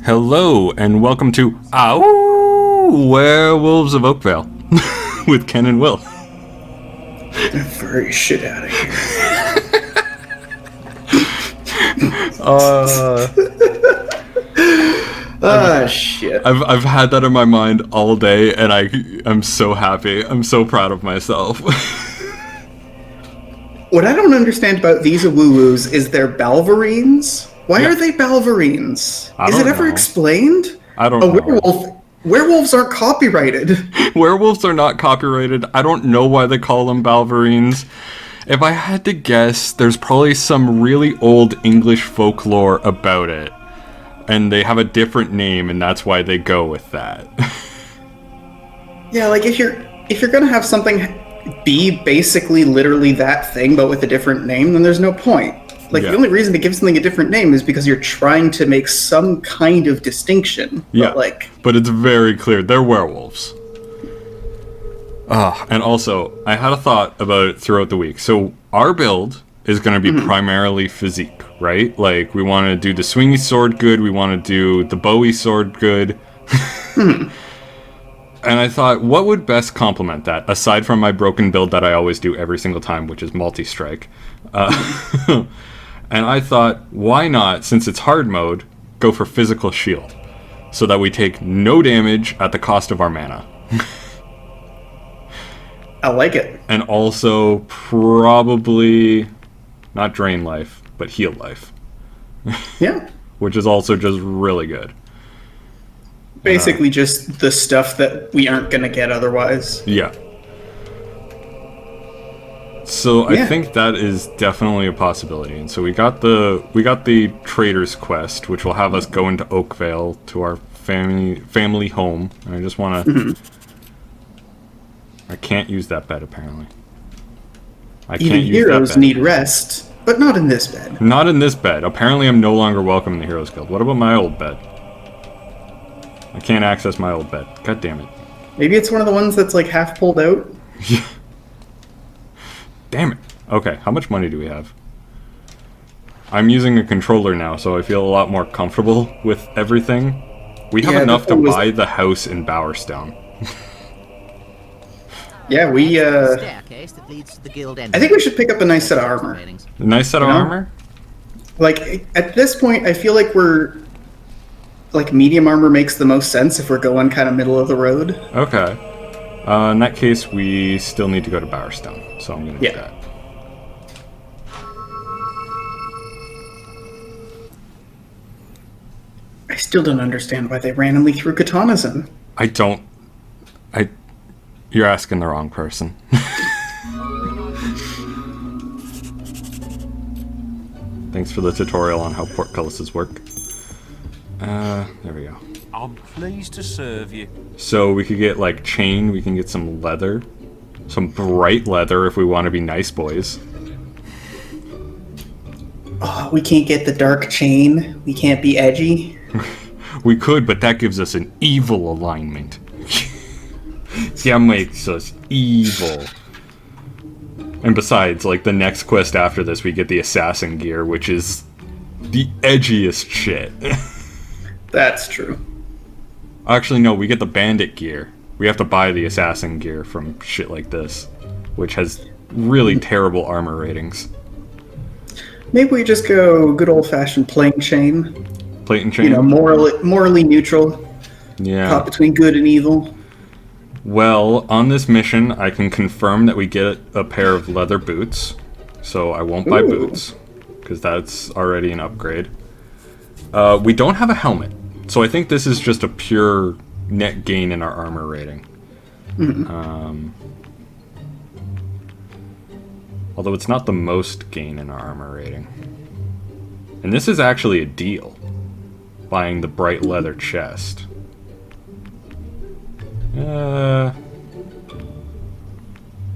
Hello, and welcome to Awoo, Werewolves of Oakvale, with Ken and Will. Furry shit out of here. Shit. I've had that in my mind all day, and I'm so happy. I'm so proud of myself. What I don't understand about these Awoo-woos is they're Balverines. Why are they Balverines? Is it ever explained? I don't know. Werewolves aren't copyrighted. Werewolves are not copyrighted. I don't know why they call them Balverines. If I had to guess, there's probably some really old English folklore about it. And they have a different name, and that's why they go with that. Yeah, like if you're gonna have something be basically literally that thing, but with a different name, then there's no point. Like, the only reason to give something a different name is because you're trying to make some kind of distinction. Yeah, but it's very clear. They're werewolves. And also, I had a thought about it throughout the week. So, our build is going to be primarily physique, right? Like, we want to do the swingy sword good, we want to do the bowie sword good. And I thought, what would best complement that, aside from my broken build that I always do every single time, which is multi-strike. And I thought, why not, since it's hard mode, go for physical shield, so that we take no damage at the cost of our mana. I like it. And also, probably, not drain life, but heal life. Yeah. Which is also just really good. Basically just the stuff that we aren't going to get otherwise. Yeah. So I think that is definitely a possibility. And so we got the Trader's Quest, which will have us go into Oakvale to our family home. And I just want to... I can't use that bed, apparently. Even heroes need rest, but not in this bed. Not in this bed. Apparently I'm no longer welcome in the Heroes Guild. What about my old bed? I can't access my old bed. God damn it. Maybe it's one of the ones that's like half pulled out? Damn it. Okay, how much money do we have? I'm using a controller now, so I feel a lot more comfortable with everything. We have enough to buy the house in Bowerstown. Yeah, I think we should pick up a nice set of armor. A nice set of armor? Like, at this point, I feel like like, medium armor makes the most sense if we're going kind of middle of the road. Okay. In that case, we still need to go to Bowerstown, so I'm going to do that. I still don't understand why they randomly threw katanas in. You're asking the wrong person. Thanks for the tutorial on how portcullises work. There we go. I'm pleased to serve you. So we could get, like, chain, we can get some leather. Some bright leather if we want to be nice boys. Oh, we can't get the dark chain. We can't be edgy. We could, but that gives us an evil alignment. That makes us evil. And besides, like, the next quest after this, we get the assassin gear, which is the edgiest shit. That's true. Actually, no, we get the bandit gear. We have to buy the assassin gear from shit like this, which has really terrible armor ratings. Maybe we just go good old-fashioned plate chain. Plate and chain? You know, morally neutral. Yeah. Caught between good and evil. Well, on this mission, I can confirm that we get a pair of leather boots. So I won't buy boots, because that's already an upgrade. We don't have a helmet. So I think this is just a pure net gain in our armor rating. Although it's not the most gain in our armor rating. And this is actually a deal. Buying the bright leather chest. I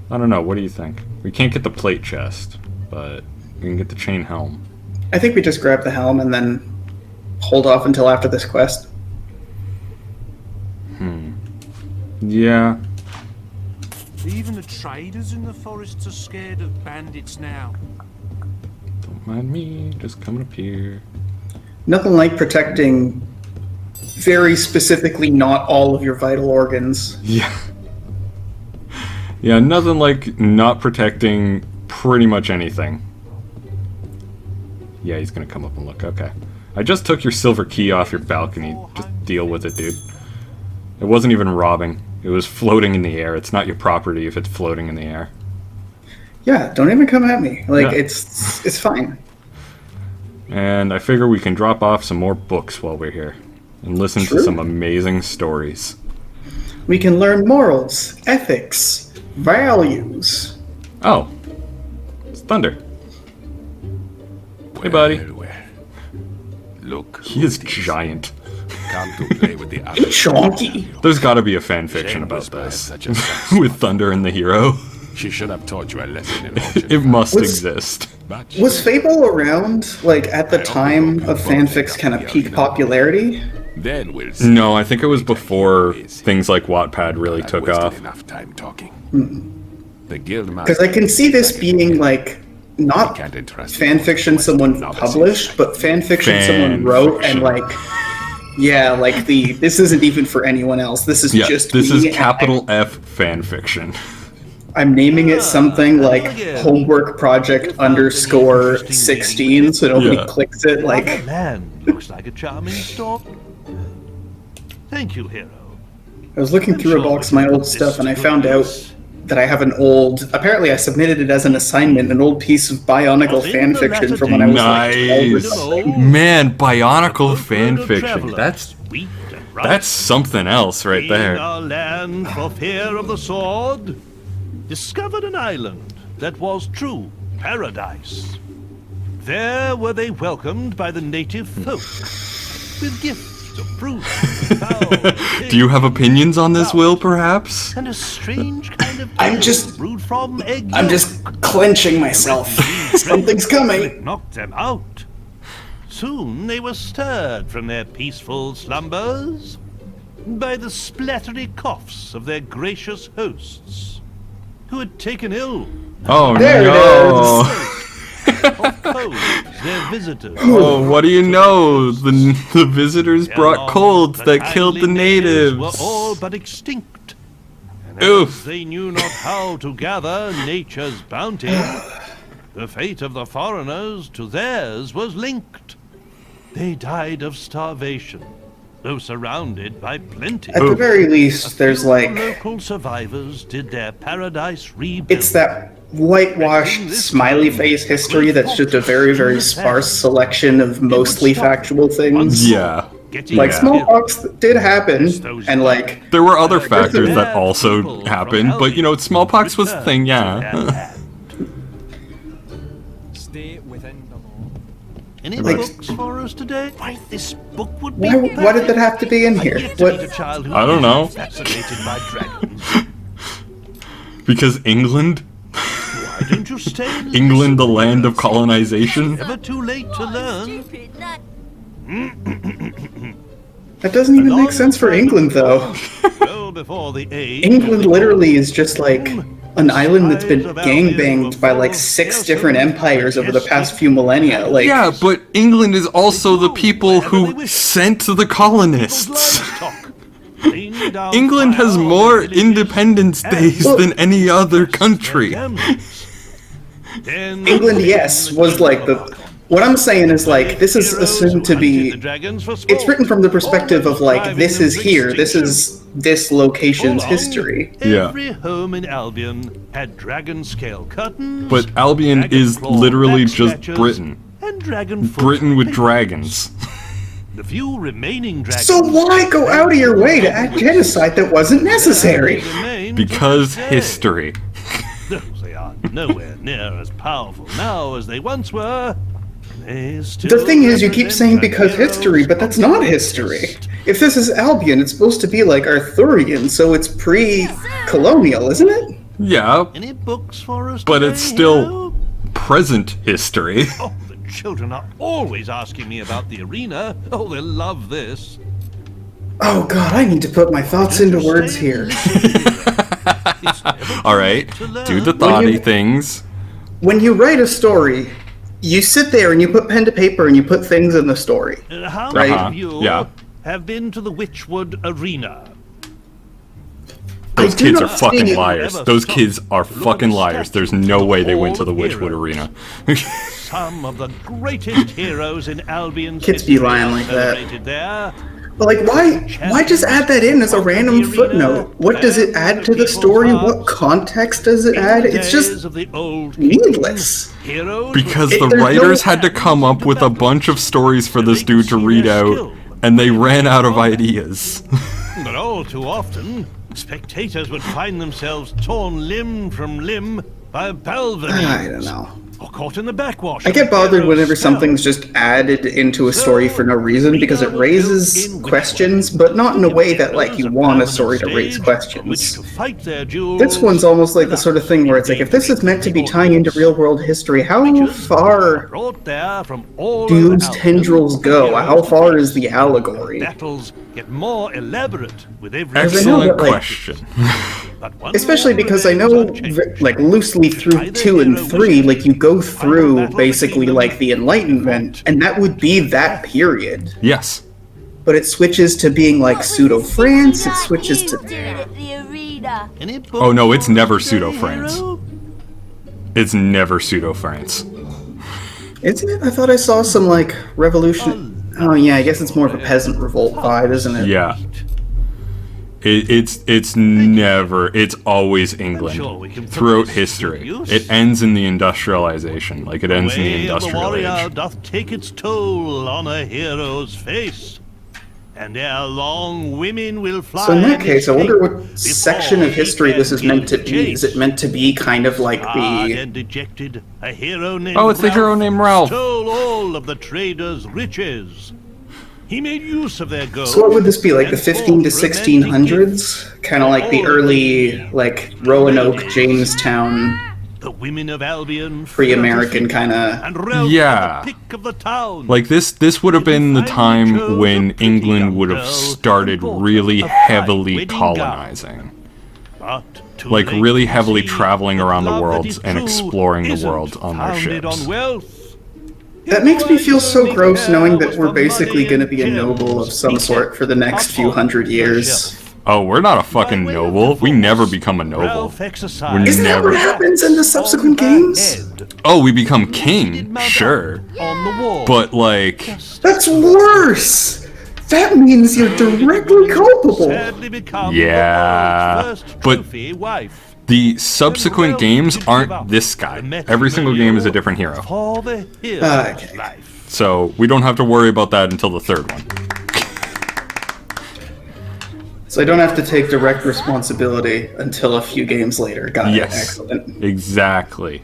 don't know, what do you think? We can't get the plate chest, but we can get the chain helm. I think we just grab the helm and then hold off until after this quest. Yeah. Even the traders in the forests are scared of bandits now. Don't mind me, just coming up here. Nothing like protecting very specifically not all of your vital organs. Yeah. Yeah, nothing like not protecting pretty much anything. Yeah, he's gonna come up and look. Okay. I just took your silver key off your balcony. Just deal with it, dude. It wasn't even robbing. It was floating in the air. It's not your property if it's floating in the air. Yeah, don't even come at me. Like, Yeah. it's fine. And I figure we can drop off some more books while we're here. And listen True. to some amazing stories. We can learn morals, ethics, values. Oh. It's Thunder. Hey, buddy. Well. Look. He is giant. Come to play with the Chonky. There's gotta be a fan fiction Shame about Whisper has this. such a sense. With Thunder and the hero. She should have taught you a lesson in It origin. must Was- exist. But Was Fable around, like, at the time of fanfic's kind of peak popularity? then we'll see. No, I think it was before things like Wattpad really I took wasted off. enough time talking. The guild Because I can see this being, like, not can't entrust fanfiction someone published, but fanfiction someone wrote, and, like, yeah, like, this isn't even for anyone else. This is Yeah, just this me, is and capital F fan fiction. I'm naming it something like homework project underscore 16, so nobody Yeah. clicks it. Like, That land looks like a charming store. Thank you, hero. I was looking through a box of my old stuff, and I found out that I have an old. Apparently, I submitted it as an assignment, an old piece of Bionicle fan fiction from when I was like 12 or Nice. something. Man, Bionicle fan fiction. That's something else right there. Our land for fear of the sword, discovered an island that was true paradise. There were they welcomed by the native folk with gifts of fruit, fowl, Do you have opinions on this, flowers, Will, perhaps? and a strange kind of I'm ale just- brewed from egg I'm yolk. just clenching myself. Something's coming. It knocked them out. Soon they were stirred from their peaceful slumbers by the splattery coughs of their gracious hosts, who had taken ill Oh There it no! of colds, their visitors. Oh, what do you know? The visitors brought colds that killed the kindly natives. were all but extinct. And Oof. as they knew not how to gather nature's bounty, the fate of the foreigners to theirs was linked. They died of starvation, though surrounded by plenty. At the very least, there's Few like. local survivors did their paradise rebuild. It's that whitewashed smiley face history that's just a very, very sparse selection of mostly factual things. Yeah. Getting Like, Yeah. smallpox did happen, and like, There were other factors that also happened, but you know, smallpox was a thing, yeah. Stay within the law. Any Like- books for us today? Why, this book would be why did that have to be in here? Yet to meet a What? child who I don't know. is fascinated by dragons. Because England? Why don't you stay and England, the listen? land of colonization? Never too late to learn. That doesn't even make sense for England, though. Well before the age England of the literally is just like an island that's been gangbanged by like 6 different empires over the past few millennia. Like, Yeah, but England is also the people who sent the colonists. livestock. Leaning down England has fire more villages Independence and Days than any other country. gamblers. Then England, yes, was like the. What I'm saying is like this is assumed to be. It's written from the perspective of like this is here, this is this location's history. Yeah. Every home in Albion had dragon scale curtains. But Albion dragon is claw literally back just scratchers, Britain. And dragon foot Britain with paintings. dragons. The few remaining dragons. So why go out of your way to add genocide that wasn't necessary? remained Because to this day. history. Though they are nowhere near as powerful now as they once were, they still The thing is, you keep represent saying because heroes history, but that's not history. If this is Albion, it's supposed to be like Arthurian, so it's pre-colonial, isn't it? Yeah, Any books for us but today, it's still hero? present history. Oh, the children are always asking me about the arena. Oh, they'll love this. Oh god, I need to put my thoughts into words here. It's never too Alright, late to learn. do the When thoughty you- things. When you write a story, you sit there and you put pen to paper and you put things in the story. How Right. many of you Yeah. have been to the Witchwood Arena? Those I do kids are not fucking see- liars. Those kids are fucking liars. There's no way they went to the Witchwood Arena. Some of the greatest heroes in Albion's Kids be history lying are like that. celebrated there. But like, why just add that in as a random footnote? What does it add to the story? What context does it add? It's Days just of the old needless. heroes Because were the there's no- writers had to come up with a bunch of stories for this dude to read out, and they ran out of ideas. But all too often, spectators would find themselves torn limb from limb by a Balvenie. I don't know. Or caught in the backwash. I of get a bothered hero's whenever spell. something's just added into a story for no reason because it raises questions, but not in a way that like you want a story to raise questions. This one's almost like the sort of thing where it's like, if this is meant to be tying into real world history, how far do those tendrils go? How far is the allegory? Battles get more elaborate with every Because I know Excellent that, like, question. But one Especially because I know, like, loosely through 2 and 3, like, you go through basically, like, the Enlightenment, and that would be that period. Yes. But it switches to being, like, pseudo-France, it switches to... Oh no, it's never pseudo-France. It's never pseudo-France. Isn't it? I thought I saw some, like, revolution... Oh, yeah, I guess it's more of a peasant revolt vibe, isn't it? Yeah. It's never, it's always England throughout history. It ends in the industrialization, like it ends in the Way of the industrial warrior age. doth take its toll on a hero's face, and ere long women will fly. So in that and case, I wonder escape what section of before history he this is can meant to give be. Is it chase. meant to be kind of like Hard the... and dejected, a hero named Oh, it's the hero named Ralph. Stole all of the traders' riches. He made use of their gold. So what would this be, like the and 15 to fought romantic 1600s? gifts. Kind of like the early, like, Roanoke, Jamestown, The women of Albion, pre-American kind of... and Ralph Yeah. the pick of the town. Like this would have been the time when England would have started really heavily colonizing. But too Like late really to heavily see traveling that around the love world that is and true exploring the isn't world on their founded ships. on wealth. That makes me feel so gross knowing that we're basically going to be a noble of some sort for the next few hundred years. Oh, we're not a fucking noble. We never become a noble. Ralph We're exercised Isn't that what never. happens in the subsequent games? Oh, we become king. Sure. On the wall. But like, That's worse! That means you're directly culpable! Sadly become Yeah, the world's first but- trophy wife. the subsequent games aren't this guy. Every single game is a different hero. For the hero's Okay. life. So we don't have to worry about that until the third one. So I don't have to take direct responsibility until a few games later. Got it. Yes. Excellent. Exactly.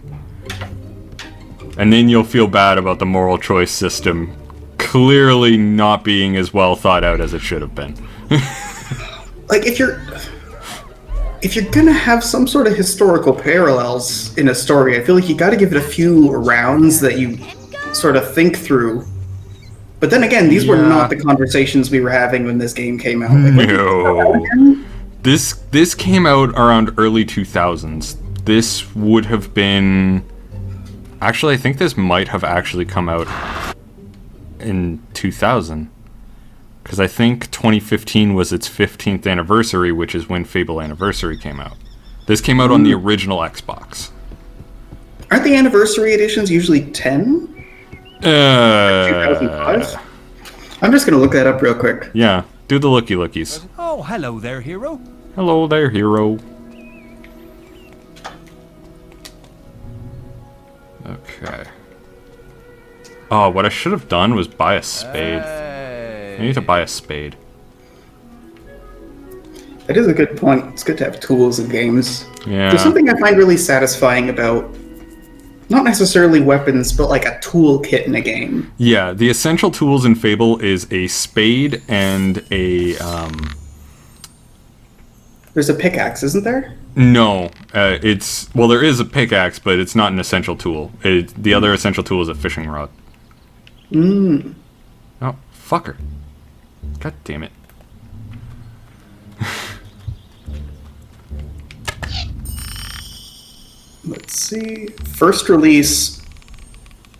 And then you'll feel bad about the moral choice system clearly not being as well thought out as it should have been. Like, if you're gonna have some sort of historical parallels in a story, I feel like you gotta give it a few rounds that you sort of think through. But then again, these were not the conversations we were having when this game came out. Like, No. This came out around early 2000s. This would have been... Actually, I think this might have actually come out in 2000. Because I think 2015 was its 15th anniversary, which is when Fable Anniversary came out. This came out on the original Xbox. Aren't the anniversary editions usually 10? 2005? I'm just gonna look that up real quick. Yeah, do the looky-lookies. Oh, hello there, hero. Hello there, hero. Okay. Oh, what I should have done was buy a spade. I need to buy a spade. That is a good point. It's good to have tools in games. Yeah. There's something I find really satisfying about not necessarily weapons, but like a toolkit in a game. Yeah, the essential tools in Fable is a spade and a, There's a pickaxe, isn't there? No, it's... Well, there is a pickaxe, but it's not an essential tool. The other essential tool is a fishing rod. Oh, fucker. God damn it. Let's see. First release.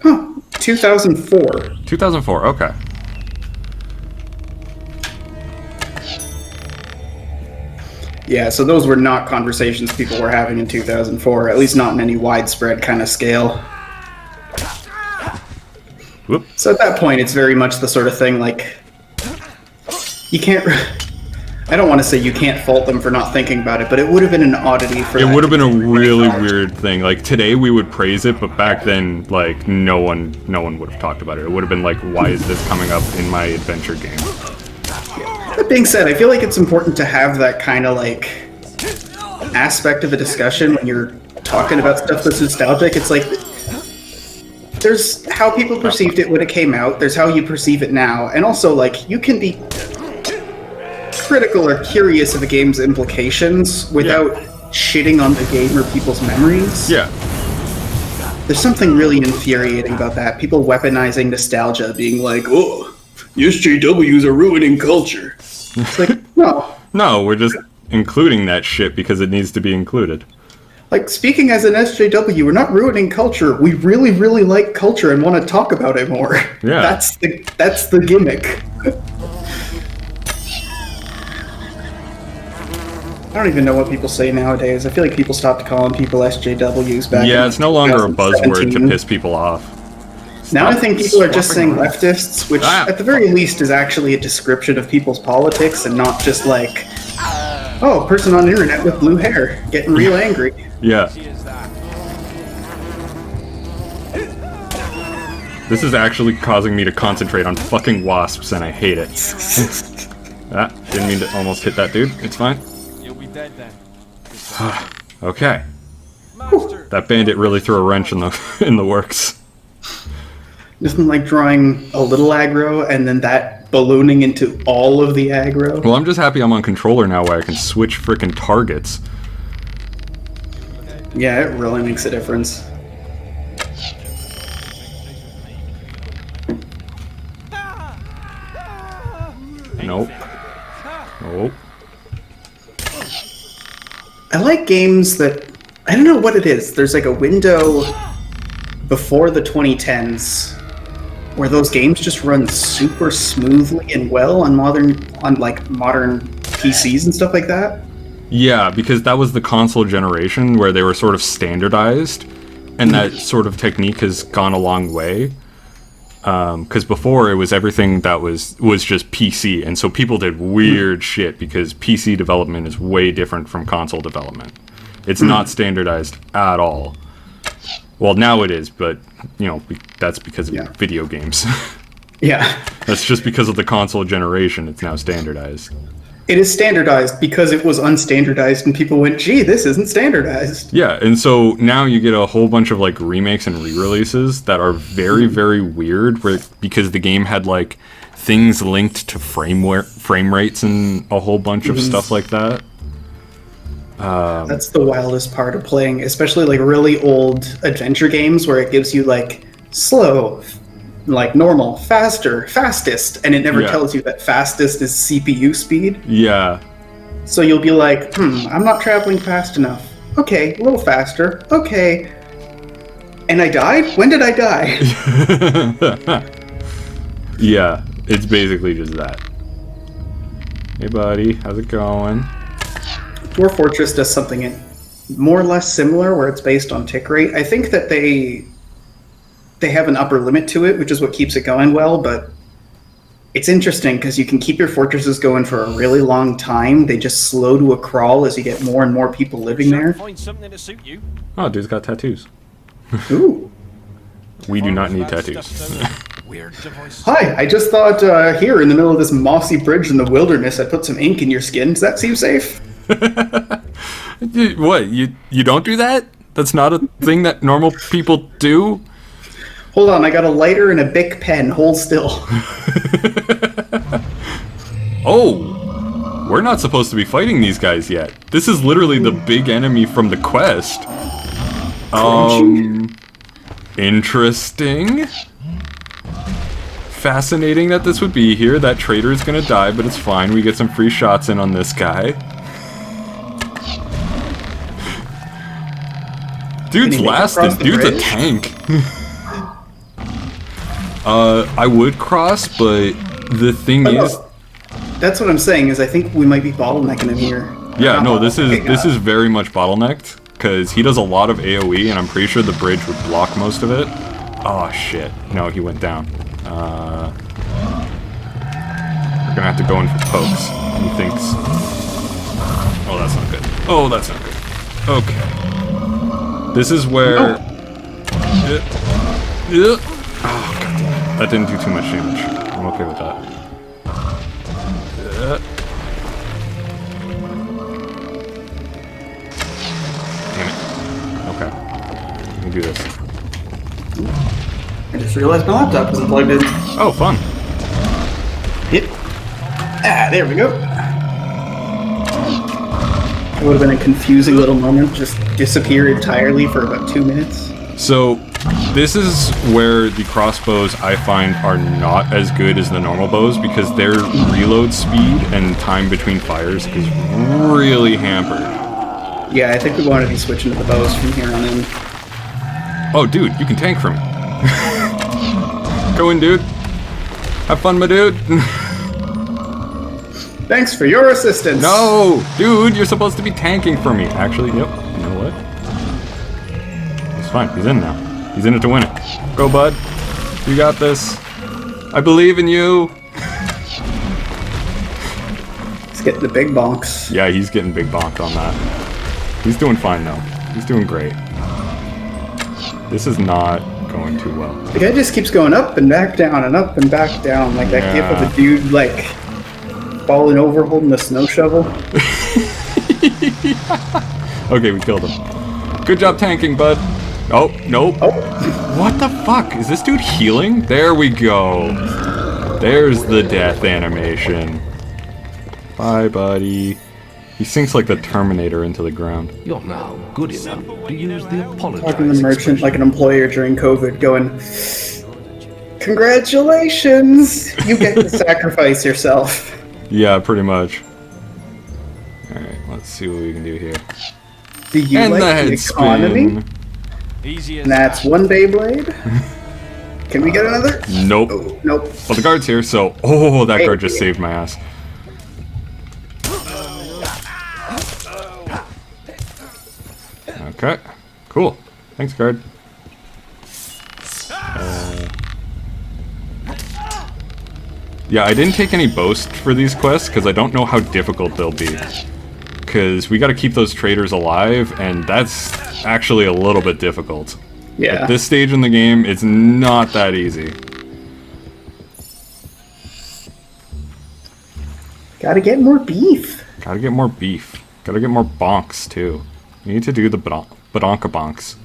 Huh. 2004. 2004, okay. Yeah, so those were not conversations people were having in 2004, at least not in any widespread kind of scale. Whoop. So at that point, it's very much the sort of thing like, you can't... I don't want to say you can't fault them for not thinking about it, but it would have been an oddity for It would have been a really weird thing. Like, today we would praise it, but back then, like, no one would have talked about it. It would have been like, why is this coming up in my adventure game? That being said, I feel like it's important to have that kind of, like, aspect of the discussion when you're talking about stuff that's nostalgic. It's like, there's how people perceived it when it came out, there's how you perceive it now, and also, like, you can be critical or curious of a game's implications without shitting on the game or people's memories. Yeah. There's something really infuriating about that. People weaponizing nostalgia, being like, oh, the SJWs are ruining culture. It's like, no. No, we're just including that shit because it needs to be included. Like, speaking as an SJW, we're not ruining culture. We really, really like culture and want to talk about it more. Yeah. That's the gimmick. I don't even know what people say nowadays. I feel like people stopped calling people SJWs back. Yeah, it's no longer a buzzword to 2017. piss people off. Now I think people are just saying leftists, which at the very least is actually a description of people's politics and not just like, oh, person on the internet with blue hair getting real angry. Yeah. This is actually causing me to concentrate on fucking wasps, and I hate it. Didn't mean to almost hit that dude. It's fine. You'll be dead then. Okay. Master. That bandit really threw a wrench in the works. Isn't like drawing a little aggro and then that ballooning into all of the aggro? Well, I'm just happy I'm on controller now where I can switch frickin' targets. Yeah, it really makes a difference. Nope. Nope. I like games that, I don't know what it is. There's like a window before the 2010s where those games just run super smoothly and well on modern PCs and stuff like that. Yeah, because that was the console generation where they were sort of standardized, and that sort of technique has gone a long way. Because before it was everything that was just PC, and so people did weird shit because PC development is way different from console development. It's not standardized at all. Well, now it is, but you know that's because of video games. Yeah. That's just because of the console generation. It's now standardized. It is standardized because it was unstandardized and people went, gee, this isn't standardized. Yeah, and so now you get a whole bunch of like remakes and re-releases that are very, very weird because the game had like things linked to frame rates and a whole bunch of stuff like that. That's the wildest part of playing, especially like really old adventure games where it gives you like slow, like normal, faster, fastest, and it never tells you that fastest is CPU speed. Yeah. So you'll be like, I'm not traveling fast enough. Okay, a little faster. Okay. And I died? When did I die? Yeah, it's basically just that. Hey buddy, how's it going? Dwarf Fortress does something more or less similar where it's based on tick rate. I think that they have an upper limit to it, which is what keeps it going well, but it's interesting because you can keep your fortresses going for a really long time. They just slow to a crawl as you get more and more people living there. Find something to suit you. Oh, dude's got tattoos. Ooh. We do not need tattoos. Weird device. Hi, I just thought here in the middle of this mossy bridge in the wilderness, I put some ink in your skin. Does that seem safe? What? You don't do that? That's not a thing that normal people do? Hold on, I got a lighter and a Bic pen. Hold still. Oh, we're not supposed to be fighting these guys yet. This is literally the big enemy from the quest. Interesting. Fascinating that this would be here. That traitor is gonna die, but it's fine. We get some free shots in on this guy. Dude's lasting. Dude's a tank. I would cross, but the thing is... no. That's what I'm saying, is I think we might be bottlenecking him here. Yeah, Not no, this bottlenecking, is very much bottlenecked, because he does a lot of AoE, and I'm pretty sure the bridge would block most of it. Oh, shit. No, he went down. We're gonna have to go in for pokes. He thinks... Oh, that's not good. Oh, that's not good. Okay. This is where... Oh, God. That didn't do too much damage. I'm okay with that. Damn it. Okay. We can do this. I just realized my laptop isn't plugged in. Oh, fun. Yep. Ah, there we go. It would have been a confusing little moment, just disappear entirely for about 2 minutes. So, this is where the crossbows I find are not as good as the normal bows because their reload speed and time between fires is really hampered. Yeah, I think we want to be switching to the bows from here on in. Oh, dude, you can tank for me. Go in, dude. Have fun, my dude. Thanks for your assistance. No, dude, you're supposed to be tanking for me. Actually, yep. You know what? It's fine. He's in now. He's in it to win it. Go, bud. You got this. I believe in you. He's getting the big bonks. Yeah, he's getting big bonked on that. He's doing fine, though. He's doing great. This is not going too well. The guy just keeps going up and back down and up and back down. Like that gif of the dude, like, falling over holding the snow shovel. Okay, we killed him. Good job tanking, bud. Oh, nope. Oh. What the fuck? Is this dude healing? There we go. There's the death animation. Bye, buddy. He sinks like the Terminator into the ground. You're now good enough to use the apologize. Talking to the merchant like an employer during COVID, going, "Congratulations! You get to sacrifice yourself." Yeah, pretty much. Alright, let's see what we can do here. Do you And like the the head economy? spin. Easy as And that's one Beyblade. Can we get another? Nope. Oh, nope. Well, the guard's here, so... Oh, that Hey. guard just saved my ass. Okay. Cool. Thanks, guard. Yeah, I didn't take any boast for these quests, because I don't know how difficult they'll be. Because we gotta keep those traders alive, and that's actually a little bit difficult. Yeah. At this stage in the game, it's not that easy. Gotta get more beef. Gotta get more beef. Gotta get more bonks, too. You need to do the badonka bonks.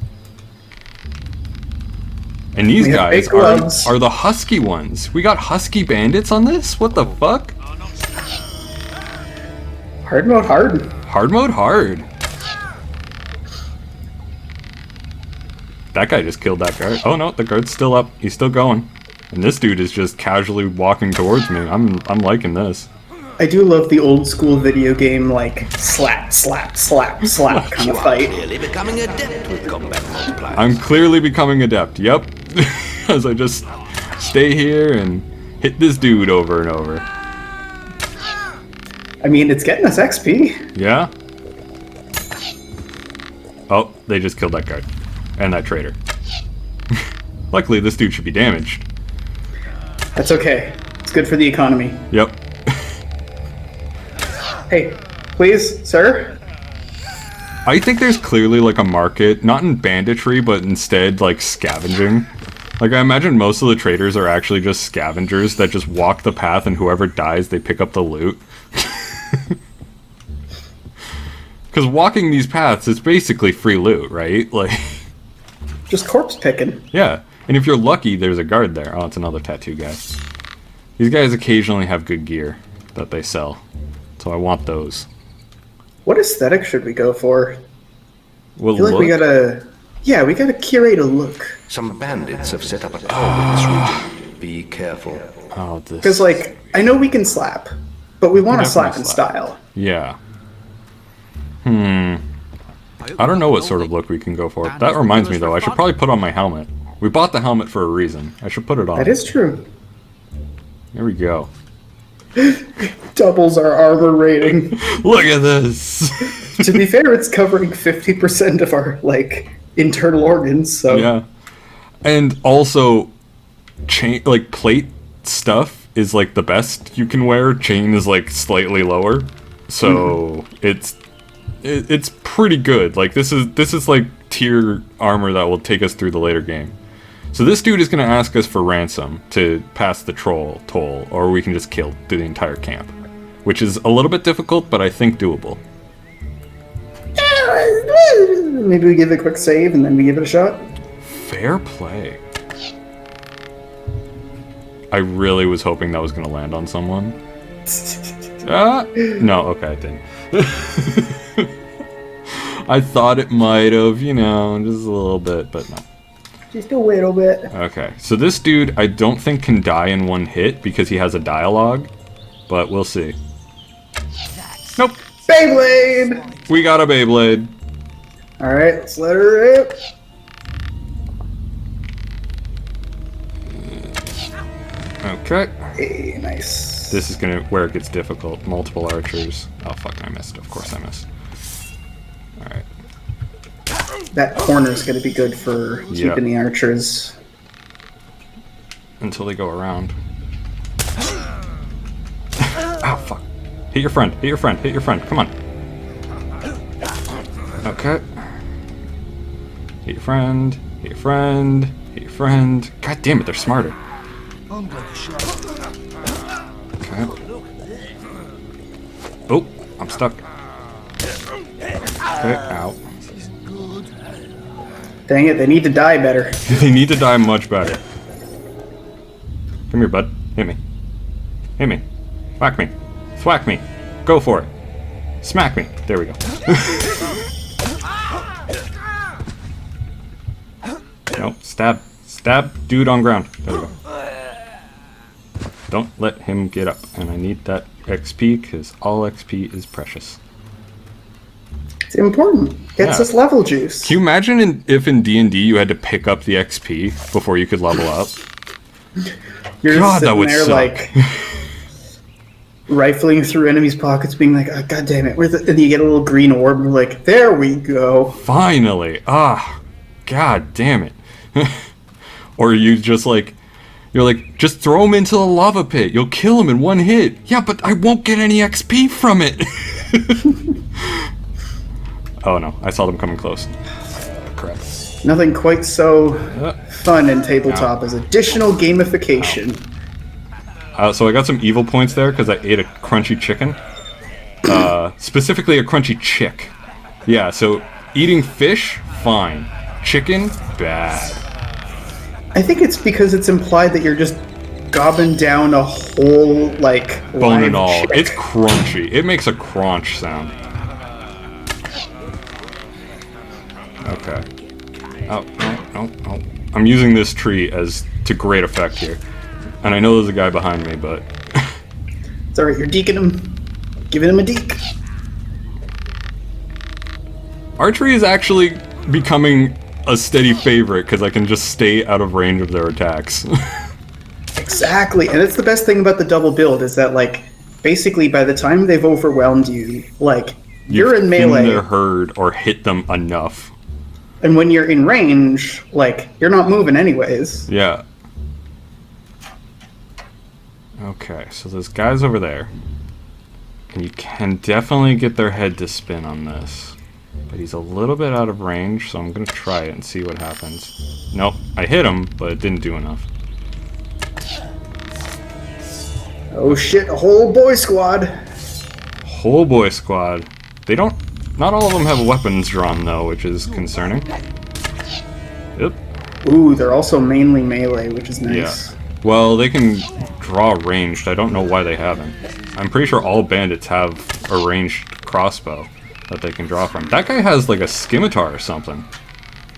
And these We have guys big gloves. are the husky ones. We got husky bandits on this? What the fuck? Hard mode hard. Hard mode hard. That guy just killed that guard. Oh no, the guard's still up. He's still going. And this dude is just casually walking towards me. I'm liking this. I do love the old school video game, like, slap, slap, slap, slap kind of fight. Clearly becoming adept with combat multipliers. I'm clearly becoming adept. Yep. As I just stay here and hit this dude over and over. I mean, it's getting us XP. Yeah? Oh, they just killed that guard. And that traitor. Luckily, this dude should be damaged. That's okay. It's good for the economy. Yep. Hey, please, sir? I think there's clearly like a market, not in banditry, but instead like scavenging. Like I imagine most of the traders are actually just scavengers that just walk the path and whoever dies, they pick up the loot. Because walking these paths is basically free loot, right? Like, Just corpse picking. yeah. And if you're lucky, there's a guard there. Oh, it's another tattoo guy. These guys occasionally have good gear that they sell. So I want those. What aesthetic should we go for? Well, I feel like we look. gotta... Yeah, we gotta curate a look. Some bandits have set up a tower in this region. Be careful. Oh, this. Because, like, I know we can slap, but we want to definitely slap in slap. style. Yeah. I don't know what sort of look we can go for. That reminds me, though, I should probably put on my helmet. We bought the helmet for a reason. I should put it on. That is true. There we go. Doubles our armor rating. Look at this! To be fair, it's covering 50% of our, like, internal organs, so... Yeah. And also, chain, like, plate stuff is, like, the best you can wear. Chain is, like, slightly lower. So, it's pretty good. Like, this is, like, tier armor that will take us through the later game. So this dude is going to ask us for ransom to pass the toll, or we can just kill through the entire camp. Which is a little bit difficult, but I think doable. Maybe we give it a quick save and then we give it a shot? Fair play. I really was hoping that was going to land on someone. No, okay, it didn't. I thought it might have, you know, just a little bit, but no. Just a little bit. Okay, so this dude I don't think can die in one hit because he has a dialogue, but we'll see. Nope. Beyblade! We got a Beyblade. Alright, let's let her rip. Okay. Hey, nice. This is gonna where it gets difficult. Multiple archers. Oh fuck, I missed. Of course I missed. Alright. That corner's gonna be good for keeping the archers. Until they go around. Oh fuck. Hit your friend, hit your friend, hit your friend. Come on. Okay. Hit your friend, hit your friend, hit your friend. God damn it, they're smarter. Okay. Oh, I'm stuck. Okay, ow. Dang it, they need to die better. They need to die much better. Come here, bud. Hit me. Hit me. Whack me. Thwack me. Go for it. Smack me. There we go. Nope. Stab. Stab dude on ground. There we go. Don't let him get up. And I need that XP because all XP is precious. It's important. Gets us level juice. Can you imagine if in D&D you had to pick up the XP before you could level up? You're God, sitting that would there suck. like rifling through enemies' pockets, being like, oh, "God damn it!" And you get a little green orb, and you're like, "There we go." Finally! Ah, God damn it! Or you just like, you're like, just throw him into the lava pit. You'll kill him in one hit. Yeah, but I won't get any XP from it. Oh no! I saw them coming close. Crap. Nothing quite so fun in tabletop as additional gamification. So I got some evil points there because I ate a crunchy chicken. Specifically a crunchy chick. Yeah, so eating fish, fine. Chicken, bad. I think it's because it's implied that you're just gobbing down a whole, like, Bone live and all. chick. It's crunchy. It makes a crunch sound. Okay. Oh, no. I'm using this tree as to great effect here. And I know there's a guy behind me, but... It's alright, you're deking him. Giving him a deke. Archery is actually becoming a steady favorite because I can just stay out of range of their attacks. Exactly, and it's the best thing about the double build is that, like, basically by the time they've overwhelmed you, like, you're in melee. You've their herd or hit them enough. And when you're in range, like, you're not moving anyways. Yeah. Okay, so there's guys over there. And you can definitely get their head to spin on this. But he's a little bit out of range, so I'm going to try it and see what happens. Nope, I hit him, but it didn't do enough. Oh shit, a whole boy squad. Whole boy squad. They don't... Not all of them have weapons drawn, though, which is concerning. Yep. Ooh, they're also mainly melee, which is nice. Yeah. Well, they can draw ranged. I don't know why they haven't. I'm pretty sure all bandits have a ranged crossbow that they can draw from. That guy has, like, a scimitar or something.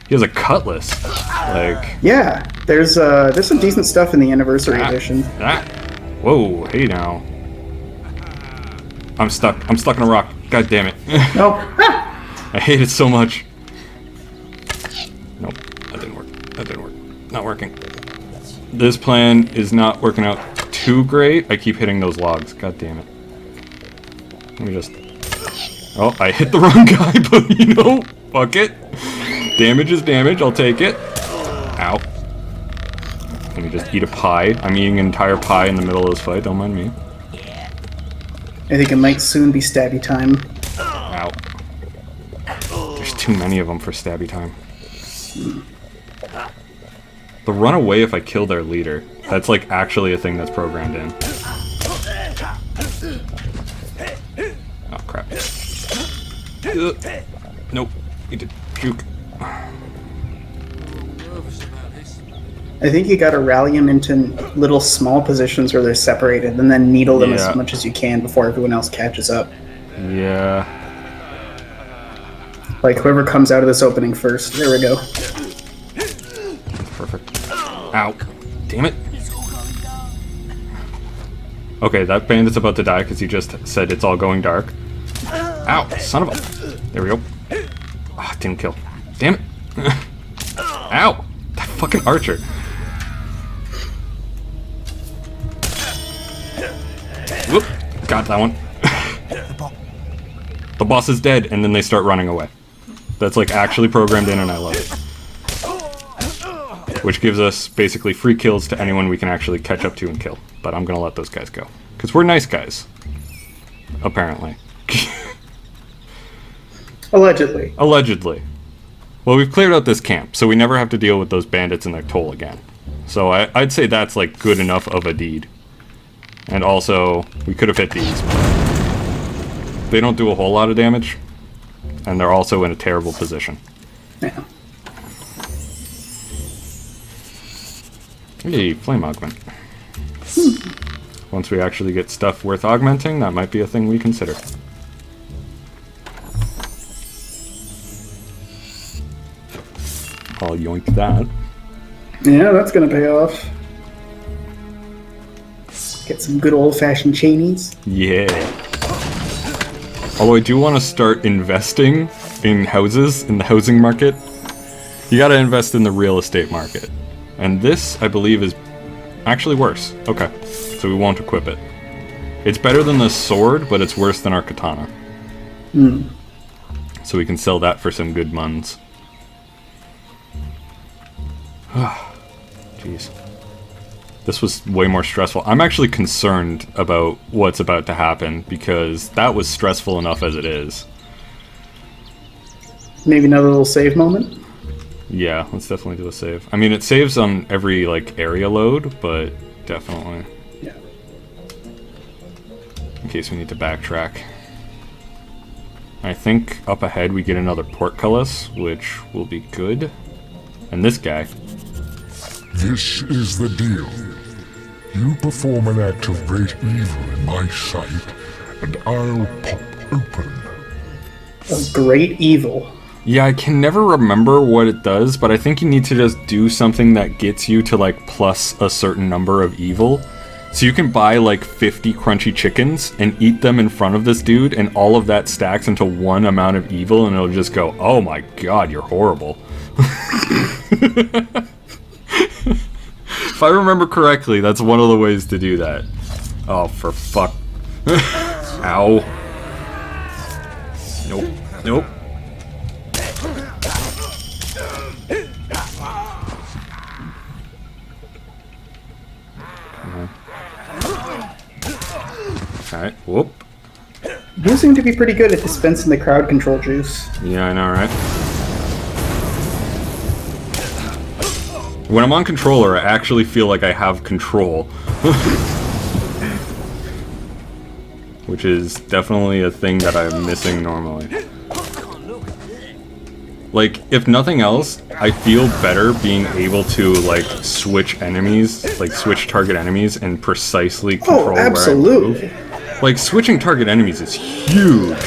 He has a cutlass. Like... Yeah, there's some decent stuff in the anniversary edition. Whoa, hey now. I'm stuck. I'm stuck in a rock. God damn it. Nope. I hate it so much. Nope, that didn't work. That didn't work. not working. This plan is not working out too great. I keep hitting those logs. God damn it. Let me just... Oh, I hit the wrong guy, but you know, fuck it. Damage is damage. I'll take it. Ow. Let me just eat a pie. I'm eating an entire pie in the middle of this fight. Don't mind me. I think it might soon be stabby time. Ow. There's too many of them for stabby time. They'll run away if I kill their leader. That's like actually a thing that's programmed in. Oh crap. Nope. Need to puke. I think you gotta rally them into little small positions where they're separated, and then needle them as much as you can before everyone else catches up. Yeah. Like whoever comes out of this opening first. There we go. Perfect. Ow. Damn it. Okay, that bandit's about to die because he just said it's all going dark. Ow, son of a... There we go. Ah, oh, didn't kill. Damn it. Ow. That fucking archer. Whoop. Got that one. The boss is dead, and then they start running away. That's like actually programmed in, and I love it. Which gives us basically free kills to anyone we can actually catch up to and kill. But I'm gonna let those guys go. Because we're nice guys. Apparently. Allegedly. Allegedly. Well, we've cleared out this camp, so we never have to deal with those bandits in their toll again. So I'd say that's like good enough of a deed. And also, we could have hit these. They don't do a whole lot of damage. And they're also in a terrible position. Yeah. Hey, flame augment. Once we actually get stuff worth augmenting, that might be a thing we consider. I'll yoink that. Yeah, that's gonna pay off. Get some good old-fashioned chainies. Yeah. Although I do want to start investing in houses, in the housing market. You gotta invest in the real estate market. And this, I believe, is actually worse. Okay, so we won't equip it. It's better than the sword, but it's worse than our katana. So we can sell that for some good muns. Jeez. This was way more stressful. I'm actually concerned about what's about to happen, because that was stressful enough as it is. Maybe another little save moment? Yeah, let's definitely do a save. I mean, it saves on every, like, area load, but definitely. Yeah. In case we need to backtrack. I think up ahead we get another portcullis, which will be good. And this guy. This is the deal. You perform an act of great evil in my sight, and I'll pop open. A great evil. Yeah, I can never remember what it does, but I think you need to just do something that gets you to, like, plus a certain number of evil. So you can buy, like, 50 crunchy chickens and eat them in front of this dude, and all of that stacks into one amount of evil, and it'll just go, oh my god, you're horrible. If I remember correctly, that's one of the ways to do that. Oh, for fuck. Ow. Nope. Nope. Alright, whoop. You seem to be pretty good at dispensing the crowd control juice. Yeah, I know, right? When I'm on controller, I actually feel like I have control. Which is definitely a thing that I'm missing normally. Like, if nothing else, I feel better being able to, like, switch enemies, like, switch target enemies and precisely control where I absolutely. move. Like, switching target enemies is huge.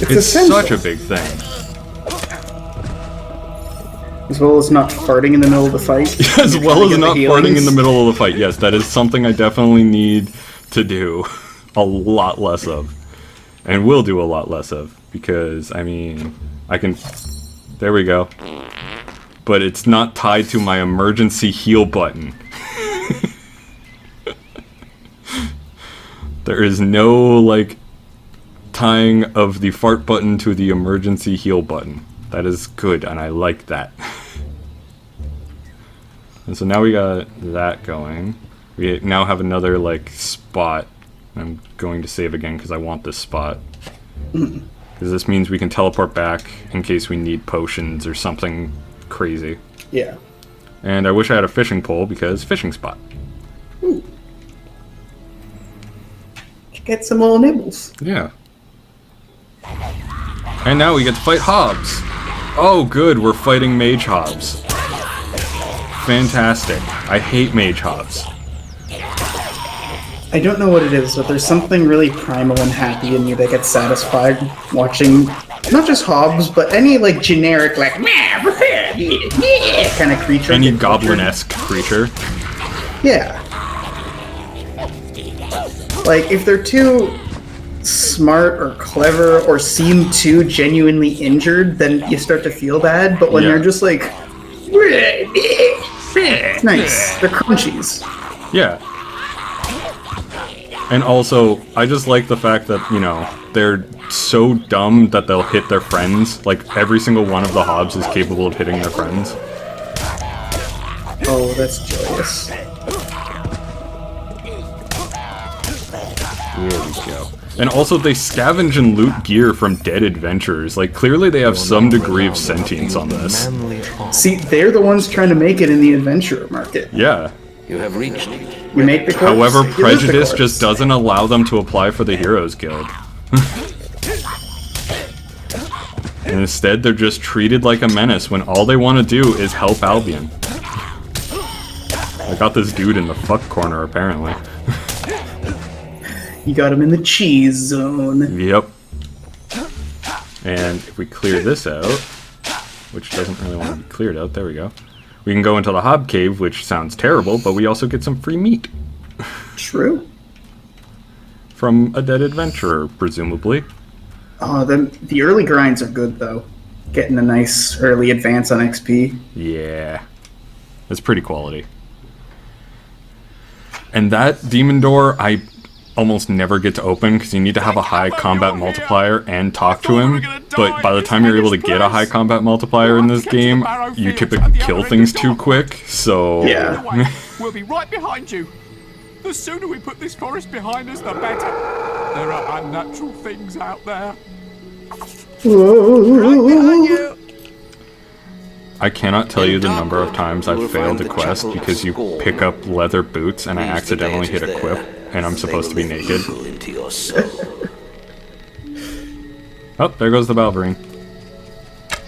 It's such a big thing. As well as not farting in the middle of the fight. As well as not farting in the middle of the fight. Yes, that is something I definitely need to do a lot less of. And will do a lot less of. Because, I mean, I can... There we go. but it's not tied to my emergency heal button. There is no, like, tying of the fart button to the emergency heal button. That is good, and I like that. And so now we got that going. We now have another, like, spot. I'm going to save again because I want this spot. Because this means we can teleport back in case we need potions or something crazy. Yeah. And I wish I had a fishing pole because fishing spot. Ooh. Get some more nibbles. Yeah. And now we get to fight Hobbs. Oh, good, we're fighting Mage Hobbs. Fantastic. I hate Mage Hobbs. I don't know what it is, but there's something really primal and happy in me that gets satisfied watching not just Hobbs, but any like generic like kind of creature. Any goblin-esque creature. Yeah. Like if they're too smart or clever or seem too genuinely injured, then you start to feel bad. But when they're just like nice, they're crunchies. Yeah. And also, I just like the fact that, you know, they're so dumb that they'll hit their friends. Like, every single one of the Hobbs is capable of hitting their friends. Oh, that's joyous. Here we go. And also, they scavenge and loot gear from dead adventurers. Like, clearly they have some degree of sentience on this. See, they're the ones trying to make it in the adventurer market. Yeah. You have reached. You make the corpse, However, you lose the prejudice corpse. just doesn't allow them to apply for the Heroes Guild. And instead, they're just treated like a menace when all they want to do is help Albion. I got this dude in the fuck corner, apparently. You got him in the cheese zone. Yep. And if we clear this out, which doesn't really want to be cleared out, there we go. We can go into the Hob Cave, which sounds terrible, but we also get some free meat. True. From a dead adventurer, presumably. Oh, the early grinds are good, though. Getting a nice early advance on XP. Yeah. That's pretty quality. And that demon door, I almost never get to open because you need to have a high combat multiplier and talk to him. But by the time you're able to get a high combat multiplier in this game, you typically kill things too quick, so... Yeah. We'll be right behind you. The sooner we put this forest behind us, the better. There are unnatural things out there. I cannot tell you the number of times I've failed a quest because you pick up leather boots and I accidentally hit equip, and I'm supposed to be naked. Oh, there goes the Balverine.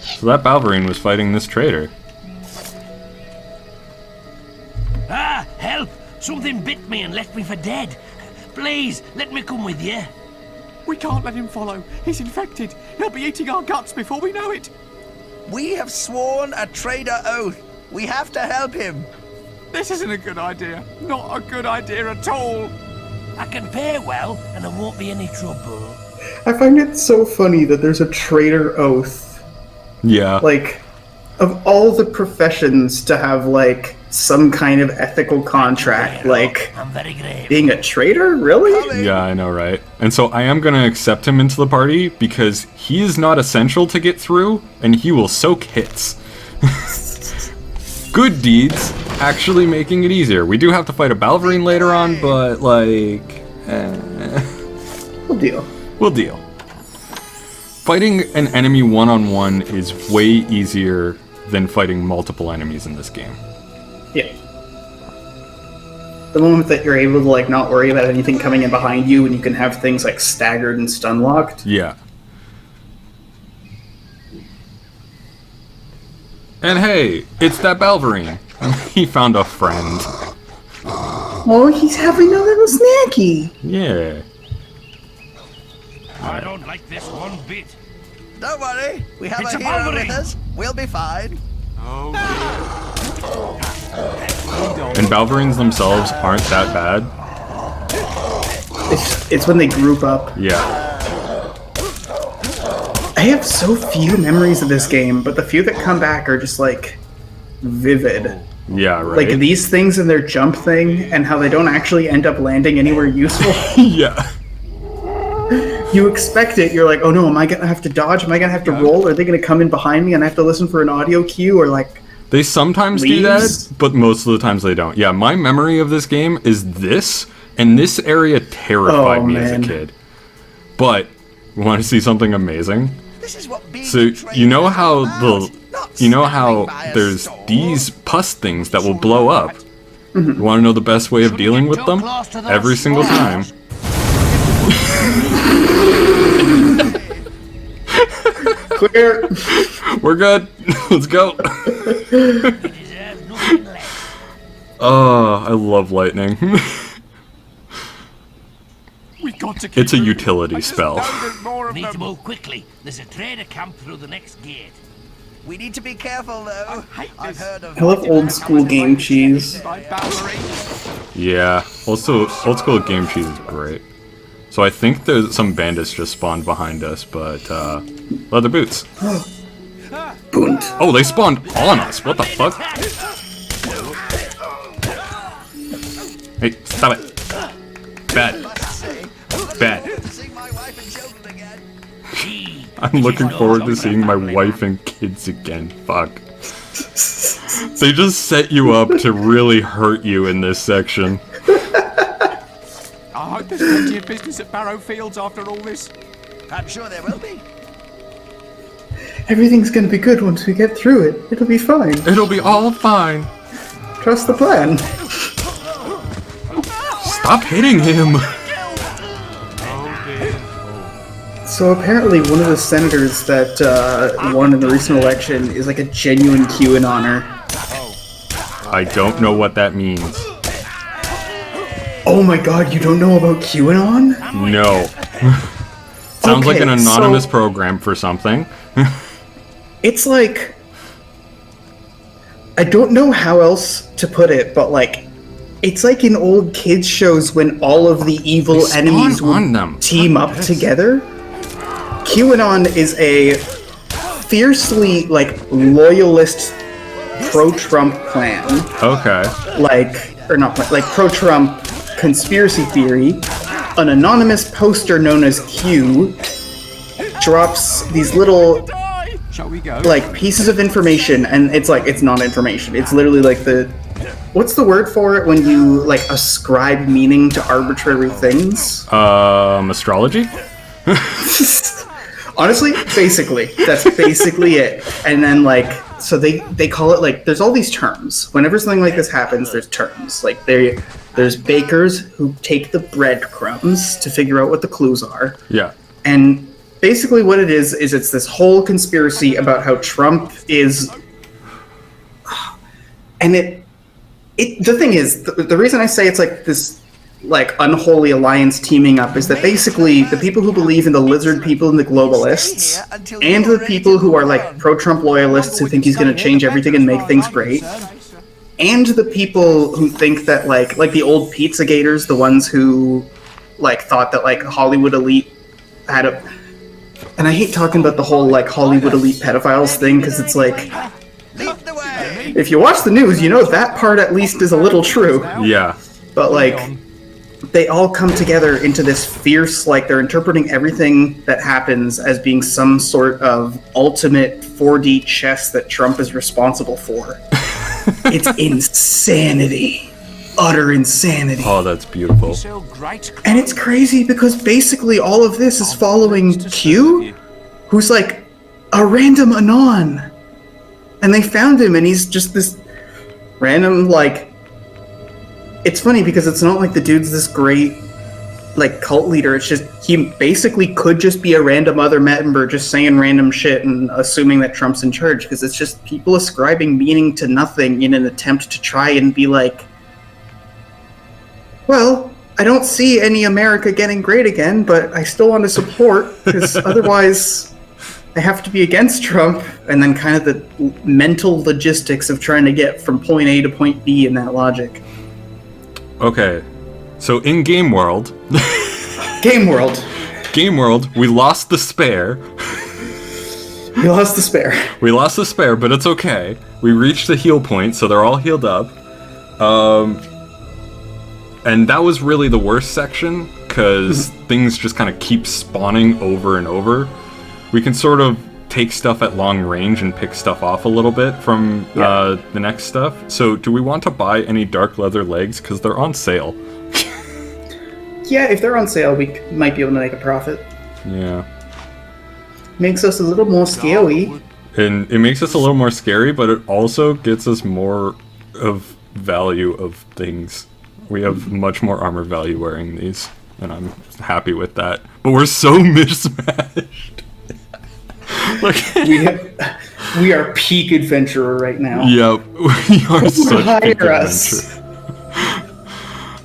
So that Balverine was fighting this traitor. Ah, help! Something bit me and left me for dead. Please, let me come with you. We can't let him follow. He's infected. He'll be eating our guts before we know it. We have sworn a traitor oath. We have to help him. This isn't a good idea. Not a good idea at all. I can pay well, and there won't be any trouble. I find it so funny that there's a traitor oath. Yeah. Like, of all the professions to have, like, some kind of ethical contract, like, I'm very grateful. being a traitor? Really? Yeah, I know, right? And so I am going to accept him into the party because he is not essential to get through, and he will soak hits. Good deeds actually making it easier. We do have to fight a Balverine later on, but, like... We'll deal. We'll deal. Fighting an enemy one-on-one is way easier than fighting multiple enemies in this game. Yeah. The moment that you're able to, like, not worry about anything coming in behind you and you can have things, like, staggered and stun-locked. Yeah. And hey, it's that Balverine. He found a friend. Oh, he's having a little snacky. Yeah. I don't like this one bit. Don't worry. We have It's a a hero Balverine. with us. We'll be fine. And Balverines themselves aren't that bad. It's when they group up. Yeah. I have so few memories of this game, but the few that come back are just like vivid. Yeah, right. Like these things and their jump thing, and how they don't actually end up landing anywhere useful. Yeah. You expect it. You're like, oh no, am I gonna have to dodge? Am I gonna have to roll? Are they gonna come in behind me and I have to listen for an audio cue? Or like, they sometimes do leaves? that, but most of the times they don't. Yeah, my memory of this game is this, and this area terrified me as a kid. But you want to see something amazing? This is what being So betrayed you know is how about, not there's standing by a these sword. pus things that will blow up. You want to know the best way of dealing with them? Every single time. clear. We're good. Let's go. Oh, I love lightning. We got to keep It's a moving. utility I just spell. know there's more of Need to them. move quickly. There's a trader camp through the next gate. We need to be careful, though. I've heard of. I love old school game cheese. By ballerines. Yeah. Also, old school game cheese is great. So I think there's some bandits just spawned behind us, but leather boots. Bunt. Oh, they spawned on us. What the fuck? Hey, stop it. Bad. Bad. I'm looking forward to seeing my wife and kids again. Fuck. They just set you up to really hurt you in this section. I hope there's plenty of business at Barrow Fields after all this. I'm sure there will be. Everything's gonna be good once we get through it. It'll be fine. It'll be all fine. Trust the plan. Stop hitting him. So apparently one of the senators that won in the recent election is like a genuine QAnoner. I don't know what that means. Oh my god, you don't know about QAnon? No. Sounds like an Okay, anonymous so- program for something. It's like... I don't know how else to put it, but like... It's like in old kids shows when all of the evil They spawn enemies on would them. team up together. QAnon is a fiercely, like, loyalist pro-Trump clan. Okay. Like, or not, like pro-Trump conspiracy theory. An anonymous poster known as Q drops these little, Shall we go? like, pieces of information, and it's like, it's not information. It's literally like the, what's the word for it when you, like, ascribe meaning to arbitrary things? Astrology? Honestly, basically. That's basically it. And then, like, so they call it, like, there's all these terms. Whenever something like this happens, there's terms. Like, there's bakers who take the breadcrumbs to figure out what the clues are. Yeah. And basically what it is it's this whole conspiracy about how Trump is... And the thing is, the reason I say it's like this, like, unholy alliance teaming up is that basically the people who believe in the lizard people and the globalists, and the people who are, like, pro-Trump loyalists who think he's going to change everything and make things great, and the people who think that, like the old pizza gators, the ones who, like, thought that, like, Hollywood elite had a... And I hate talking about the whole, like, Hollywood elite pedophiles thing, because it's like... If you watch the news, you know that part at least is a little true. Yeah. But, like, they all come together into this fierce, like, they're interpreting everything that happens as being some sort of ultimate 4D chess that Trump is responsible for. It's insanity. Utter insanity. Oh, that's beautiful. And it's crazy because basically all of this is following Q, who's like a random Anon. And they found him and he's just this random, like... It's funny because it's not like the dude's this great, like, cult leader. It's just, he basically could just be a random other member just saying random shit and assuming that Trump's in charge. Because it's just people ascribing meaning to nothing in an attempt to try and be like... Well, I don't see any America getting great again, but I still want to support, because otherwise I have to be against Trump, and then kind of the mental logistics of trying to get from point A to point B in that logic. Okay. So in Game World... Game World, we lost the spare. we lost the spare. We lost the spare, but it's okay. we reached the heal point, so they're all healed up. And that was really the worst section, because things just kind of keep spawning over and over. We can sort of take stuff at long range and pick stuff off a little bit from the next stuff. So do we want to buy any dark leather legs? Because they're on sale. Yeah, if they're on sale, we might be able to make a profit. Yeah. Makes us a little more scary. And it makes us a little more scary, but it also gets us more of value of things. We have much more armor value wearing these, and I'm happy with that. But we're so mismatched. We are peak adventurer right now. Yep, we are such peak adventurer.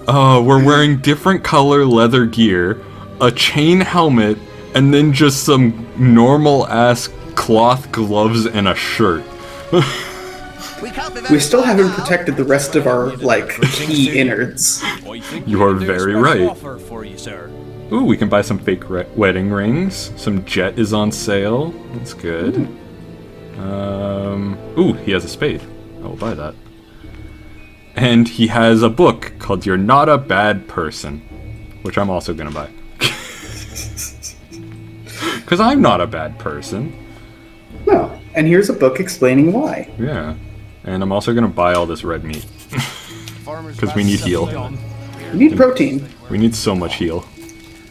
We're wearing different color leather gear, a chain helmet, and then just some normal-ass cloth gloves and a shirt. We still haven't protected the rest of our, key innards. You are very right. Ooh, we can buy some fake wedding rings. Some jet is on sale. That's good. Ooh, he has a spade. I will buy that. And he has a book called You're Not a Bad Person, which I'm also gonna buy. Because I'm not a bad person. No, and here's a book explaining why. Yeah, and I'm also gonna buy all this red meat. Because we need heal. We need protein. We need so much heal.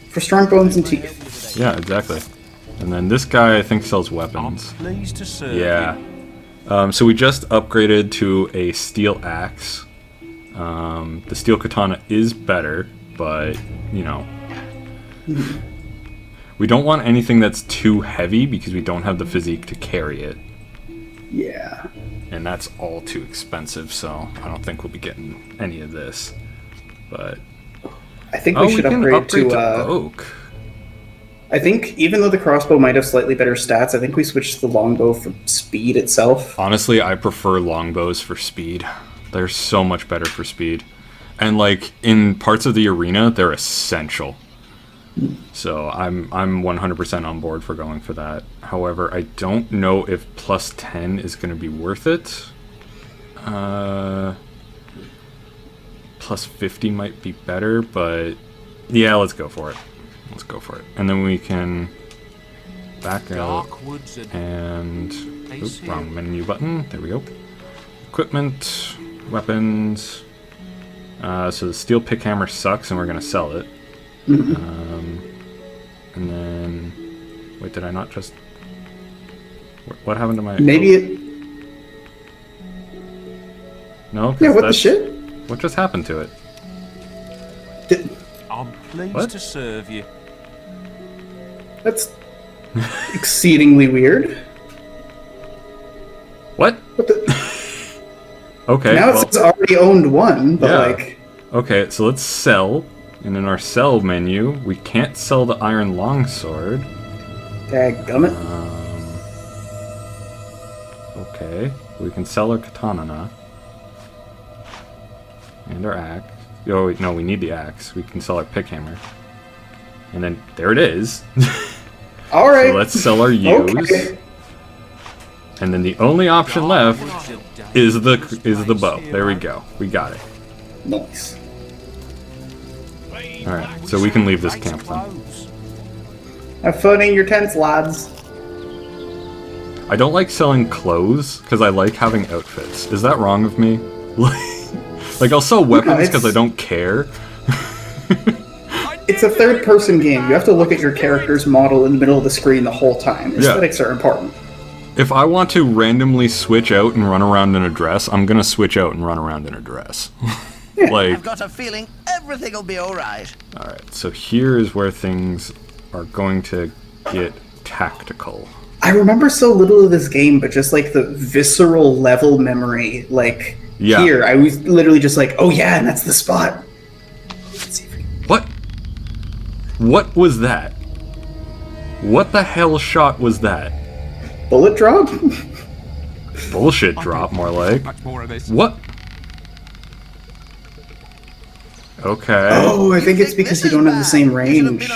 For strong bones and teeth. Yeah, exactly. And then this guy, I think, sells weapons. Yeah. So we just upgraded to a steel axe. The steel katana is better, but, you know. We don't want anything that's too heavy because we don't have the physique to carry it. Yeah. And that's all too expensive, so I don't think we'll be getting any of this. But I think we should upgrade to oak. I think even though the crossbow might have slightly better stats, I think we switched to the longbow for speed itself. Honestly, I prefer longbows for speed. They're so much better for speed. And like in parts of the arena, they're essential. So I'm 100% on board for going for that. However, I don't know if plus 10 is going to be worth it. Plus 50 might be better, but yeah, let's go for it. Let's go for it. And then we can back out and... Oops, wrong menu button. There we go. Equipment, weapons. So the steel pick hammer sucks and we're going to sell it. And then... Wait, did I not just... What happened to my... Maybe it... No? Yeah, what the shit? What just happened to it? I'm pleased to serve you. That's exceedingly weird. What? What the... Okay. Now it says already owned one, but like... Okay, so let's sell. And in our sell menu, we can't sell the iron longsword. Dadgummit. Okay, we can sell our katana now. And our axe. Oh, no, we need the axe. We can sell our pick hammer. And then, there it is. Alright. So let's sell our use. Okay. And then the only option left is the bow. There we go. We got it. Nice. Alright, so we can leave this camp then. Have fun in your tents, lads. I don't like selling clothes, because I like having outfits. Is that wrong of me? Like, I'll sell weapons because I don't care. It's a third-person game. You have to look at your character's model in the middle of the screen the whole time. Aesthetics are important. If I want to randomly switch out and run around in a dress, I'm gonna switch out and run around in a dress. Like, I've got a feeling everything will be alright. Alright, so here is where things are going to get tactical. I remember so little of this game, but just like the visceral level memory, like here, I was literally just like, oh yeah, and that's the spot. Let's see if we can... What was that? What the hell shot was that? Bullet drop? Bullshit drop, more like. What? Okay. Oh, I think it's because you don't have the same range.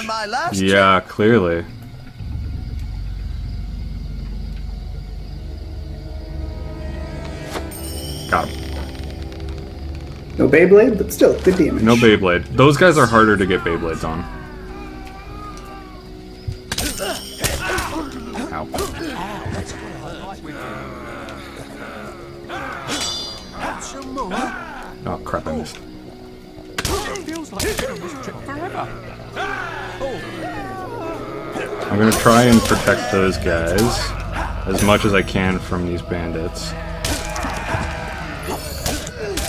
Yeah, clearly. No Beyblade, but still, good damage. No Beyblade. Those guys are harder to get Beyblades on. Ow. Oh crap, I missed. It feels like I've been on this trip forever. I'm gonna try and protect those guys as much as I can from these bandits.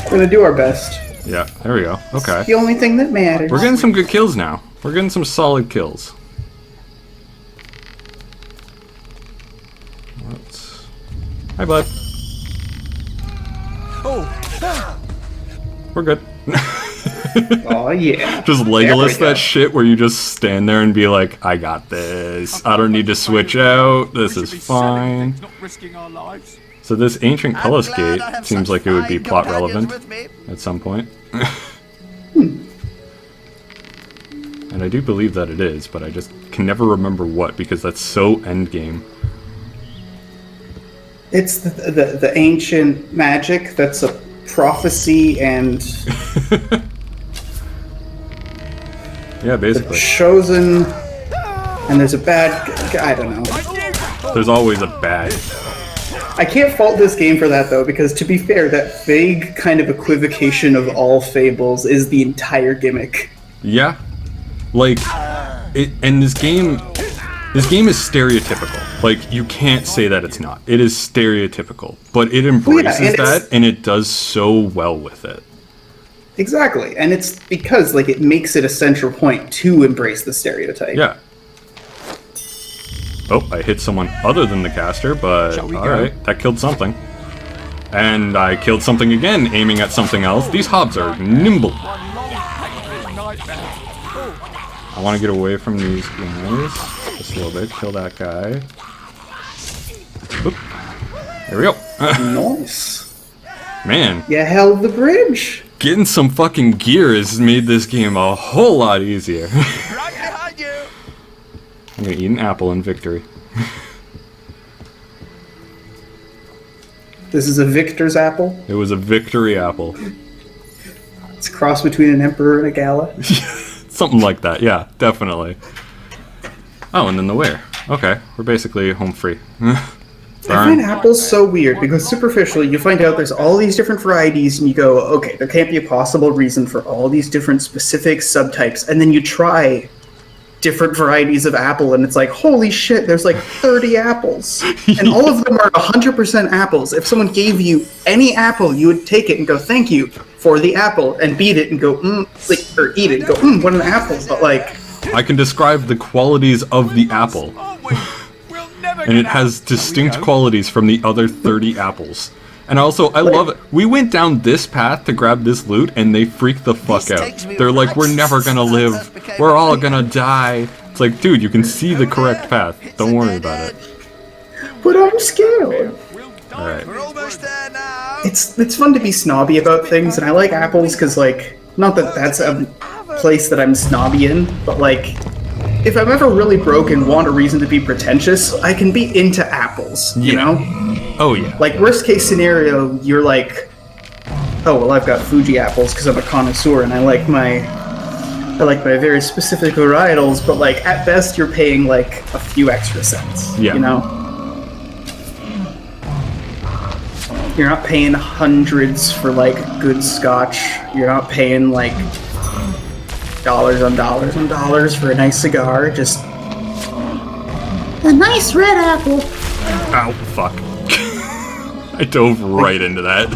We're gonna do our best. Yeah, there we go. Okay. The only thing that matters. We're getting some good kills now. We're getting some solid kills. Let's... Hi, bud. We're good. Oh yeah. Just Legolas that shit where you just stand there and be like, I got this. I don't need to switch out. This is fine. Not risking our lives. So this ancient I'm Cullis glad gate I have seems such like it would be fine plot companions relevant with me. at some point. And I do believe that it is, but I just can never remember what because that's so endgame. It's the ancient magic that's a prophecy and Yeah, the basically. chosen, and there's a bad I don't know. There's always a bad. I can't fault this game for that though, because to be fair, that vague kind of equivocation of all fables is the entire gimmick. Yeah. Like, and this game is stereotypical. Like, you can't say that it's not. It is stereotypical, but it embraces and that, and it does so well with it. Exactly, and it's because like it makes it a central point to embrace the stereotype. Yeah. Oh, I hit someone other than the caster, but alright, that killed something. And I killed something again, aiming at something else. These hobs are nimble. I want to get away from these guys just a little bit. Kill that guy. Oop. There we go. Nice. Man. You held the bridge. Getting some fucking gear has made this game a whole lot easier. Right behind you. I'm gonna eat an apple in victory. This is a victor's apple. It was a victory apple. It's a cross between an emperor and a gala. Something like that, yeah, definitely. Oh, and then the where. Okay, we're basically home free. I find apples so weird because superficially you find out there's all these different varieties and you go, okay, there can't be a possible reason for all these different specific subtypes, and then you try different varieties of apple and it's like, holy shit, there's like 30 apples and all of them are 100% apples. If someone gave you any apple, you would take it and go, thank you for the apple, and beat it and go, like, or eat it and go, what an apple. But like, I can describe the qualities of the apple. And it has distinct qualities from the other 30 apples. And also, I love it. We went down this path to grab this loot, and they freaked the fuck out. They're like, we're never gonna live. We're all gonna die. It's like, dude, you can see the correct path. Don't worry about it. but I'm scared. Alright. We're almost there now. It's fun to be snobby about things, and I like apples because, like, not that that's a place that I'm snobby in, but like, if I'm ever really broke and want a reason to be pretentious, I can be into apples, you know? Oh, yeah. Like, worst case scenario, you're like, oh, well, I've got Fuji apples because I'm a connoisseur and I like my very specific varietals, but like, at best, you're paying like a few extra cents, Yeah. you know? You're not paying hundreds for like good scotch. You're not paying like dollars on dollars on dollars for a nice cigar. Just a nice red apple. Ow, fuck. I dove right into that.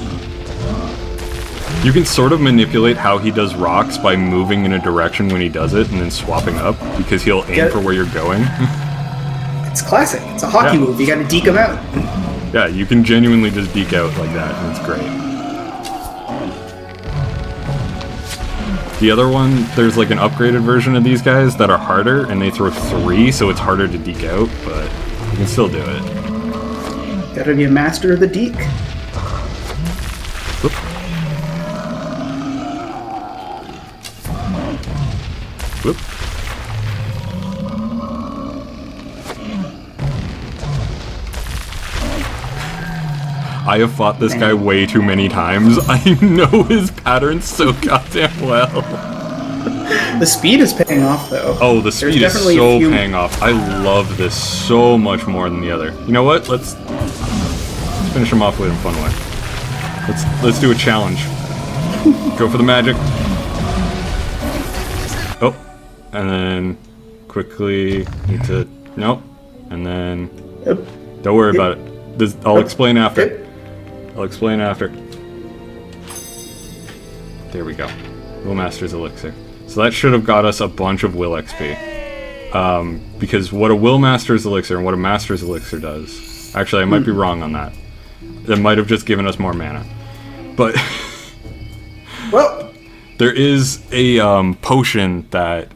You can sort of manipulate how he does rocks by moving in a direction when he does it and then swapping up, because he'll aim for where you're going. It's classic. It's a hockey move. You gotta deke him out. Yeah, you can genuinely just deke out like that, and it's great. The other one, there's like an upgraded version of these guys that are harder, and they throw 3, so it's harder to deke out, but you can still do it. Gotta be a master of the deke. Whoop. Whoop. I have fought this guy way too many times. I know his patterns so goddamn well. The speed is paying off, though. Oh, the speed is so paying off. I love this so much more than the other. You know what? Let's finish him off with a fun way. Let's do a challenge. Go for the magic. Oh, and then quickly need to nope, and then don't worry about it. I'll explain after. I'll explain after. There we go. Will Master's Elixir. So that should have got us a bunch of Will XP. Because what a Will Master's Elixir and what a Master's Elixir does... Actually, I might be wrong on that. It might have just given us more mana. But... well... There is a potion that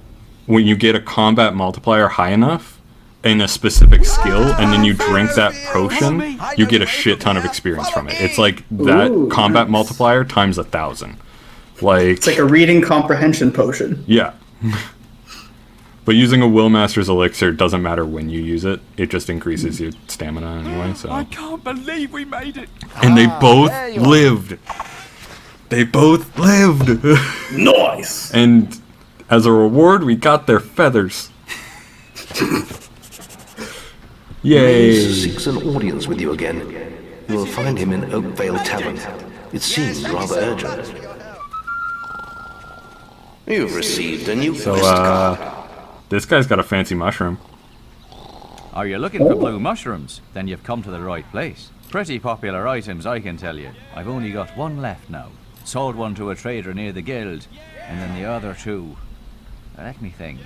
when you get a combat multiplier high enough in a specific skill, and then you drink that potion, you get a shit ton of experience from it. It's like that combat multiplier times 1,000. Like, it's like a reading comprehension potion. Yeah. But using a Will Master's Elixir doesn't matter when you use it. It just increases your stamina anyway, so... I can't believe we made it! And they both lived! They both lived! Nice! And as a reward, we got their feathers. Yay! Maze seeks an audience with you again. You will find him in Oakvale Tavern. It seems rather urgent. You've received a new quest card. This guy's got a fancy mushroom. Are you looking for blue mushrooms? Then you've come to the right place. Pretty popular items, I can tell you. I've only got one left now. Sold one to a trader near the guild, and then the other two... Let me think.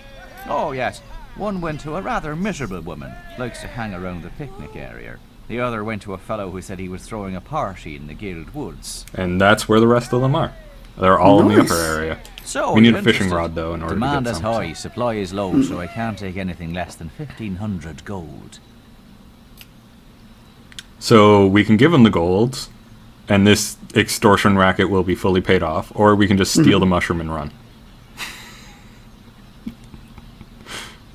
Oh, yes. One went to a rather miserable woman. Likes to hang around the picnic area. The other went to a fellow who said he was throwing a party in the guild woods. And that's where the rest of them are. They're all in the upper area. So, we need a fishing rod, though, in order Demand to get is some. high, supply is low, so I can't take anything less than 1,500 gold. So we can give him the gold, and this extortion racket will be fully paid off, or we can just steal the mushroom and run.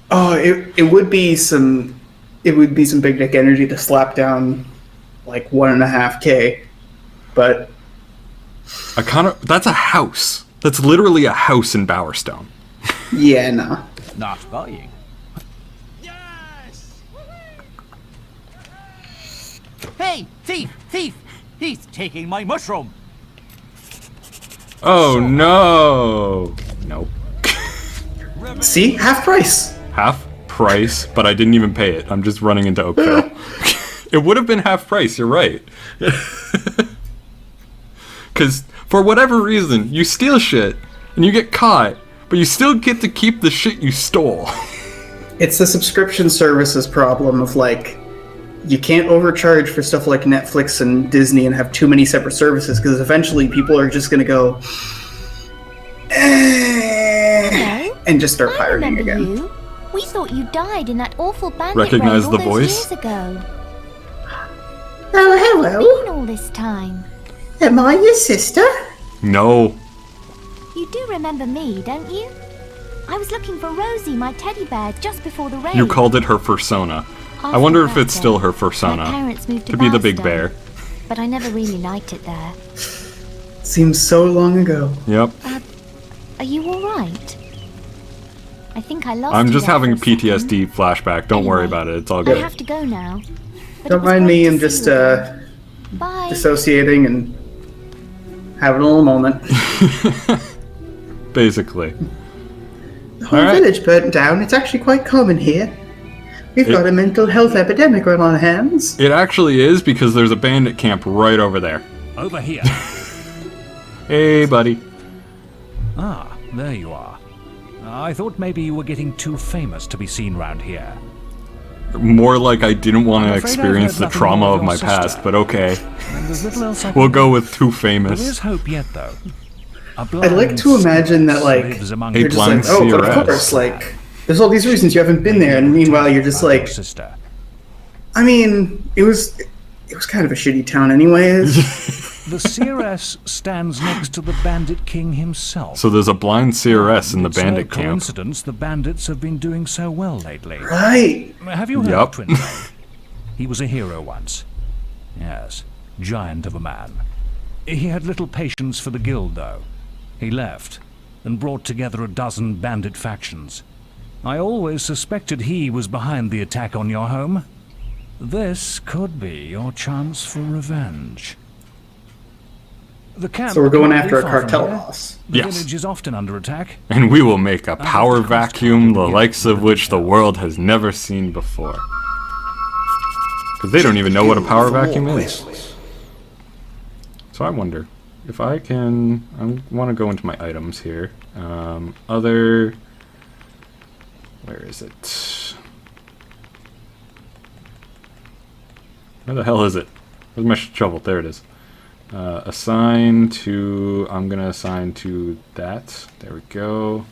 Oh, it would be some big dick energy to slap down like 1.5K, but that's a house. That's literally a house in Bowerstone. Yeah, no. Not buying. Hey, thief! Thief! He's taking my mushroom! Oh no! Nope. See? Half price! Half price, but I didn't even pay it. I'm just running into Oakvale. It would have been half price, you're right. Because, for whatever reason, you steal shit, and you get caught, but you still get to keep the shit you stole. It's the subscription services problem of, like, you can't overcharge for stuff like Netflix and Disney and have too many separate services, because eventually people are just going to go, and just start pirating again. You. We thought you died in that awful bandit Recognize raid the all voice? those years ago. Oh, hello. Where have you been all this time? Am I your sister? No. You do remember me, don't you? I was looking for Rosie, my teddy bear, just before the raid. You called it her fursona. I wonder if it's still her fursona. My parents moved to be the big Bowerstone, bear. But I never really liked it there. Seems so long ago. Yep. Are you alright? I think I lost I'm you just there having a for second. PTSD flashback. Don't worry about it. It's all I good. have to go now. But Don't it was mind great me, to I'm see just you again. Bye. dissociating and having a little moment. Basically. The whole Alright. village burnt down. It's actually quite common here. We've got a mental health epidemic on our hands. It actually is, because there's a bandit camp right over there. Over here. Hey, buddy. Ah, there you are. I thought maybe you were getting too famous to be seen round here. More like I didn't want to I'm afraid I've experience heard the nothing trauma more of of my your past, sister. but okay. And there's little else I We'll can go do. with too There famous. is hope yet, though. I'd like to imagine that, like, lives among you're just like, blind oh, but of CRS. course, like, there's all these reasons you haven't been there, and meanwhile you're just like, sister. I mean, it was kind of a shitty town anyways. The CRS stands next to the Bandit King himself. So there's a blind CRS in the It's bandit no camp. coincidence the bandits have been doing so well lately. Right. Have you heard Yup. of Twin Blade? He was a hero once. Yes. giant of a man. He had little patience for the guild, though. He left and brought together a dozen bandit factions. I always suspected he was behind the attack on your home. This could be your chance for revenge. The camp So we're going can't be after a far from cartel here. boss. The Yes. village is often under attack. And we will make a power vacuum the likes of which the world has never seen before. Because they don't even know what a power vacuum is. So I wonder if I can... I want to go into my items here. Other... Where is it? Where the hell is it? Where's my shovel? There it is. Assign to... I'm going to assign to that. There we go.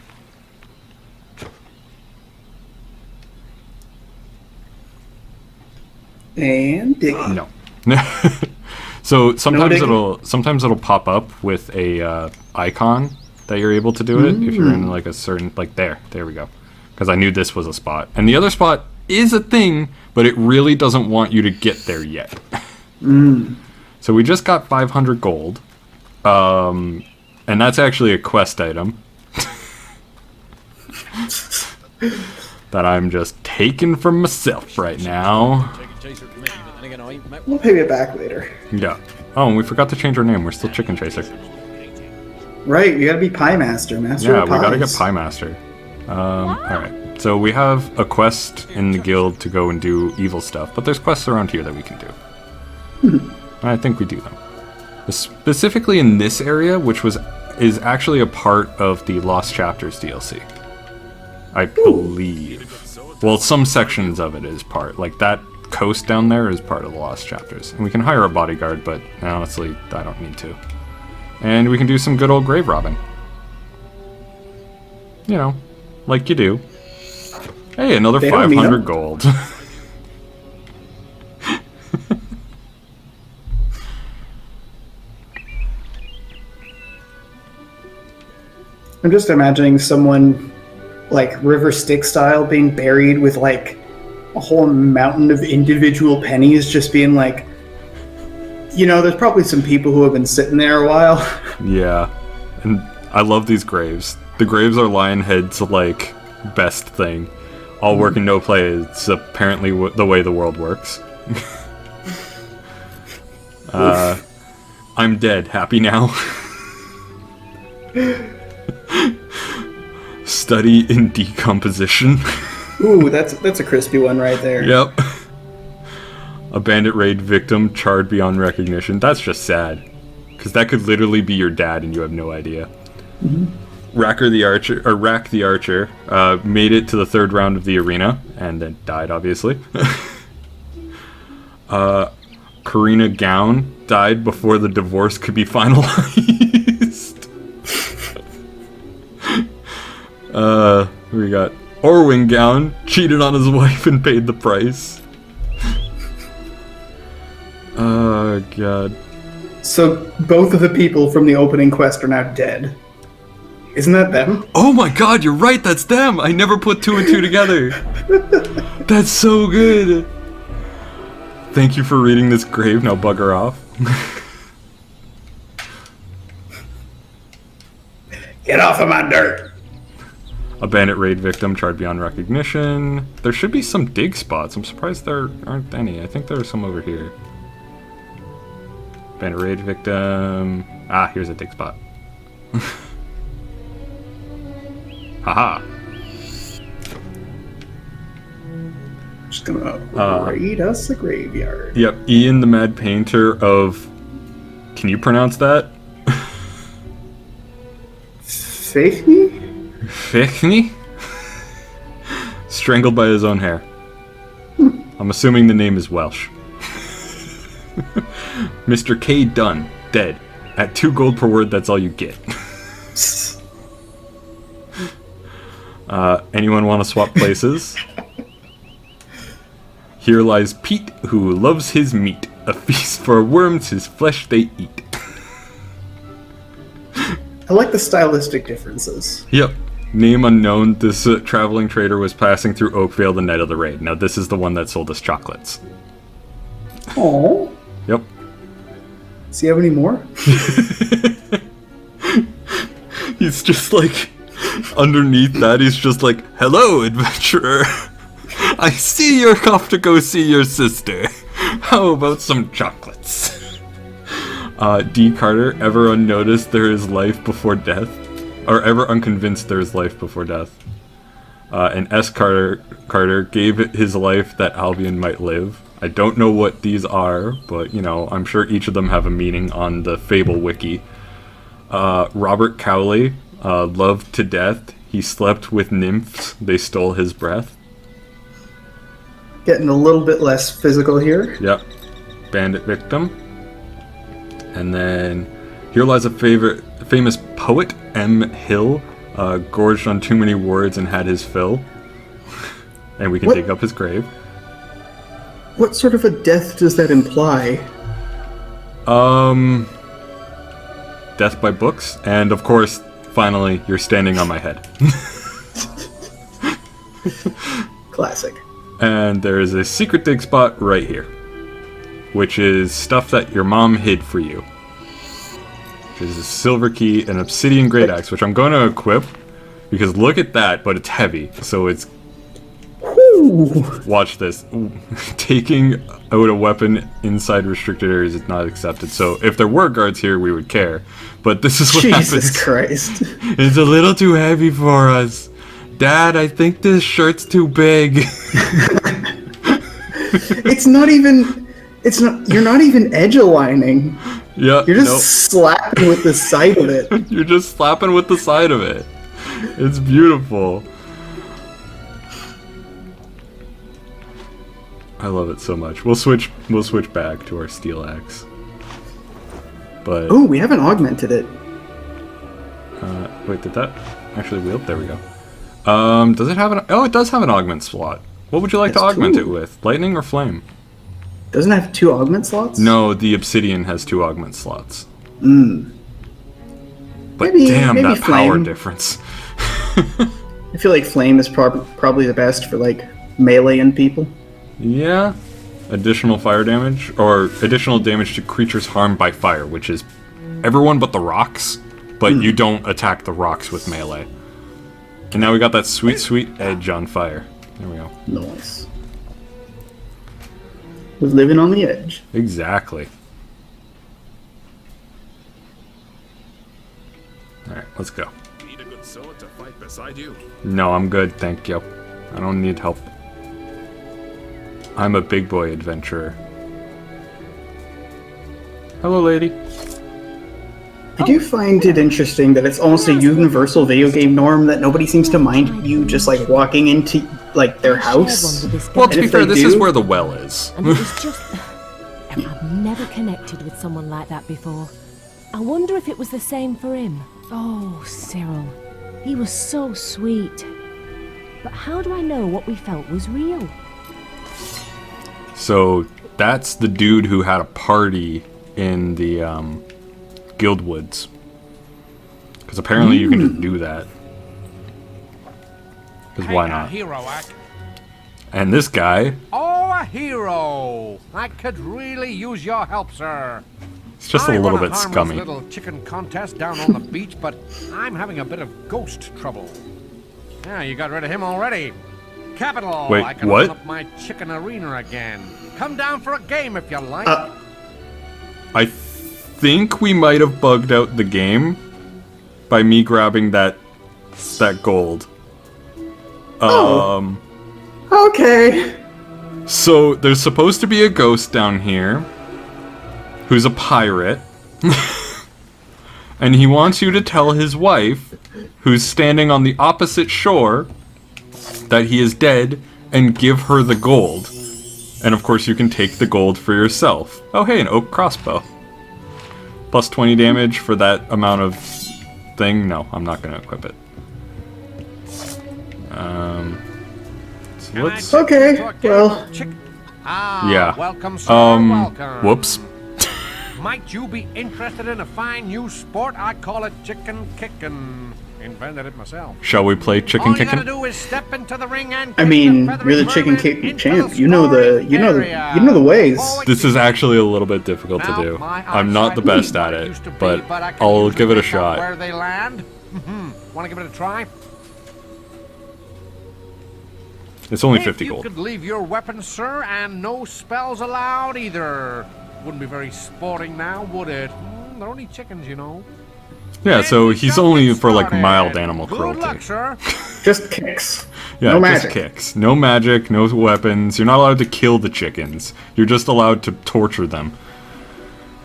And digging. No. So sometimes No it'll pop up with a icon that you're able to do it if you're in like a certain there we go, because I knew this was a spot, and the other spot is a thing, but it really doesn't want you to get there yet. So we just got 500 gold, and that's actually a quest item that I'm just taking for myself right now. We'll pay it back later. Yeah. Oh, and we forgot to change our name. We're still Chicken Chaser. Right, you gotta be Pie Master. Master Yeah, of we gotta pies. get Pie Master. Alright. So we have a quest in the guild to go and do evil stuff, but there's quests around here that we can do. I think we do them. Specifically in this area, which is actually a part of the Lost Chapters DLC. I believe. Well, some sections of it is part. Like that coast down there is part of the Lost Chapters. And we can hire a bodyguard, but honestly, I don't need to. And we can do some good old grave robbing. You know, like you do. Hey, another They don't need 500 them. gold. I'm just imagining someone like River Styx style being buried with like a whole mountain of individual pennies, just being like, you know, there's probably some people who have been sitting there a while. Yeah, and I love these graves. The graves are lion heads, like, best thing. All work and no play. It's apparently the way the world works. I'm dead. Happy now? Study in decomposition. Ooh, that's a crispy one right there. Yep. A bandit raid victim charred beyond recognition. That's just sad. Because that could literally be your dad and you have no idea. Rack the Archer, made it to the 3rd round of the arena, and then died, obviously. Karina Gown died before the divorce could be finalized. We got Orwin Gown, cheated on his wife and paid the price. Oh, God. So both of the people from the opening quest are now dead. Isn't that them? Oh my God, you're right, that's them! I never put 2 and 2 together. That's so good. Thank you for reading this grave, now bugger off. Get off of my dirt! A bandit raid victim charred beyond recognition. There should be some dig spots. I'm surprised there aren't any. I think there are some over here. Bandit raid victim. Ah, here's a dig spot. Haha. Just gonna raid us a graveyard. Yep, Ian the Mad Painter of... Can you pronounce that? Faithny? Faithny? Strangled by his own hair. I'm assuming the name is Welsh. Mr. K. Dunn, dead. At 2 gold per word, that's all you get. Anyone want to swap places? Here lies Pete, who loves his meat. A feast for worms, his flesh they eat. I like the stylistic differences. Yep. Name unknown, this traveling trader was passing through Oakvale the night of the raid. Now this is the one that sold us chocolates. Oh. Yep. Does he have any more? He's just like, underneath that, he's just like, hello, adventurer. I see you're off to go see your sister. How about some chocolates? D. Carter, ever unnoticed there is life before death? Or ever unconvinced there is life before death? And S. Carter gave it his life that Albion might live. I don't know what these are, but, you know, I'm sure each of them have a meaning on the Fable wiki. Robert Cowley, loved to death. He slept with nymphs. They stole his breath. Getting a little bit less physical here. Yep. Bandit victim. And then here lies a famous poet, M. Hill, gorged on too many words and had his fill. And we can dig up his grave. What sort of a death does that imply? Death by books, and of course, finally, you're standing on my head. Classic. And there is a secret dig spot right here, which is stuff that your mom hid for you. Which is a silver key, an obsidian great axe, which I'm going to equip, because look at that, but it's heavy, so it's... Watch this. Taking out a weapon inside restricted areas is not accepted. So if there were guards here, we would care. But this is what happens. Jesus Christ. It's a little too heavy for us. Dad, I think this shirt's too big. It's not even... You're not even edge aligning. Yeah. You're just slapping with the side of it. You're just slapping with the side of it. It's beautiful. I love it so much. We'll switch back to our steel axe. But oh, we haven't augmented it. Wait, did that actually wield? There we go. Does it have an? Oh, it does have an augment slot. What would you like to augment it with? Lightning or flame? Doesn't it have 2 augment slots? No, the obsidian has 2 augment slots. But maybe that power flame. Difference. I feel like flame is probably the best for like melee and people. Yeah. Additional fire damage, or additional damage to creatures harmed by fire, which is everyone but the rocks, but you don't attack the rocks with melee. And now we got that sweet, sweet edge on fire. There we go. Nice. We're living on the edge. Exactly. Alright, let's go. Need a good sword to fight beside you? No, I'm good, thank you. I don't need help. I'm a big boy adventurer. Hello, lady. I do find it interesting that it's almost a universal video game norm that nobody seems to mind you just like walking into like their house. Well, to be fair, this is where the well is. And it was just... I've never connected with someone like that before. I wonder if it was the same for him. Oh, Cyril. He was so sweet. But how do I know what we felt was real? So that's the dude who had a party in the Guildwoods. Because apparently you can just do that. Because why not? Hero act. And this guy, Oh, a hero! I could really use your help, sir. it's just a I little run bit harmless scummy. little chicken contest down on the beach, but I'm having a bit of ghost trouble. Yeah, you got rid of him already. Capital. Wait, I can what? open up my chicken arena again. Come down for a game if you like. I think we might have bugged out the game by me grabbing that gold. Okay. So there's supposed to be a ghost down here who's a pirate. And he wants you to tell his wife, who's standing on the opposite shore, that he is dead and give her the gold. And of course you can take the gold for yourself. Oh hey, an oak crossbow. Plus 20 damage for that amount of thing? No, I'm not going to equip it. So let's... Okay, well... Yeah. Welcome, sir. Welcome. Whoops. Might you be interested in a fine new sport? I call it chicken kicking. Invented it myself. Shall we play chicken All you kicking? gotta do is step into the ring and I mean, you're the chicken kick champ. You know the ways. This is actually a little bit difficult to do. I'm not the best at it, but I'll give it a shot. Where they land? Want to give it a try? It's only 50 If you gold. could leave your weapon, sir, and no spells allowed either. Wouldn't be very sporting now, would it? They're only chickens, you know. Yeah, so he's only for like mild animal Good cruelty. luck, sir. Just kicks. Yeah, No just magic. kicks. No magic, no weapons. You're not allowed to kill the chickens. You're just allowed to torture them.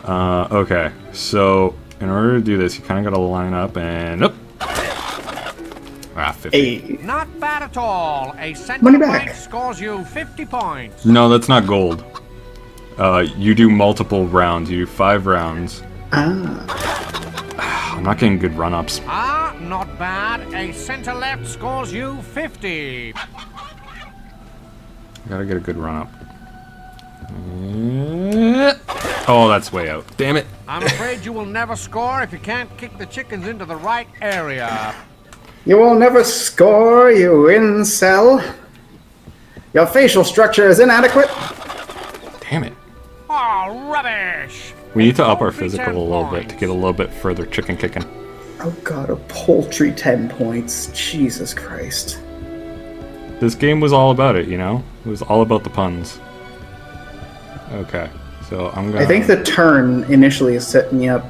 Okay, so in order to do this, you kind of got to line up and... Oh. Ah, 50. Not bad at all. A center Money back. point scores you 50 points. No, that's not gold. You do multiple rounds. You do 5 rounds. I'm not getting good run-ups. Ah, not bad. A center left scores you 50. Gotta get a good run-up. Oh, that's way out. Damn it. I'm afraid you will never score if you can't kick the chickens into the right area. You will never score, you incel. Your facial structure is inadequate. Damn it. Oh, rubbish! We need to up our physical a little bit to get a little bit further chicken kicking. Oh god, a paltry 10 points. Jesus Christ. This game was all about it, you know? It was all about the puns. Okay, so I'm gonna... I think the turn initially is setting me up.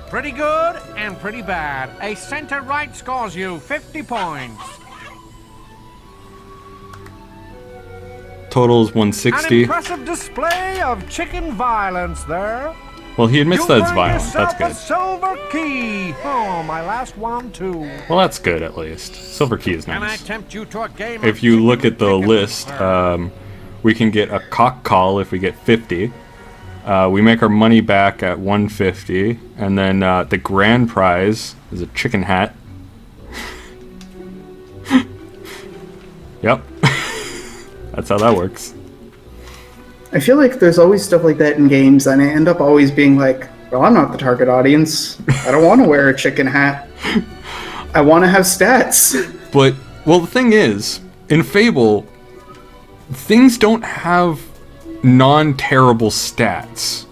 Pretty good and pretty bad. A center right scores you 50 points. Total is An 160. impressive display of chicken violence there. Well, he admits that it's You earned violent. That's yourself good. a silver key. Oh, my last one too. Well, that's good at least. Silver key is Can I nice. tempt you to a game If of you chicken look at the chicken, list, sir? we can get a cock call if we get 50. We make our money back at 150, and then the grand prize is a chicken hat. Yep, that's how that works. I feel like there's always stuff like that in games, and I end up always being like, well, I'm not the target audience. I don't want to wear a chicken hat. I want to have stats. But, well, the thing is, in Fable, things don't have non-terrible stats.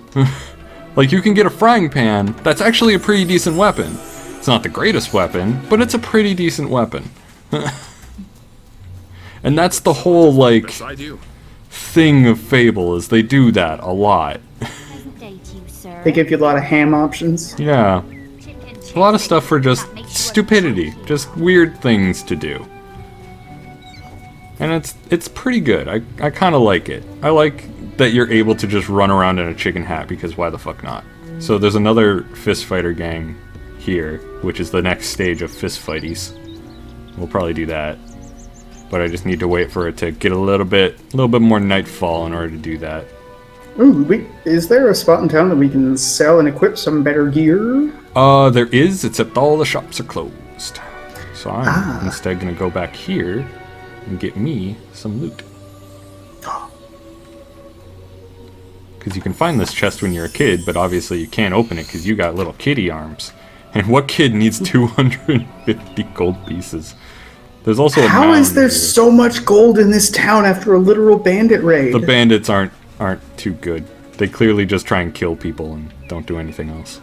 Like, you can get a frying pan, that's actually a pretty decent weapon. It's not the greatest weapon, but it's a pretty decent weapon. And that's the whole, like, Beside you. thing of Fable, is they do that a lot. They give you a lot of ham options. Yeah. A lot of stuff for just stupidity, just weird things to do. And it's pretty good. I kind of like it. I like that you're able to just run around in a chicken hat, because why the fuck not? So there's another fist fighter gang here, which is the next stage of fist fighties. We'll probably do that. But I just need to wait for it to get a little bit more nightfall in order to do that. Ooh, is there a spot in town that we can sell and equip some better gear? There is, except all the shops are closed. So I'm instead gonna go back here and get me some loot. Because you can find this chest when you're a kid, but obviously you can't open it because you got little kitty arms. And what kid needs 250 gold pieces? There's also a How is mound there here. so much gold in this town after a literal bandit raid? The bandits aren't too good. They clearly just try and kill people and don't do anything else.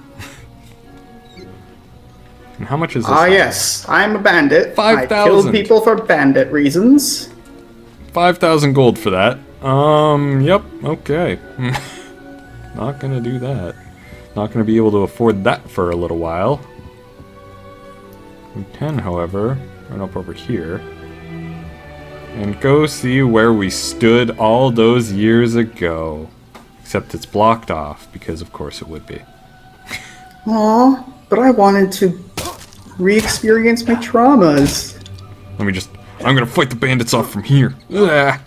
And how much is this? Ah, yes. I'm a bandit. 5,000. I killed people for bandit reasons. 5,000 gold for that. Yep, okay. Not gonna do that. Not gonna be able to afford that for a little while. We can, however, run up over here and go see where we stood all those years ago. Except it's blocked off, because of course it would be. Aw, but I wanted to re-experience my traumas. I'm gonna fight the bandits off from here. Ugh.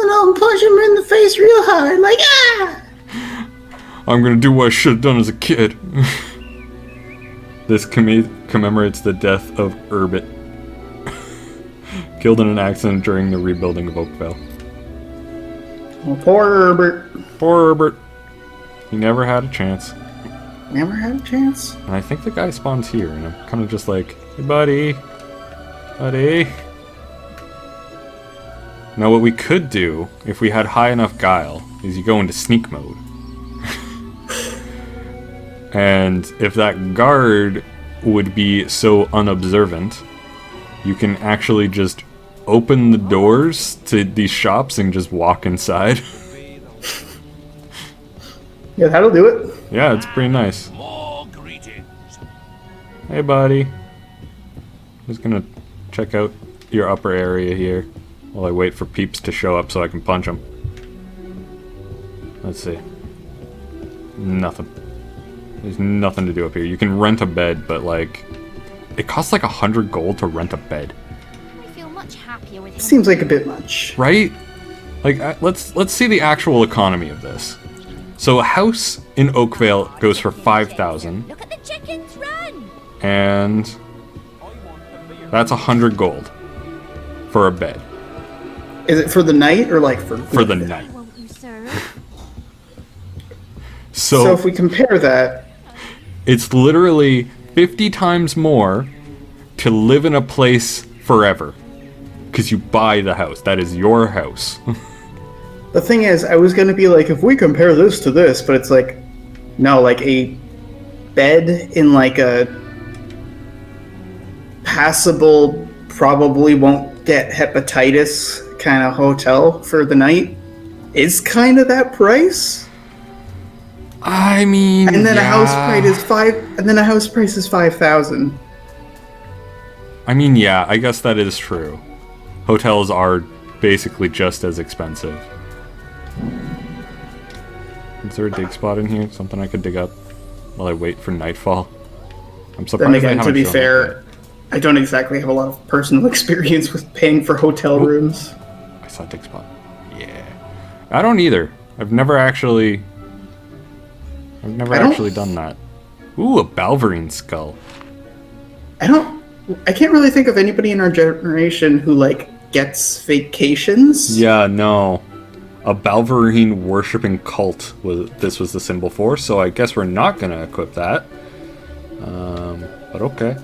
And I'll punch him in the face real hard, like, ah! I'm gonna do what I should have done as a kid. This commemorates the death of Urbit. Killed in an accident during the rebuilding of Oakvale. Oh, poor Herbert. Poor Herbert. He never had a chance. Never had a chance. And I think the guy spawns here, and I'm kind of just like, hey, buddy. Buddy. Now, what we could do, if we had high enough guile, is you go into sneak mode. And if that guard would be so unobservant, you can actually just open the doors to these shops and just walk inside. Yeah, that'll do it. Yeah, it's pretty nice. Hey, buddy. Just gonna check out your upper area here while I wait for peeps to show up so I can punch them. Let's see. Nothing. There's nothing to do up here. You can rent a bed, but like, it costs like 100 gold to rent a bed. I feel much happier with him. Seems like a bit much. Right? Like, let's see the actual economy of this. So a house in Oakvale goes for 5,000. Look at the chickens run! And that's 100 gold for a bed. Is it for the night or like for the night? Won't you, sir? So if we compare that, it's literally 50 times more to live in a place forever. Because you buy the house. That is your house. the thing is, I was gonna be like, if we compare this to this, but it's like, no, like a bed in like a passable, probably won't get hepatitis kind of hotel for the night is kind of that price. I mean, and then yeah. a house price is 5,000. I mean, yeah, I guess that is true. Hotels are basically just as expensive. Is there a dig spot in here? Something I could dig up while I wait for nightfall? I'm surprised. Then again, to be fair, I don't exactly have a lot of personal experience with paying for hotel rooms. I saw a dig spot. Yeah. I don't either. I've never actually done that. Ooh, a Balverine skull. I can't really think of anybody in our generation who like gets vacations. Yeah, no. A Balverine worshipping cult was the symbol for, so I guess we're not gonna equip that. But okay.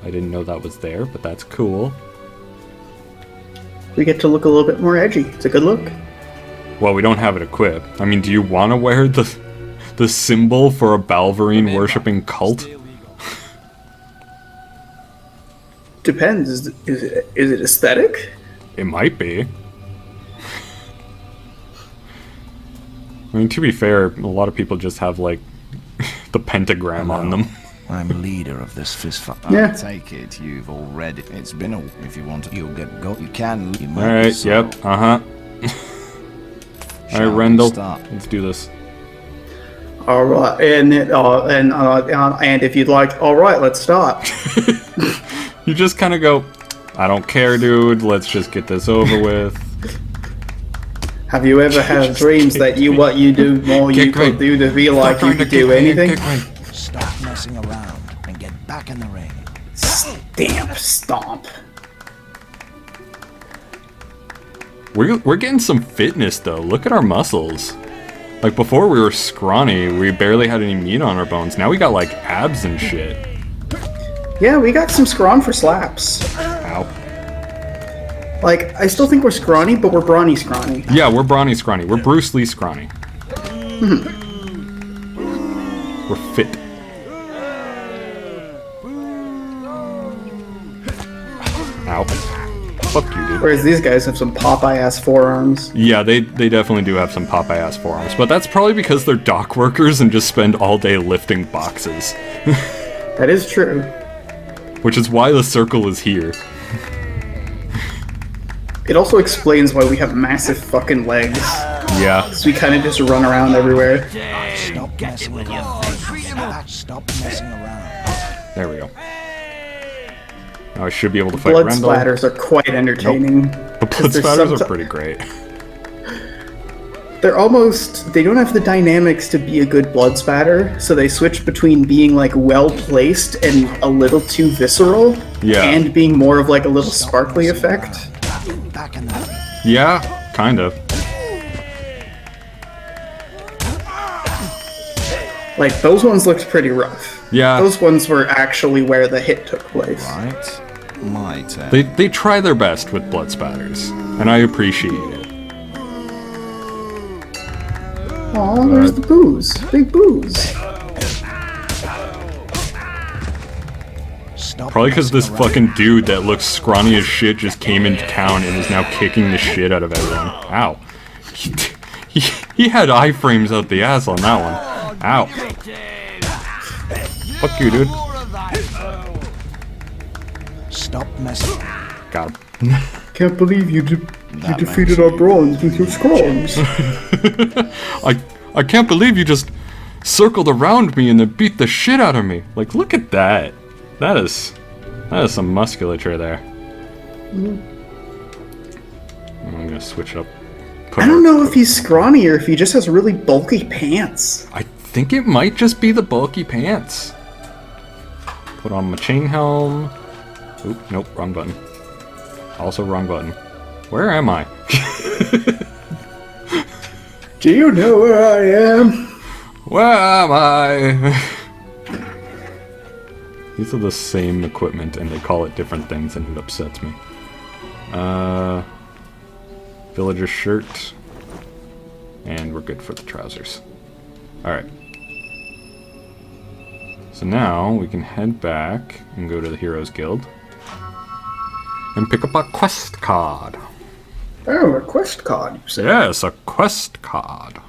I didn't know that was there, but that's cool. We get to look a little bit more edgy. It's a good look. Well, we don't have it equipped. I mean, do you want to wear the symbol for a Balverine worshipping cult? Depends. Is it aesthetic? It might be. I mean, to be fair, a lot of people just have like the pentagram on them. I'm leader of this fist fight. Yeah. Take it. You've already. It's been a. If you want to, you'll get go. You can. You All right. so. Yep. All right, Rendell. Let's do this. All right, and if you'd like, all right, let's stop. You just kind of go, I don't care, dude. Let's just get this over with. Have you ever had dreams that what you do more you could do to feel like you could do anything? Stop messing around and get back in the ring. Stomp. We're getting some fitness though. Look at our muscles. Like before we were scrawny, we barely had any meat on our bones. Now we got like abs and shit. Yeah, we got some scrawn for slaps. Ow. Like, I still think we're scrawny, but we're brawny scrawny. Yeah, we're brawny scrawny. We're Bruce Lee scrawny. We're fit. Ow. Fuck you, dude. Whereas these guys have some Popeye-ass forearms. Yeah, they definitely do have some Popeye-ass forearms, but that's probably because they're dock workers and just spend all day lifting boxes. That is true. Which is why the circle is here. It also explains why we have massive fucking legs. Yeah. Because we kind of just run around everywhere. Stop messing around. Stop messing around. There we go. Now I should be able to fight Blood Rendell. splatters are quite entertaining. Nope. The blood splatters are pretty great. They don't have the dynamics to be a good blood spatter, so they switch between being like well placed and a little too visceral, and being more of like a little sparkly effect. Yeah, kind of. Like, those ones looked pretty rough. Yeah. Those ones were actually where the hit took place. Right. My turn. They try their best with blood spatters, and I appreciate it. Oh, there's the booze. Big booze. Probably because this fucking dude that looks scrawny as shit just came into town and is now kicking the shit out of everyone. Ow. He had iframes out the ass on that one. Ow. Fuck you, dude. Stop messing. Got him. Can't believe you defeated our bronze with your scrolls. I can't believe you just circled around me and then beat the shit out of me. Like, look at that. That is some musculature there. I'm gonna switch it up. I don't know if he's scrawny or if he just has really bulky pants. I think it might just be the bulky pants. Put on my chain helm. Oop, nope, wrong button. Also wrong button. Where am I? Do you know where I am? Where am I? These are the same equipment and they call it different things and it upsets me. Villager shirt. And we're good for the trousers. Alright. So now we can head back and go to the Heroes Guild. And pick up a quest card. Oh, a quest card, you say? Yes, a quest card.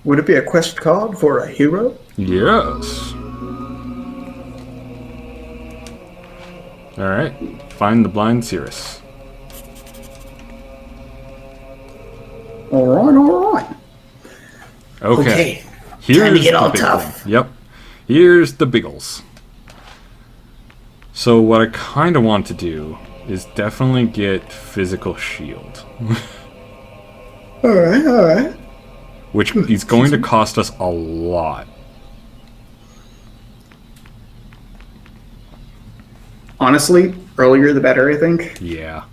Would it be a quest card for a hero? Yes. Alright. Find the blind Cirrus. Alright. Okay. Time to get all the big tough. thing. Yep. Here's the biggles. So what I kind of want to do is definitely get physical shield. Alright. Which is going to cost us a lot. Honestly, earlier the better, I think. Yeah.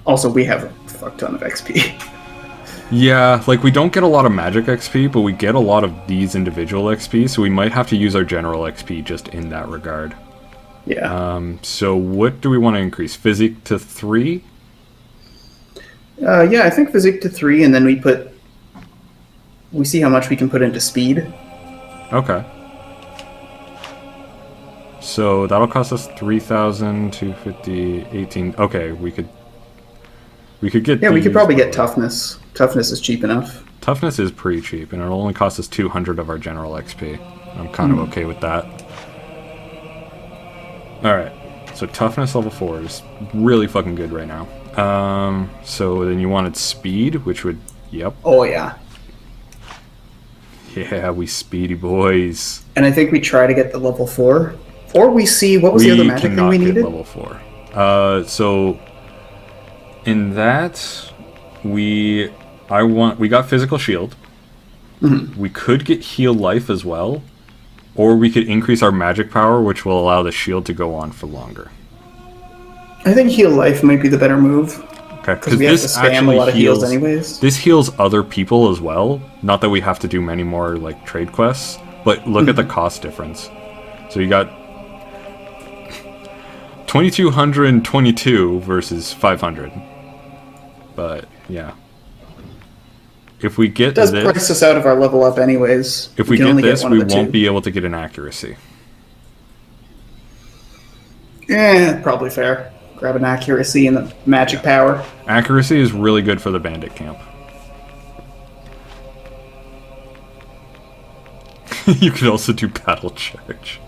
Also, we have a fuck ton of XP. Yeah, like we don't get a lot of magic XP, but we get a lot of these individual XP, so we might have to use our general XP just in that regard. Yeah. So what do we want to increase? Physique to 3? Yeah, I think physique to 3, and then we see how much we can put into speed. Okay. So that'll cost us 3,250, 18. Okay, we could get. Yeah, we could probably get toughness. Toughness is cheap enough. Toughness is pretty cheap, and it'll only cost us 200 of our general XP. I'm kind of okay with that. Alright, so toughness level 4 is really fucking good right now. So then you wanted speed, which would, yep. Oh yeah. Yeah, we speedy boys. And I think we try to get the level 4. Or we see, what was the other magic thing we needed? Level 4. So in that, we got physical shield. Mm-hmm. We could get heal life as well. Or we could increase our magic power, which will allow the shield to go on for longer. I think heal life might be the better move. Okay, because we have to spam a lot of heals anyways. This heals other people as well. Not that we have to do many more like trade quests, but look at the cost difference. So you got 2,222 versus 500. But yeah. If we get this... It does price us out of our level up anyways. If we get this, we won't be able to get an accuracy. Yeah, probably fair. Grab an accuracy and the magic power. Accuracy is really good for the bandit camp. You could also do battle charge.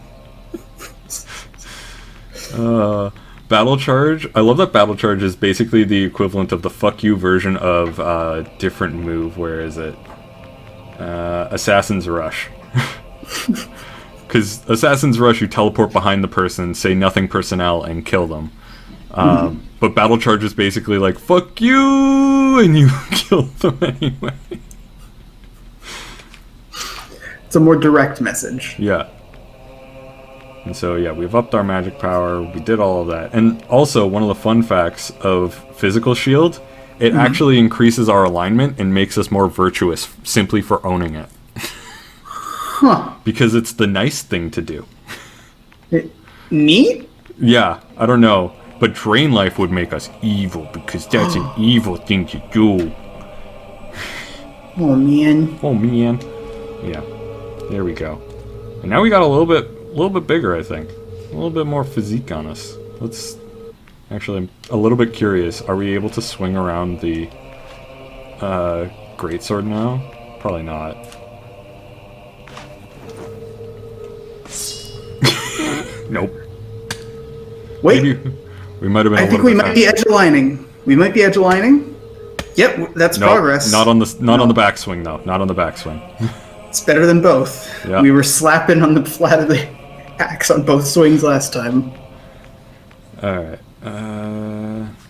Battle charge. I love that battle charge is basically the equivalent of the fuck you version of a different move. Where is it? Assassin's Rush. Because Assassin's Rush, you teleport behind the person, say nothing personnel, and kill them. But battle charge is basically like fuck you, and you kill them anyway. It's a more direct message. Yeah. And so, yeah, we've upped our magic power, we did all of that. And also, one of the fun facts of Physical Shield, it actually increases our alignment and makes us more virtuous simply for owning it. Huh. Because it's the nice thing to do. Neat? Yeah, I don't know. But drain life would make us evil, because that's an evil thing to do. Oh, man. Oh, man. Yeah. There we go. And now we got a little bit bigger, I think. A little bit more physique on us. Let's... Actually, I'm a little bit curious. Are we able to swing around the greatsword now? Probably not. Nope. Wait. Maybe we might have been. I think we might be edge aligning. We might be edge aligning. Yep, that's progress. Not on the backswing though. Not on the backswing. It's better than both. Yeah. We were slapping on the flat of the axe on both swings last time. All right.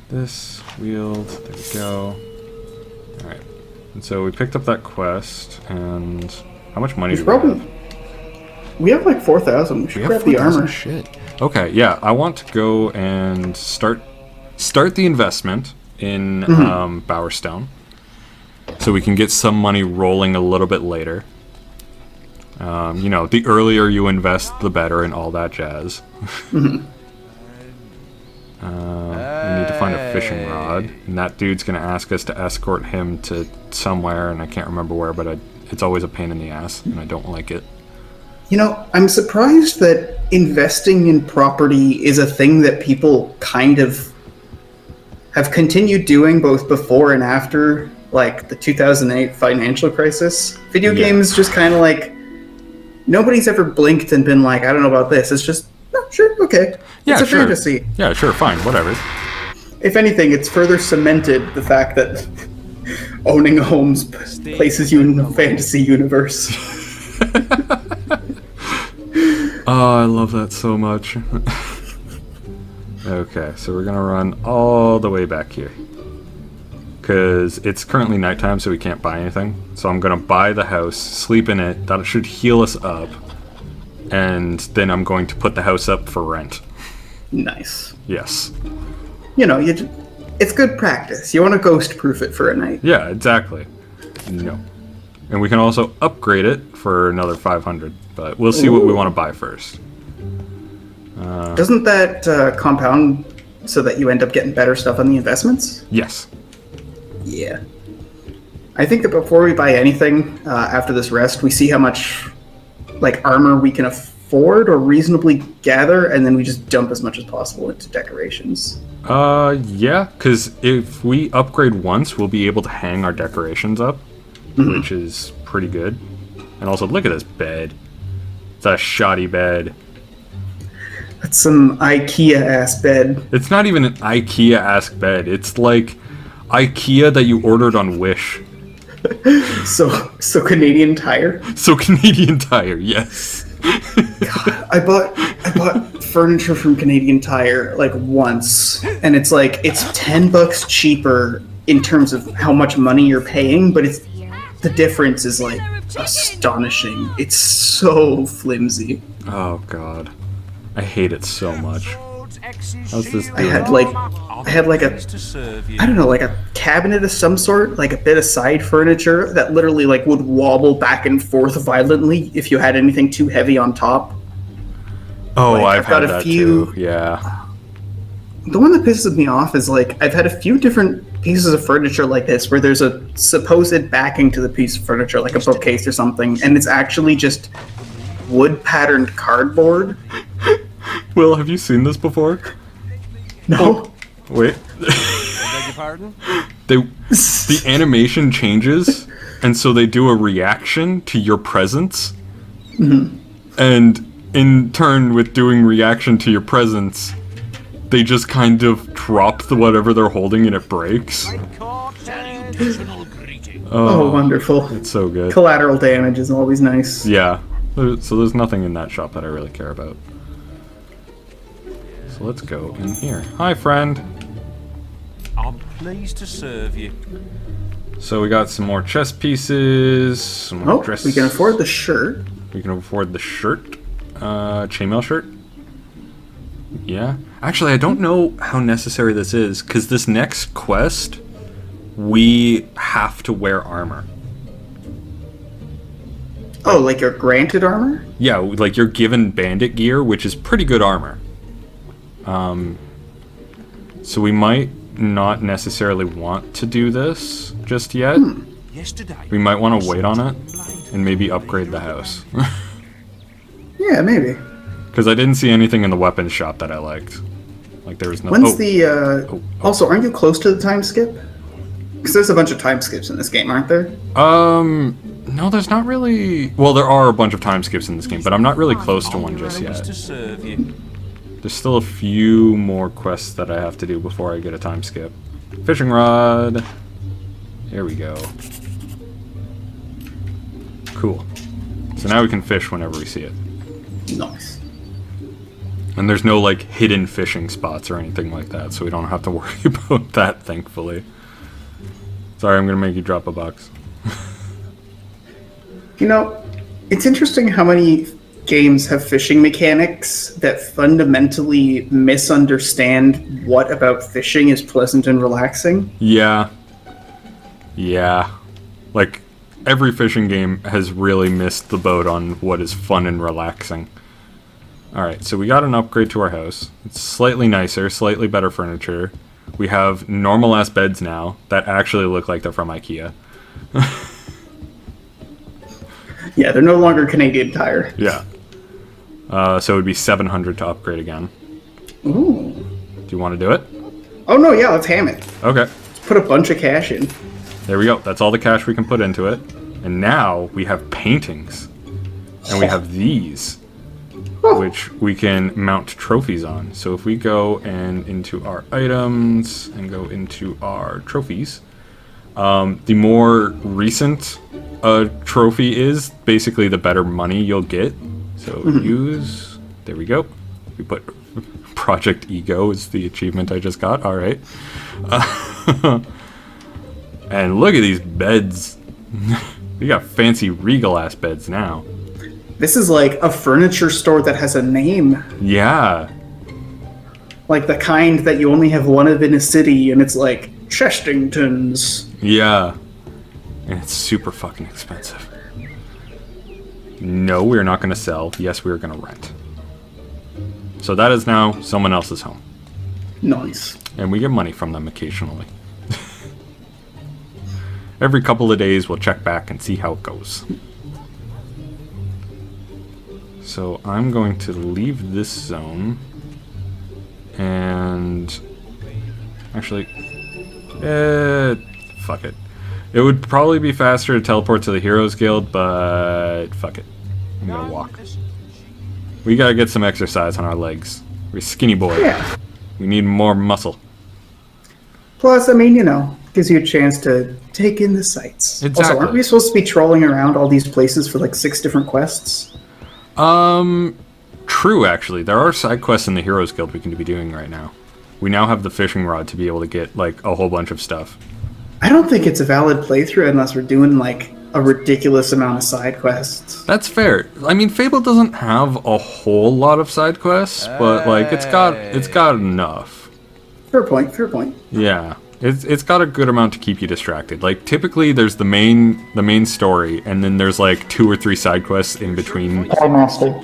This wield. There we go. All right. And so we picked up that quest, and how much money do we have? We have like 4,000. We should grab the armor. Shit. Okay, yeah, I want to go and start the investment in Bowerstone, so we can get some money rolling a little bit later. You know, the earlier you invest, the better, and all that jazz. We need to find a fishing rod, and that dude's gonna ask us to escort him to somewhere, and I can't remember where, but it's always a pain in the ass, and I don't like it. You know, I'm surprised that investing in property is a thing that people kind of have continued doing both before and after, like, the 2008 financial crisis. Video games just kind of like, nobody's ever blinked and been like, I don't know about this. It's just, oh, sure, okay. Yeah, it's a fantasy. Yeah, sure, fine, whatever. If anything, it's further cemented the fact that owning homes places you in a fantasy universe. Oh, I love that so much. Okay, so we're gonna run all the way back here. Because it's currently nighttime, so we can't buy anything. So I'm gonna buy the house, sleep in it, that should heal us up. And then I'm going to put the house up for rent. Nice. Yes. You know, it's good practice. You want to ghost-proof it for a night. Yeah, exactly. No. And we can also upgrade it for another 500, but we'll see what we want to buy first. Doesn't that compound so that you end up getting better stuff on the investments? Yes. Yeah. I think that before we buy anything after this rest, we see how much like armor we can afford or reasonably gather, and then we just dump as much as possible into decorations. Yeah, because if we upgrade once, we'll be able to hang our decorations up. Which is pretty good. And also, look at this bed. It's a shoddy bed. That's some IKEA-ass bed. It's not even an IKEA-ass bed. It's like IKEA that you ordered on Wish. So Canadian Tire? So Canadian Tire, yes. God, I bought furniture from Canadian Tire like once, and it's like it's $10 cheaper in terms of how much money you're paying, but the difference is like astonishing. It's so flimsy. Oh god, I hate it so much. How's this doing? I had like a, I don't know, like a cabinet of some sort, like a bit of side furniture that literally like would wobble back and forth violently if you had anything too heavy on top. Oh, like, I've had that too. Yeah. The one that pisses me off is like I've had a few different pieces of furniture like this where there's a supposed backing to the piece of furniture, like a bookcase or something, and it's actually just wood patterned cardboard. Will, have you seen this before? No. Oh, wait. Beg your pardon? The animation changes, and so they do a reaction to your presence. And in turn, with doing reaction to your presence, they just kind of drop whatever they're holding and it breaks. Oh, wonderful. It's so good. Collateral damage is always nice. Yeah. So there's nothing in that shop that I really care about. So let's go in here. Hi, friend. I'm pleased to serve you. So we got some more chess pieces, some more dress. We can afford the shirt. We can afford the shirt. Chainmail shirt. Yeah. Actually, I don't know how necessary this is, because this next quest, we have to wear armor. Oh, like you're granted armor? Yeah, like you're given bandit gear, which is pretty good armor. So we might not necessarily want to do this just yet. We might want to wait on it and maybe upgrade the house. Yeah, maybe. Because I didn't see anything in the weapons shop that I liked. Like there was no. When's Also, aren't you close to the time skip? Because there's a bunch of time skips in this game, aren't there? No, there's not really. Well, there are a bunch of time skips in this game, but I'm not really close to one just yet. There's still a few more quests that I have to do before I get a time skip. Fishing rod. There we go. Cool. So now we can fish whenever we see it. Nice. And there's no, like, hidden fishing spots or anything like that, so we don't have to worry about that, thankfully. Sorry, I'm gonna make you drop a box. You know, it's interesting how many games have fishing mechanics that fundamentally misunderstand what about fishing is pleasant and relaxing. Yeah. Yeah. Like, every fishing game has really missed the boat on what is fun and relaxing. Alright, so we got an upgrade to our house. It's slightly nicer, slightly better furniture. We have normal-ass beds now that actually look like they're from IKEA. Yeah, they're no longer Canadian Tire. Yeah. So it would be 700 to upgrade again. Ooh. Do you want to do it? Oh no, yeah, let's ham it. Okay. Let's put a bunch of cash in. There we go. That's all the cash we can put into it. And now we have paintings. And we have these, which we can mount trophies on. So if we go and into our items and go into our trophies, the more recent a trophy is, basically the better money you'll get. So use, there we go. We put Project Ego is the achievement I just got. All right. And look at these beds. We got fancy regal ass beds now. This is like a furniture store that has a name. Yeah. Like the kind that you only have one of in a city, and it's like Chestington's. Yeah. And it's super fucking expensive. No, we're not going to sell. Yes, we're going to rent. So that is now someone else's home. Nice. And we get money from them occasionally. Every couple of days, we'll check back and see how it goes. So I'm going to leave this zone. And... actually... fuck it. It would probably be faster to teleport to the Heroes Guild, but fuck it. I'm gonna walk. We gotta get some exercise on our legs. We're skinny boy. Yeah. We need more muscle. Plus, I mean, you know, gives you a chance to take in the sights. Exactly. Also, aren't we supposed to be trolling around all these places for like 6 different quests? True, actually. There are side quests in the Heroes Guild we can be doing right now. We now have the fishing rod to be able to get, like, a whole bunch of stuff. I don't think it's a valid playthrough unless we're doing, like, a ridiculous amount of side quests. That's fair. I mean, Fable doesn't have a whole lot of side quests, but, like, it's got enough. Fair point, fair point. Yeah. It's got a good amount to keep you distracted. Like, typically there's the main story, and then there's, like, 2 or 3 side quests in between. Pie Master.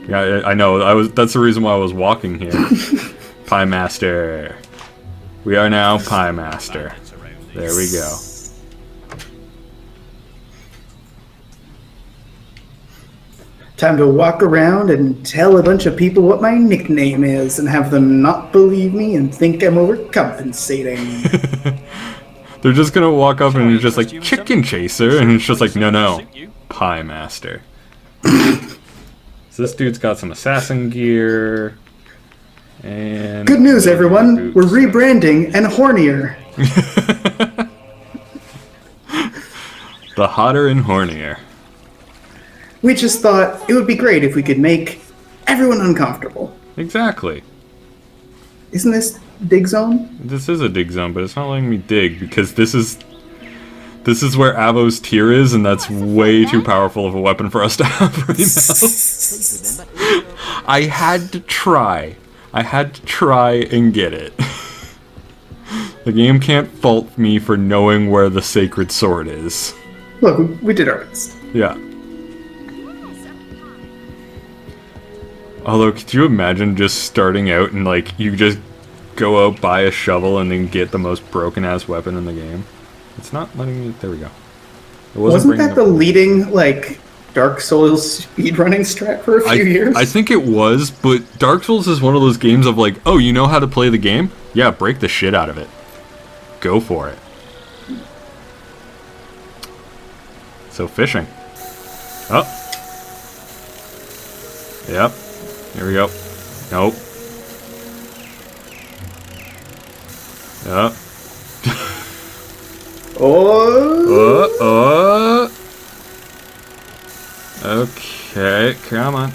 Yeah, I know. That's the reason why I was walking here. Pie Master. We are now Pie Master. There we go. Time to walk around and tell a bunch of people what my nickname is and have them not believe me and think I'm overcompensating. They're just gonna walk up and it's just like, Chicken Chaser, and it's just like, no, Pie Master. So this dude's got some assassin gear. And good news, everyone. We're rebranding and hornier. The hotter and hornier. We just thought it would be great if we could make everyone uncomfortable. Exactly. Isn't this dig zone? This is a dig zone, but it's not letting me dig because this is where Avo's tier is, and that's way too powerful of a weapon for us to have right now. I had to try and get it. The game can't fault me for knowing where the sacred sword is. Look, we did our best. Yeah. Although, could you imagine just starting out and, like, you just go out, buy a shovel, and then get the most broken-ass weapon in the game? It's not letting me... There we go. It Wasn't that the leading, like, Dark Souls speedrunning strat for a few years? I think it was, but Dark Souls is one of those games of, like, oh, you know how to play the game? Yeah, break the shit out of it. Go for it. So, fishing. Oh. Yep. Here we go. Nope. Yep. Okay, come on.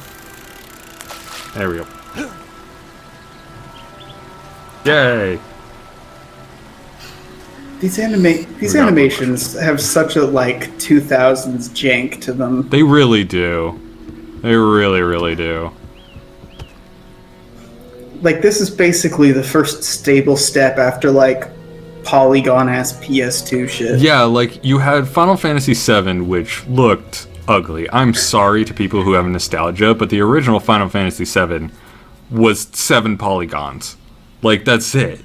There we go. Yay! These animations have such a, like, 2000s jank to them. They really do. They really, really do. Like, this is basically the first stable step after, like, polygon-ass PS2 shit. Yeah, like, you had Final Fantasy VII, which looked ugly. I'm sorry to people who have nostalgia, but the original Final Fantasy VII was 7 polygons. Like, that's it.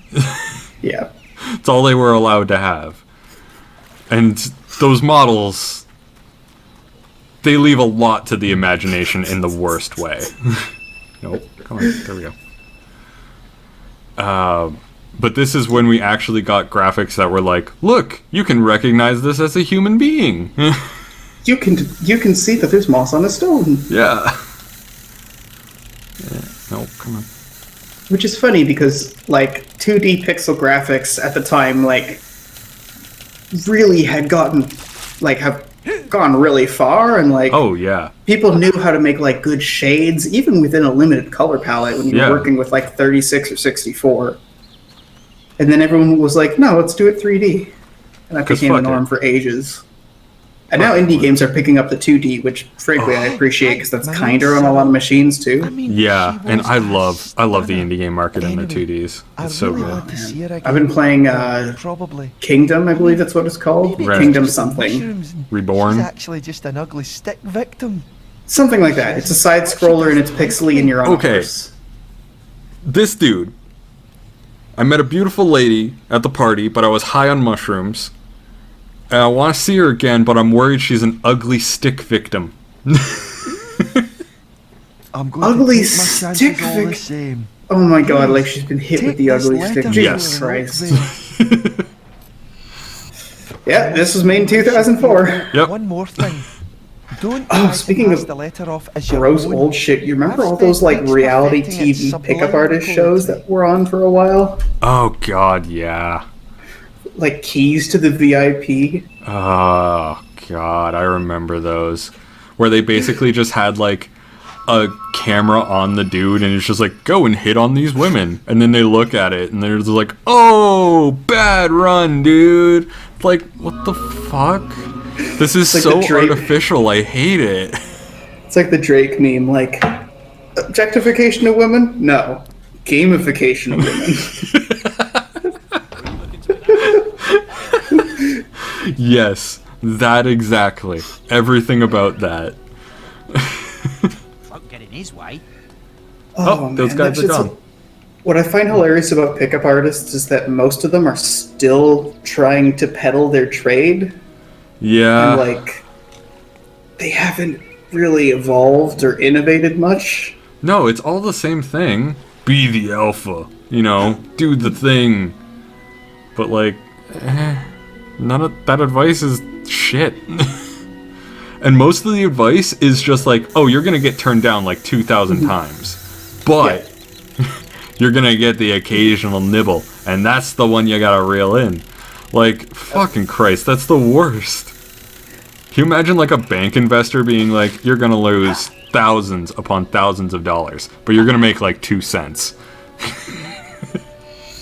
Yeah. It's all they were allowed to have. And those models, they leave a lot to the imagination in the worst way. Nope. Come on. There we go. But this is when we actually got graphics that were like, look, you can recognize this as a human being. You can see that there's moss on a stone. Yeah. No, come on. Which is funny because, like, 2D pixel graphics at the time, like, really had have gone really far, and, like... Oh, yeah. People knew how to make, like, good shades, even within a limited color palette when you were working with, like, 36 or 64. And then everyone was like, no, let's do it 3D. And that became the norm for ages. And now indie games are picking up the 2D, which, frankly, I appreciate because that's kinder on a lot of machines, too. Yeah, and I love the indie game market in the 2Ds. It's so good. I've been playing Kingdom, I believe that's what it's called. Right. Kingdom something. Reborn? She's actually just an ugly stick victim. Something like that. It's a side-scroller and it's pixely and you're on a horse. This dude. I met a beautiful lady at the party, but I was high on mushrooms. And I want to see her again, but I'm worried she's an ugly stick victim. I'm going ugly to take my stick chances all the victim. same. Oh my god, like she's been hit with the ugly stick. Yes. Jesus Christ. Yeah, this was made in 2004. Yep. One more thing. Don't speaking of the letter off as your gross own. old shit, you remember all those like reality TV pickup artist shows that were on for a while? Oh god, yeah. Like Keys to the VIP? Oh god, I remember those. Where they basically just had like a camera on the dude and it's just like, go and hit on these women. And then they look at it and they're just like, oh, bad run, dude. It's like, what the fuck? This is like so artificial, I hate it. It's like the Drake meme, like, objectification of women? No. Gamification of women. Yes, that exactly. Everything about that. Won't get in his way. Oh, those guys are gone. What I find hilarious about pickup artists is that most of them are still trying to peddle their trade. Yeah. And, like, they haven't really evolved or innovated much. No, it's all the same thing. Be the alpha, you know, do the thing. But, like, none of that advice is shit. And most of the advice is just like, oh, you're gonna get turned down like 2,000 times. But you're gonna get the occasional nibble. And that's the one you gotta reel in. Like, fucking Christ, that's the worst. Can you imagine like a bank investor being like, you're gonna lose thousands upon thousands of dollars, but you're gonna make like 2 cents.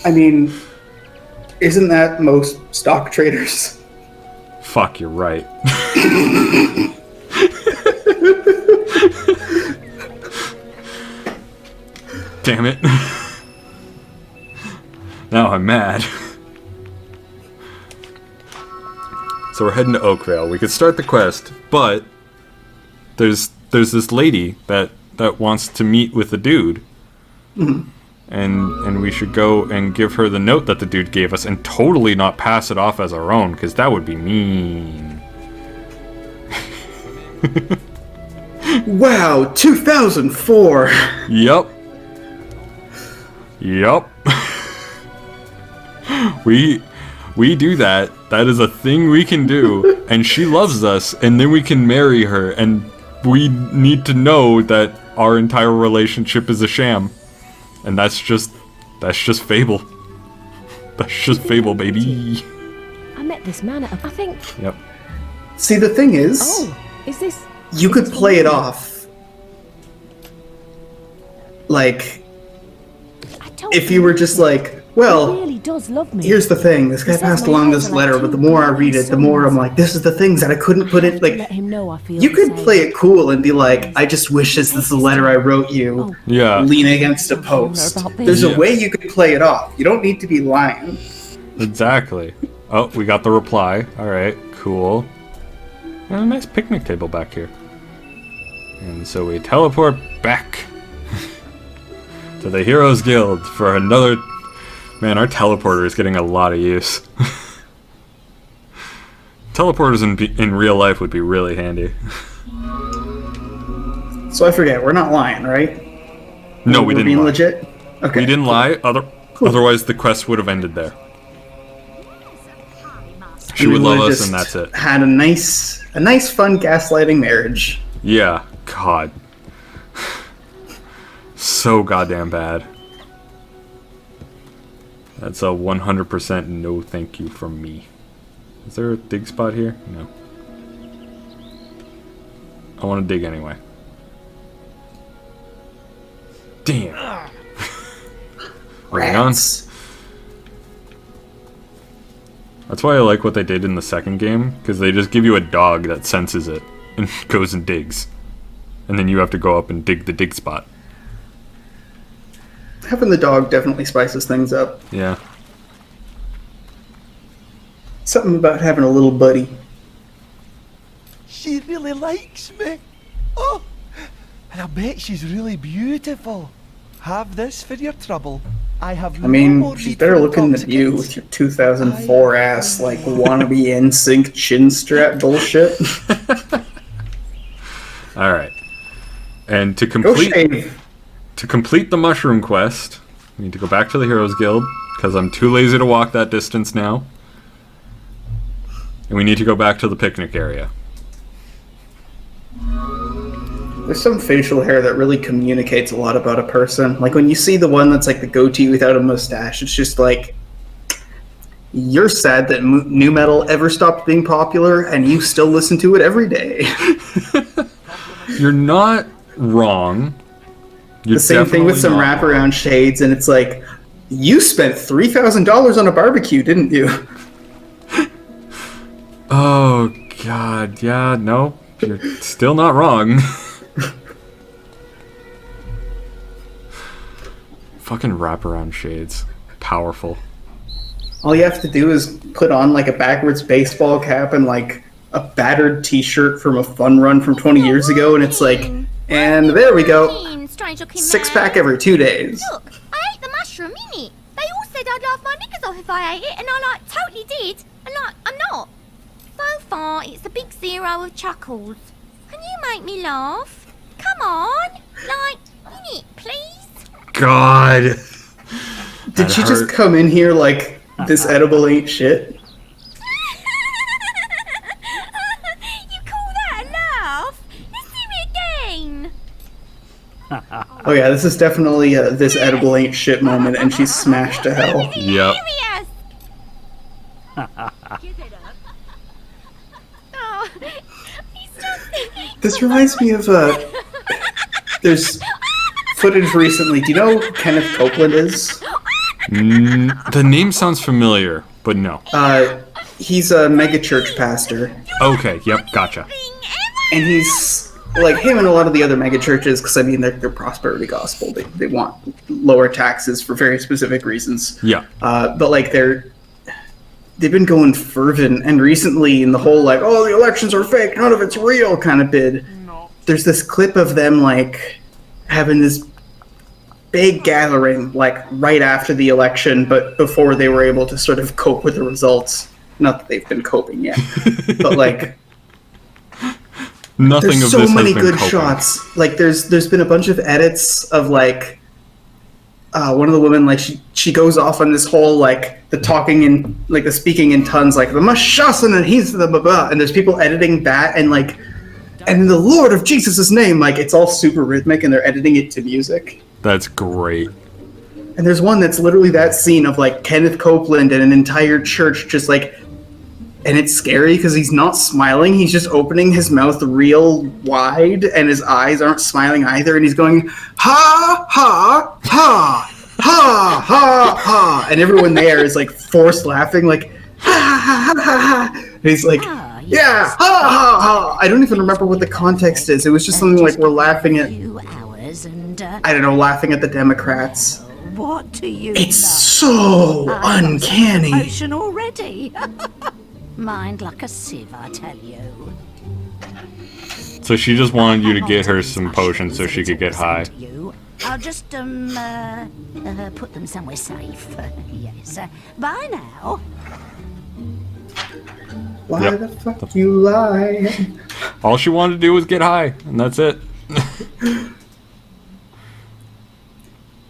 I mean, isn't that most stock traders? Fuck, you're right. Damn it. Now I'm mad. So we're heading to Oakvale. We could start the quest, but there's this lady that that wants to meet with the dude. Mhm. And we should go and give her the note that the dude gave us and totally not pass it off as our own, because that would be mean. Wow, 2004. Yup. We do that. That is a thing we can do, and she loves us, and then we can marry her, and we need to know that our entire relationship is a sham. And that's just Fable. That's just Fable, baby. I met this man at I think... Yep. See, the thing is... Oh, is this... You could play it off. Like... If you were just like, well... He really does love me. Here's the thing, this guy passed along this letter, but the more I read it, the more I'm like, this is the things that I couldn't put in, like, Let him know I feel you could the same. play it cool and be like, I just wish this is the letter I wrote you, Yeah. lean against a post. There's a way you could play it off. You don't need to be lying. Exactly. Oh, we got the reply. Alright, cool. And a nice picnic table back here. And so we teleport back to the Heroes Guild for another... Man, our teleporter is getting a lot of use. Teleporters in real life would be really handy. So I forget, we're not lying, right? No, we We're didn't being lie. legit? Okay. We didn't lie, otherwise the quest would have ended there. She We would love would've us just and that's it. Had a nice fun gaslighting marriage. Yeah, God. So goddamn bad. That's a 100% no thank you from me. Is there a dig spot here? No. I want to dig anyway. Damn. Hang on. That's why I like what they did in the second game, because they just give you a dog that senses it and goes and digs. And then you have to go up and dig the dig spot. Having the dog definitely spices things up. Yeah. Something about having a little buddy. She really likes me. Oh, and I bet she's really beautiful. Have this for your trouble. I have I mean, she's better looking than you with your 2004 ass, like, wannabe NSYNC chin strap bullshit. Alright. And to Go shave. complete the mushroom quest, we need to go back to the Heroes Guild, because I'm too lazy to walk that distance now. And we need to go back to the picnic area. There's some facial hair that really communicates a lot about a person. Like, when you see the one that's like the goatee without a mustache, it's just like, you're sad that nu metal ever stopped being popular, and you still listen to it every day. You're not wrong. The same thing with some wraparound shades, and it's like, you spent $3,000 on a barbecue, didn't you? Oh, God. Yeah, no. You're still not wrong. Fucking wraparound shades. Powerful. All you have to do is put on, like, a backwards baseball cap and, like, a battered t-shirt from a fun run from 20 years ago, and it's like, and there we go. Six-pack every 2 days. Look, I ate the mushroom, innit? They all said I'd laugh my knickers off if I ate it, and I, like, totally did. And, like, I'm not. So far, it's a big zero of chuckles. Can you make me laugh? Come on. Like, innit, please? God. Did she just come in here like, this edible ain't shit? You call that a laugh? Let's do it again. Oh yeah, this is definitely a this edible ain't shit moment, and she's smashed to hell. Yep. Oh, This reminds me of there's footage recently. Do you know who Kenneth Copeland is? The name sounds familiar, but no. He's a megachurch pastor. Okay, yep, gotcha. And he's like him and a lot of the other megachurches, because I mean they're prosperity gospel. They want lower taxes for very specific reasons. Yeah. But like they've been going fervent, and recently in the whole like, oh, the elections are fake, none of it's real kind of bid. There's this clip of them like having this big gathering, like, right after the election, but before they were able to sort of cope with the results. Not that they've been coping yet, but, like... Nothing there's of so this many has been good coping. shots. Like, there's been a bunch of edits of, like... one of the women, like, she goes off on this whole, like, the talking in, like, the speaking in tons, like, the Mashasan and he's the blah blah, and there's people editing that, and, like, and in the Lord of Jesus' name, like, it's all super rhythmic, and they're editing it to music. That's great. And there's one that's literally that scene of, like, Kenneth Copeland and an entire church just, like, and it's scary because he's not smiling, he's just opening his mouth real wide, and his eyes aren't smiling either, and he's going, ha, ha, ha, ha, ha, ha, and everyone there is, like, forced laughing, like, ha, ha, ha, ha, ha, and he's like, yeah, ha, ha, ha. I don't even remember what the context is. It was just something like we're laughing at, I don't know, laughing at the Democrats. What do you It's so uncanny. Potion already. Mind like a sieve, I tell you. So she just wanted you to get her some potions so she could get high. I'll just put them somewhere safe. Yes. Bye now. Why the fuck you lie? All she wanted to do was get high, and that's it.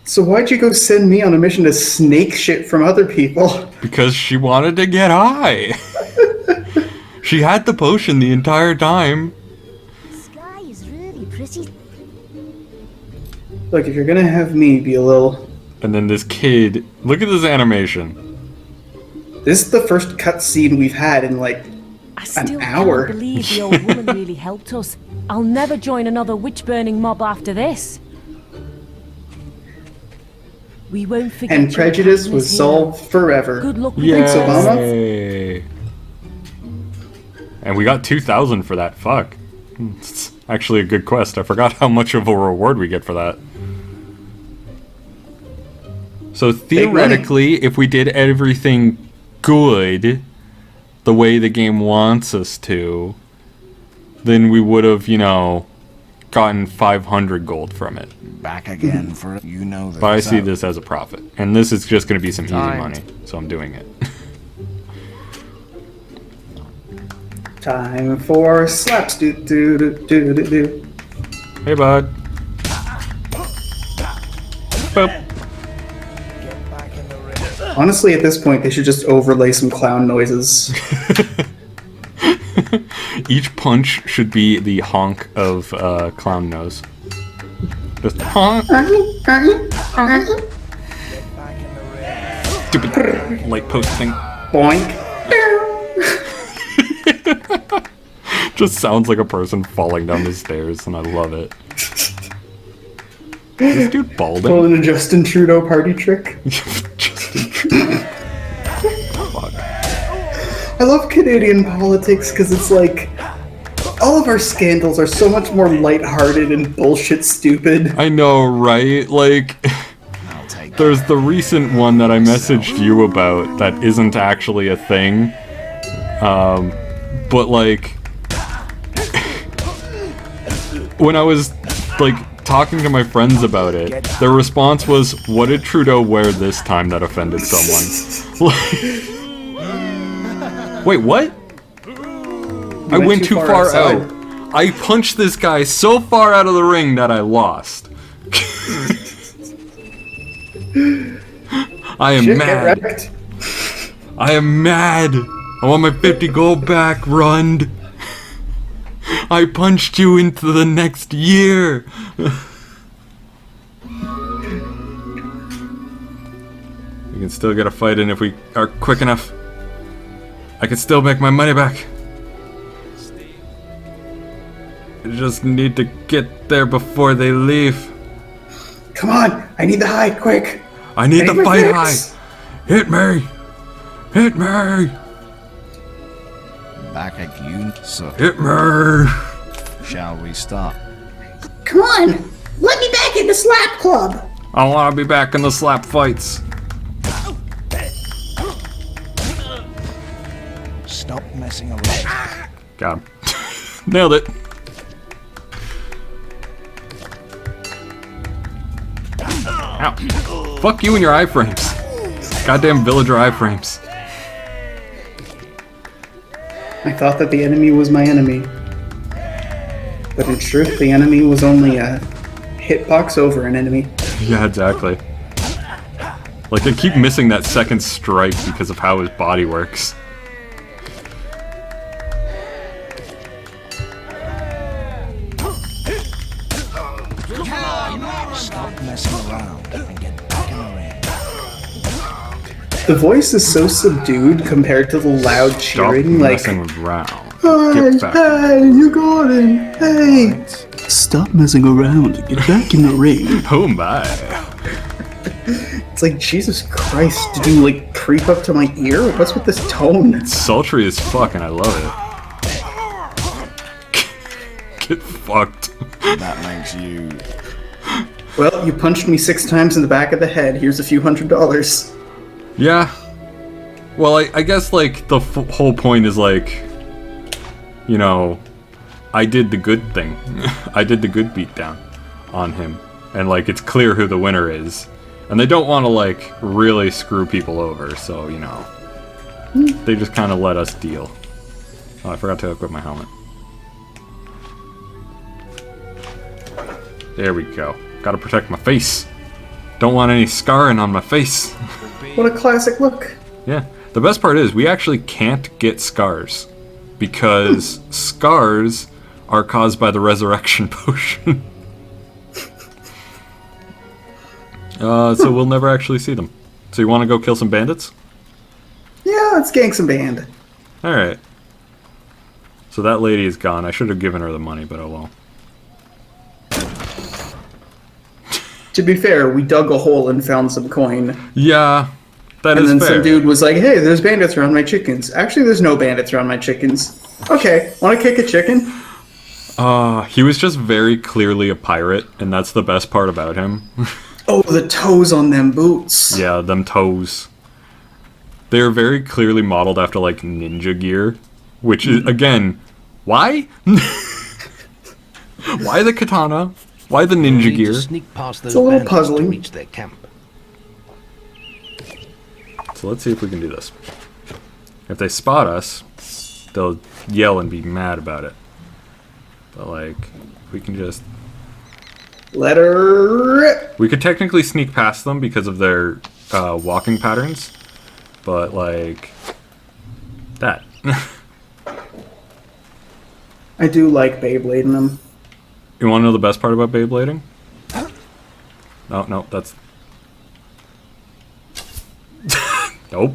So why'd you go send me on a mission to snake shit from other people? Because she wanted to get high. She had the potion the entire time. The sky is really pretty. Look, if you're gonna have me be a little... And then this kid, look at this animation. This is the first cutscene we've had in, like, an hour. I believe the old woman really helped us. I'll never join another witch-burning mob after this. We won't forget. And prejudice was solved forever. Good luck with Thanks, that. Obama. Yay. And we got 2,000 for that. Fuck. It's actually a good quest. I forgot how much of a reward we get for that. So theoretically, if we did everything good, the way the game wants us to, then we would have, you know, gotten 500 gold from it. Back again for you know that. But I see this as a profit. And this is just going to be some easy money. So I'm doing it. Time for slaps. Do do do do do do. Hey, bud. Boop. Honestly, at this point, they should just overlay some clown noises. Each punch should be the honk of clown nose. Just honk. Stupid light post thing. Boink. Just sounds like a person falling down the stairs, and I love it. Is this dude balding? Pulling a Justin Trudeau party trick. Justin Trudeau. Fuck. I love Canadian politics because it's like all of our scandals are so much more lighthearted and bullshit stupid. I know, right? Like, there's the recent one that I messaged you about that isn't actually a thing. But like, when I was like talking to my friends about it, their response was, "What did Trudeau wear this time that offended someone?" Wait, what? I went too far out. I punched this guy so far out of the ring that I lost. I am mad. I am mad. I want my 50 gold back, Rund. I punched you into the next year. We can still get a fight in if we are quick enough. I can still make my money back. I just need to get there before they leave. Come on, I need the high, quick. I need the fight fix. high. Hit me. Hit me. Back again, so. Hit me. Shall we start? Come on, let me back in the slap club. I want to be back in the slap fights. Stop messing around. Got him. Nailed it. Ow. Fuck you and your iframes. Goddamn villager iframes. I thought that the enemy was my enemy. But in truth, the enemy was only a hitbox over an enemy. Yeah, exactly. Like, I keep missing that second strike because of how his body works. Stop messing around and get back in the ring. The voice is so subdued compared to the loud cheering. Stop Like, messing around. hey, you got him. Hey, stop messing around and get back in the ring. Oh my. It's like, Jesus Christ, did you like creep up to my ear? What's with this tone? It's sultry as fuck and I love it. Get fucked. That makes you... Well, you punched me 6 times in the back of the head. Here's a few $100. Yeah. Well, I guess, like, the whole point is, like, you know, I did the good thing. I did the good beatdown on him. And, like, it's clear who the winner is. And they don't want to, like, really screw people over, so, you know. They just kind of let us deal. Oh, I forgot to equip my helmet. There we go. Gotta protect my face. Don't want any scarring on my face. What a classic look. Yeah. The best part is, we actually can't get scars. Because scars are caused by the resurrection potion. So we'll never actually see them. So you want to go kill some bandits? Yeah, let's gang some band. Alright. So that lady is gone. I should have given her the money, but oh well. To be fair, we dug a hole and found some coin. Yeah, that is fair. And then some dude was like, hey, there's bandits around my chickens. Actually, there's no bandits around my chickens. Okay, want to kick a chicken? He was just very clearly a pirate, and that's the best part about him. Oh, the toes on them boots. Yeah, them toes. They're very clearly modeled after, like, ninja gear. Which is, again, why? Why the katana? Why the ninja gear? Sneak past those It's a little bandits puzzling. to reach their camp. So let's see if we can do this. If they spot us, they'll yell and be mad about it. But, like, we can just... Let her rip. We could technically sneak past them because of their walking patterns. But, like... that. I do like Beyblading them. You want to know the best part about Beyblading? No, that's... Nope.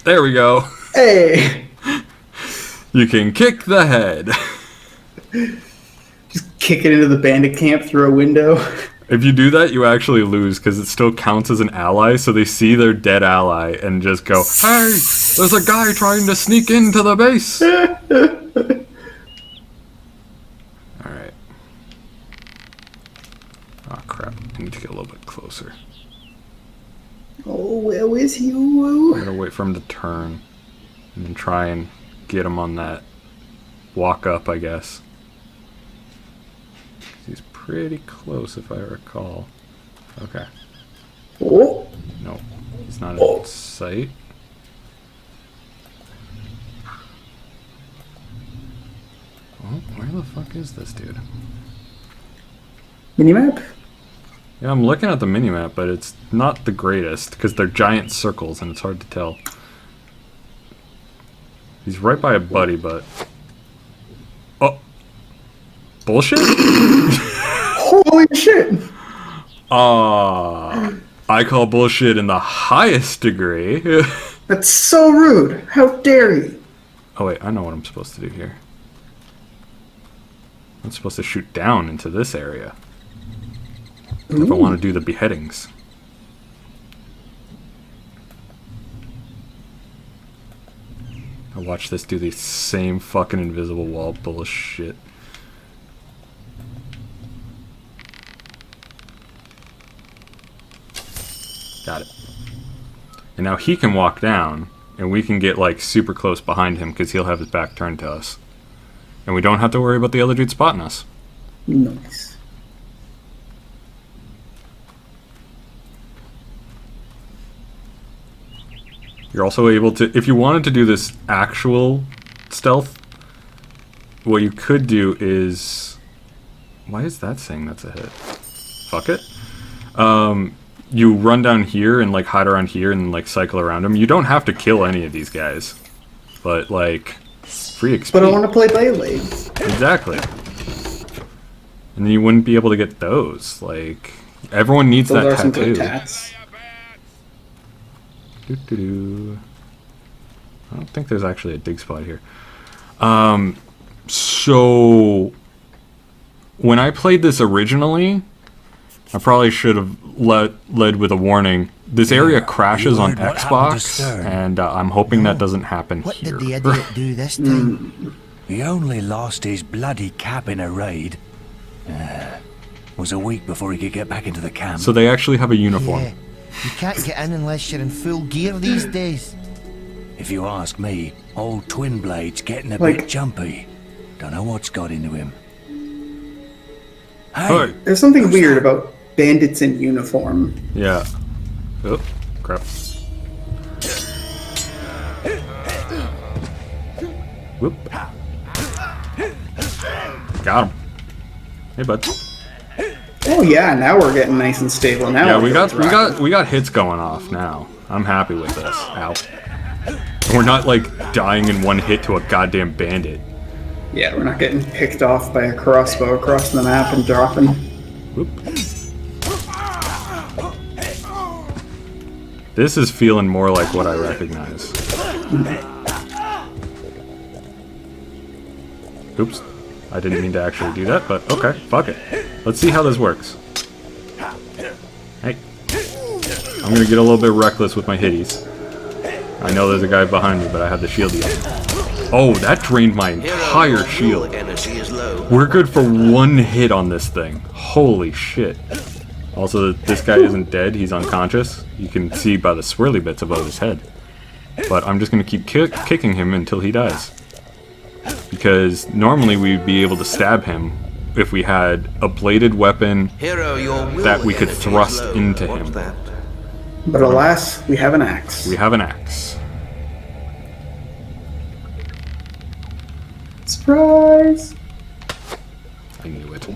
There we go. Hey! You can kick the head. Just kick it into the bandit camp through a window. If you do that, you actually lose, because it still counts as an ally, so they see their dead ally and just go, hey, there's a guy trying to sneak into the base! Alright. Oh crap, I need to get a little bit closer. Oh, where is he? Awoo? I'm gonna wait for him to turn, and then try and get him on that walk up, I guess. He's pretty close, if I recall. Okay. Oh. No, he's not in sight. Oh, where the fuck is this dude? Minimap? Yeah, I'm looking at the minimap, but it's not the greatest, because they're giant circles, and it's hard to tell. He's right by a buddy, but... Oh! Bullshit? Holy shit! I call bullshit in the highest degree. That's so rude. How dare you? Oh wait, I know what I'm supposed to do here. I'm supposed to shoot down into this area. If I want to do the beheadings. I'll watch this do the same fucking invisible wall bullshit. Got it. And now he can walk down, and we can get like super close behind him because he'll have his back turned to us. And we don't have to worry about the other dude spotting us. Nice. You're also able to, if you wanted to do this actual stealth, what you could do is, why is that saying that's a hit? Fuck it. You run down here and like hide around here and like cycle around them. You don't have to kill any of these guys, but like free XP. But I want to play Beyblade. Exactly. And then you wouldn't be able to get those. Like everyone needs Those that are some good tattoo. tats. Doo-doo-doo. I don't think there's actually a dig spot here. So when I played this originally, I probably should have led with a warning. This area crashes on Xbox, and I'm hoping that doesn't happen What here. did the idiot do this time? He only lost his bloody cap in a raid. Was a week before he could get back into the camp. So they actually have a uniform. Yeah. You can't get in unless you're in full gear these days. If you ask me, old Twin Blade's getting a Like- bit jumpy. Don't know what's got into him. Hey. There's something weird about bandits in uniform. Yeah. Oh, crap. Whoop. Got him. Hey, bud. Oh yeah, now we're getting nice and stable. Now Yeah, we're we got hits going off now. I'm happy with this. Ow. We're not like dying in one hit to a goddamn bandit. Yeah, we're not getting picked off by a crossbow across the map and dropping. Whoop. This is feeling more like what I recognize. Oops. I didn't mean to actually do that, but okay, fuck it. Let's see how this works. Hey. I'm gonna get a little bit reckless with my hitties. I know there's a guy behind me, but I have the shield yet. Oh, that drained my entire shield. We're good for one hit on this thing. Holy shit. Also, this guy isn't dead, he's unconscious. You can see by the swirly bits above his head. But I'm just gonna keep kicking him until he dies. Because normally we'd be able to stab him if we had a bladed weapon that we could thrust into him. But alas, we have an axe. We have an axe. Surprise! I knew it.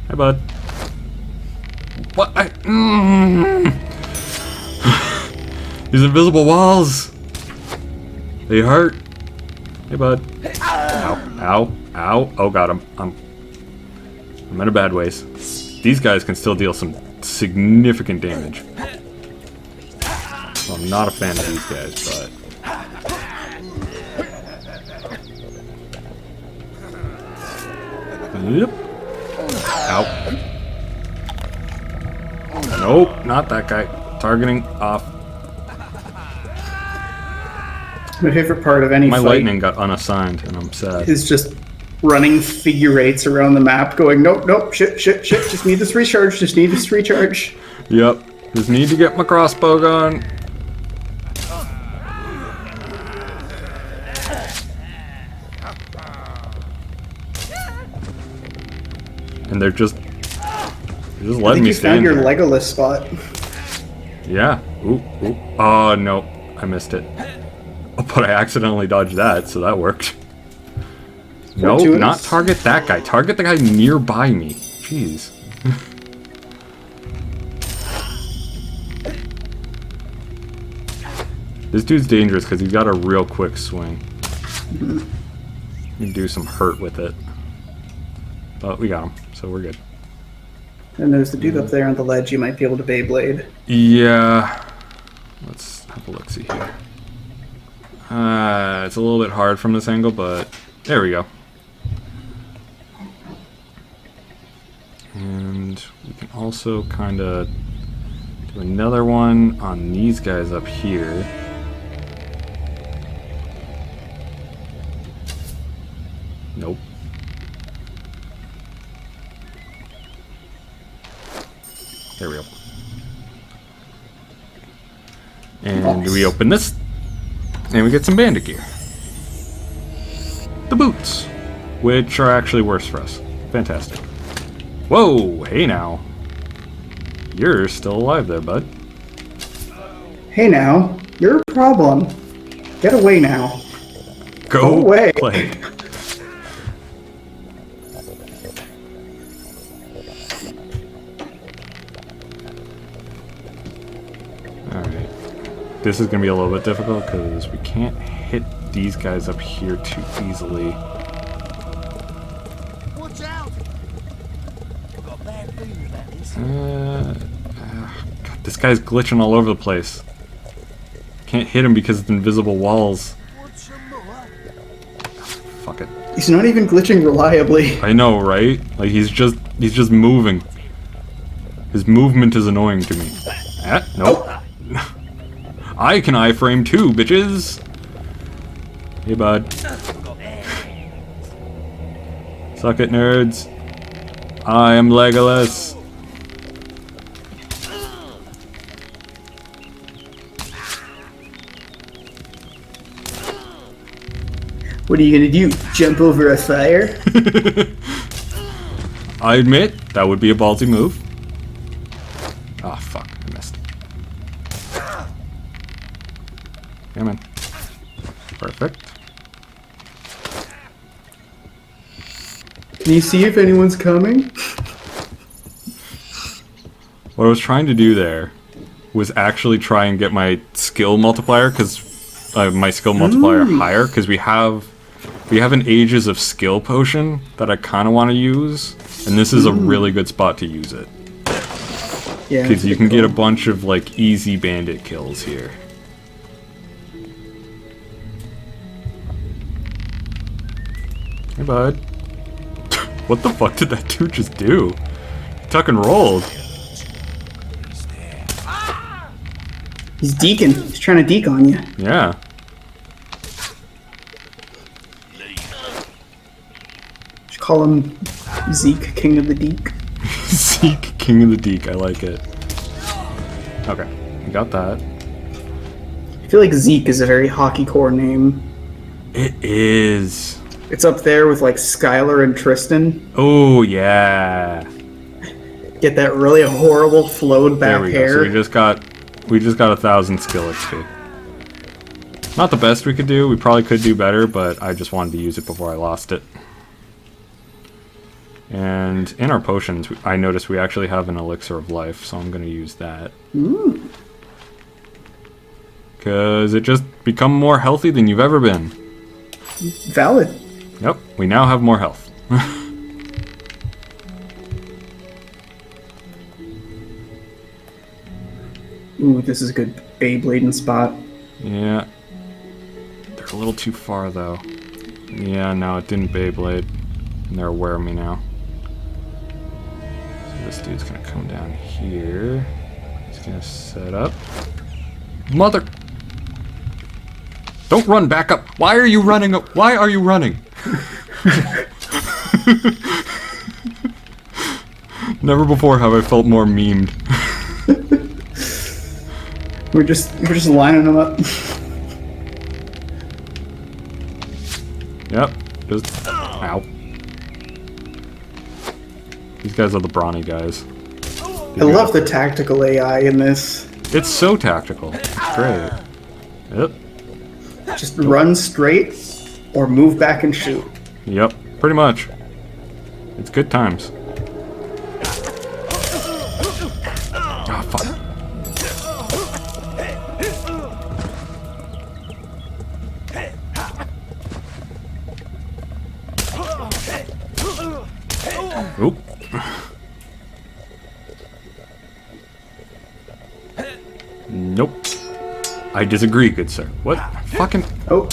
Hi, bud. What? These invisible walls! They hurt. Hey, bud. Ow, ow, ow. Oh, got him. I'm in a bad ways. These guys can still deal some significant damage. Well, I'm not a fan of these guys, but... Yep. Ow. Nope, not that guy. Targeting off. My favorite part of any My fight lightning got unassigned, and I'm sad. is just running figure eights around the map, going, nope, nope, shit, shit, shit, just need this recharge, just need this recharge. Yep. Just need to get my crossbow gun. And they're just letting me you stand found your here. Legolas spot. Yeah. Ooh, ooh. Oh, no. I missed it. Oh, but I accidentally dodged that, so that worked. No, Fortuitous. not target that guy. Target the guy nearby me. Jeez. This dude's dangerous because he's got a real quick swing. You can do some hurt with it. But we got him, so we're good. And there's the dude up there on the ledge you might be able to Beyblade. Yeah. Let's have a look-see here. It's a little bit hard from this angle, but there we go. And we can also kind of do another one on these guys up here. Nope. There we go. And we open this, and we get some bandit gear. The boots, which are actually worse for us. Fantastic. Whoa, hey now. You're still alive there, bud. Hey now, you're a problem. Get away now. Go away. Play. Alright. This is going to be a little bit difficult because we can't hit these guys up here too easily. Watch out! I've got a bad feeling about this. God, this guy's glitching all over the place. Can't hit him because it's invisible walls. Fuck it. He's not even glitching reliably. I know, right? Like he's just moving. His movement is annoying to me. Nope. I can iframe too, bitches. Hey, bud. Suck it, nerds. I am Legolas. What are you gonna do? Jump over a fire? I admit, that would be a ballsy move. Ah, fuck. I missed. Come on. Perfect. Can you see if anyone's coming? What I was trying to do there was actually try and get my skill multiplier, because my skill multiplier higher, because we have an Ages of Skill potion that I kind of want to use, and this is a really good spot to use it. Yeah. Because you can get a bunch of like easy bandit kills here. Hey, bud. What the fuck did that dude just do? Tuck and rolled. He's deacon. He's trying to deke on you. Yeah. Should call him Zeke, King of the Deke. Zeke, King of the Deke. I like it. Okay, we got that. I feel like Zeke is a very hockey core name. It is. It's up there with like Skylar and Tristan. Oh yeah. Get that really horrible flowed back There we hair. go. So we just got 1,000 skill XP. Not the best we could do. We probably could do better, but I just wanted to use it before I lost it. And in our potions, I noticed we actually have an elixir of life, so I'm going to use that. Because it just become more healthy than you've ever been. Valid. Yep, we now have more health. Ooh, this is a good Beyblading spot. Yeah. They're a little too far, though. Yeah, no, it didn't Beyblade. And they're aware of me now. So this dude's gonna come down here. He's gonna set up. Mother! Don't run back up! Why are you running up? Why are you running? Never before have I felt more memed. We're just lining them up. Yep. Just ow. These guys are the brawny guys. I love the tactical AI in this. It's so tactical. It's great. Yep. Just run straight or move back and shoot. Yep. Pretty much. It's good times. Ah, fuck. Oop. Nope. I disagree, good sir. What? Fucking... Oh.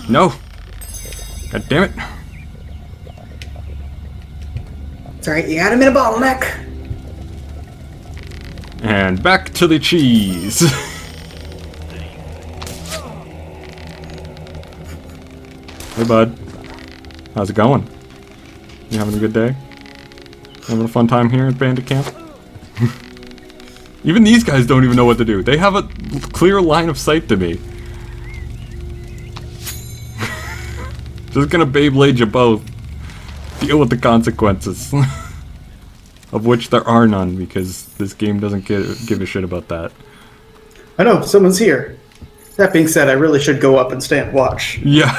No. God damn it. It's alright, you had him in a bottleneck. And back to the cheese. Hey, bud. How's it going? You having a good day? Having a fun time here at Bandit Camp? Even these guys don't even know what to do. They have a clear line of sight to me. Just gonna Beyblade you both. Deal with the consequences. Of which there are none, because this game doesn't give a shit about that. I know, someone's here. That being said, I really should go up and stand watch. Yeah.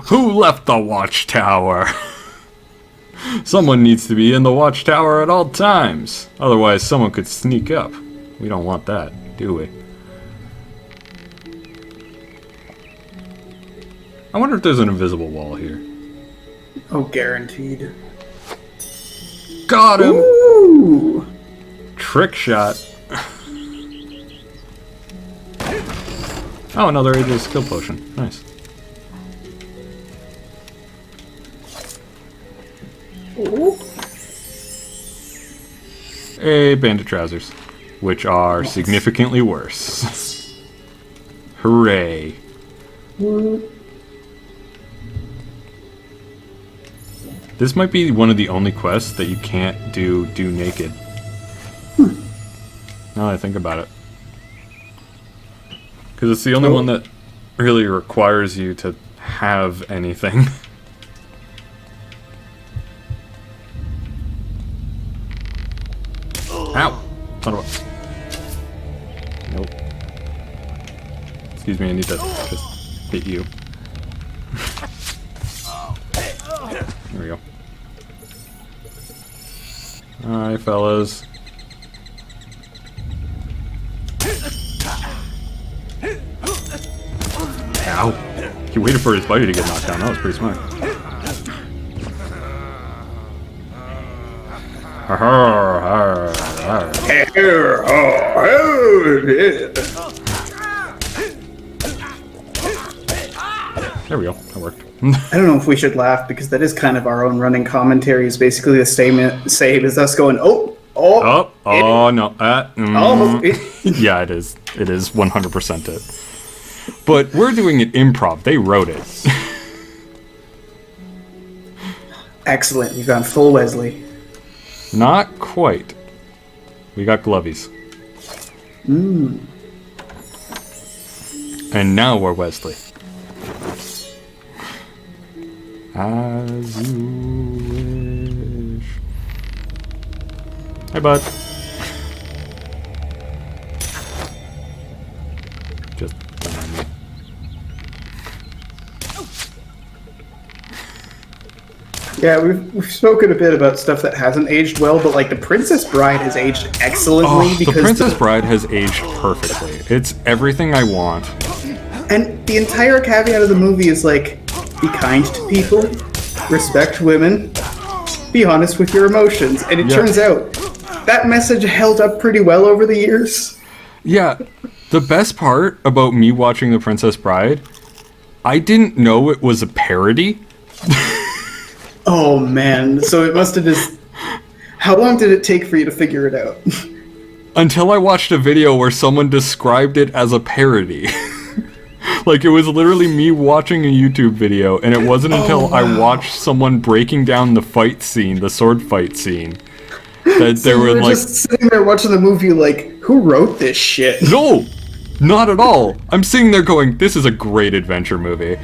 Who left the watchtower? Someone needs to be in the watchtower at all times. Otherwise, someone could sneak up. We don't want that, do we? I wonder if there's an invisible wall here. Oh, guaranteed. Got him! Ooh. Trick shot. Oh, another ageless skill potion. Nice. Ooh. A bandit trousers, which are significantly worse. Hooray. This might be one of the only quests that you can't do naked. Now that I think about it. Because it's the only one that really requires you to have anything. Ow! Son of a... Nope. Excuse me, I need to just hit you. There we go. Alright, fellas. Ow! He waited for his buddy to get knocked down. That was pretty smart. There we go. That worked. I don't know if we should laugh because that is kind of our own running commentary. Is basically the same as us going, no. Yeah, it is. It is 100% it. But we're doing it improv. They wrote it. Excellent. We've gone full Wesley. Not quite. We got glovies. And now we're Wesley. As you wish. Hey, bud. Just don't mind me. Yeah, we've spoken a bit about stuff that hasn't aged well, but like the Princess Bride has aged excellently because the Princess Bride has aged perfectly. It's everything I want. And the entire caveat of the movie is like, be kind to people, respect women, be honest with your emotions. And it turns out that message held up pretty well over the years. Yeah, the best part about me watching The Princess Bride, I didn't know it was a parody. Oh man, so it must have just... How long did it take for you to figure it out? Until I watched a video where someone described it as a parody. Like, it was literally me watching a YouTube video, and it wasn't until I watched someone breaking down the fight scene, the sword fight scene, that So they were like... just sitting there watching the movie like, who wrote this shit? No! Not at all! I'm sitting there going, this is a great adventure movie.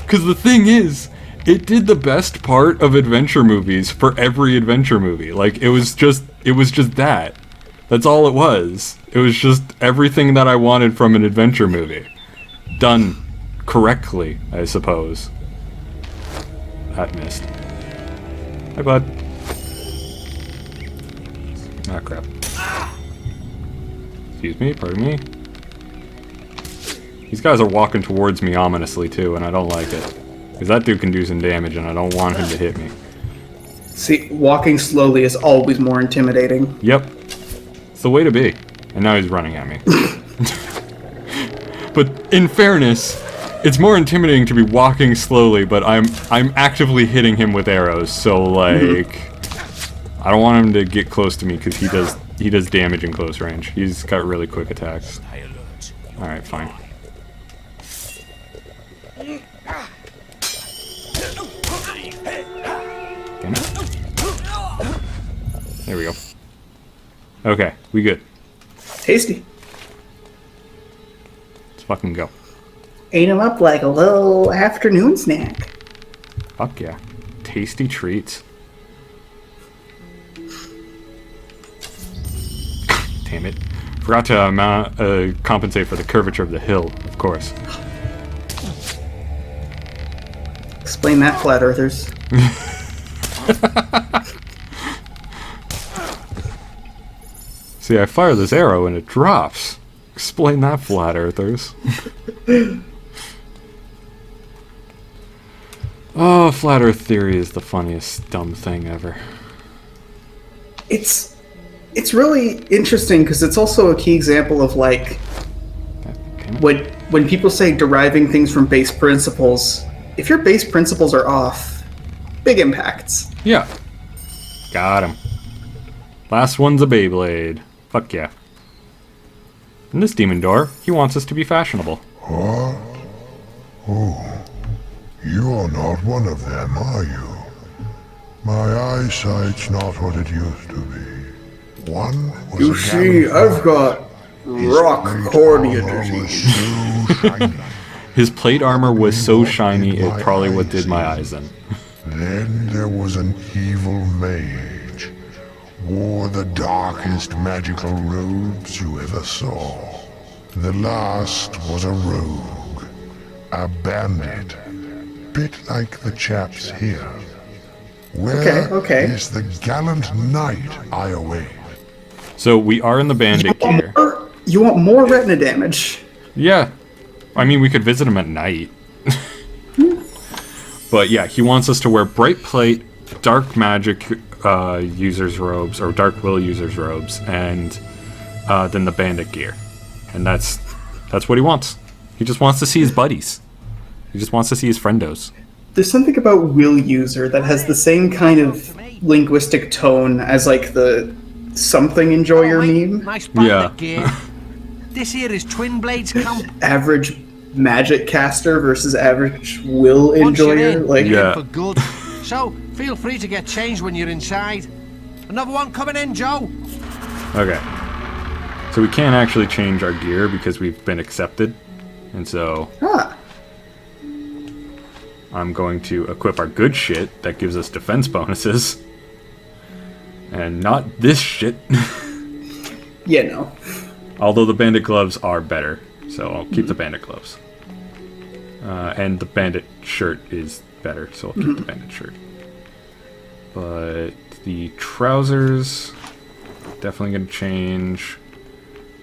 Because the thing is, it did the best part of adventure movies for every adventure movie. Like, it was just that. That's all it was. It was just everything that I wanted from an adventure movie. Done correctly, I suppose. That missed. Hi, bud. Ah, crap. Excuse me, pardon me. These guys are walking towards me ominously, too, and I don't like it. Because that dude can do some damage, and I don't want him to hit me. See, walking slowly is always more intimidating. Yep. It's the way to be. And now he's running at me. But in fairness, it's more intimidating to be walking slowly, but I'm actively hitting him with arrows, so like I don't want him to get close to me because he does damage in close range. He's got really quick attacks. Alright, fine. Damn it. There we go. Okay, we good. Tasty. Let's fucking go. Ate them up like a little afternoon snack. Fuck yeah. tasty treats. Damn it. Forgot to compensate for the curvature of the hill, of course. Explain that, flat earthers. See, I fire this arrow and it drops. Explain that, flat earthers. Oh, flat earth theory is the funniest dumb thing ever. It's really interesting because it's also a key example of like when people say deriving things from base principles. If your base principles are off, big impacts. Yeah. Got him. Last one's a Beyblade. Fuck yeah. And this demon door, he wants us to be fashionable. What? Oh, you are not one of them, are you? My eyesight's not what it used to be. One was You a see, gallant I've got rock cornea disease. His plate armor was so shiny, it probably what did my eyes in. Then there was an evil mage. Wore the darkest magical robes you ever saw. The last was a rogue. A bandit. Bit like the chaps here. Where Okay. is the gallant knight I await? So we are in the bandit gear. You want more retina damage? Yeah. I mean, we could visit him at night. But yeah, he wants us to wear bright plate, dark magic users' robes, or dark will users' robes, and then the bandit gear. And that's what he wants. He just wants to see his buddies. He just wants to see his friendos. There's something about will user that has the same kind of linguistic tone as like the something enjoyer meme. Nice bandit gear. This here is Twin Blades Camp. Average magic caster versus average will Once you're enjoyer. in, Like you're in for good. So feel free to get changed when you're inside. Another one coming in, Joe. Okay. So we can't actually change our gear because we've been accepted. And so I'm going to equip our good shit that gives us defense bonuses. And not this shit. Yeah, no. Although the bandit gloves are better. So I'll keep the bandit gloves. And the bandit shirt is better, so I'll keep the bandit shirt. But the trousers, definitely going to change.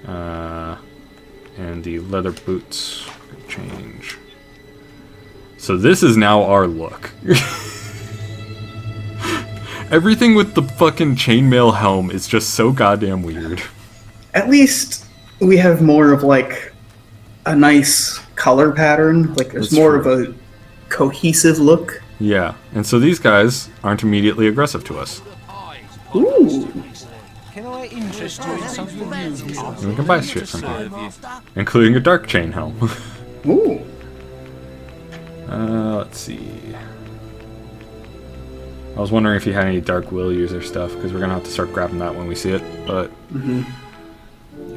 And the leather boots, change. So this is now our look. Everything with the fucking chainmail helm is just so goddamn weird. At least we have more of like a nice color pattern. Like there's That's more true. of a cohesive look. Yeah, and so these guys aren't immediately aggressive to us. Ooh. Can I interest you in something new? We can buy shit from here, including a dark chain helm. Ooh. Let's see. I was wondering if he had any dark will user stuff, because we're gonna have to start grabbing that when we see it. But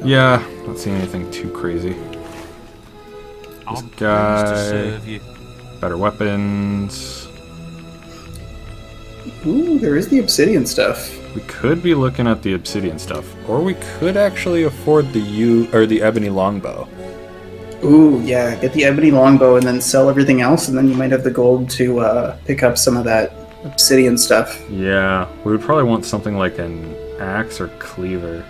yeah, not seeing anything too crazy. This guy, better weapons. Ooh, there is the obsidian stuff. We could be looking at the obsidian stuff, or we could actually afford the ebony longbow. Ooh, yeah, get the ebony longbow and then sell everything else, and then you might have the gold to pick up some of that obsidian stuff. Yeah, we would probably want something like an axe or cleaver.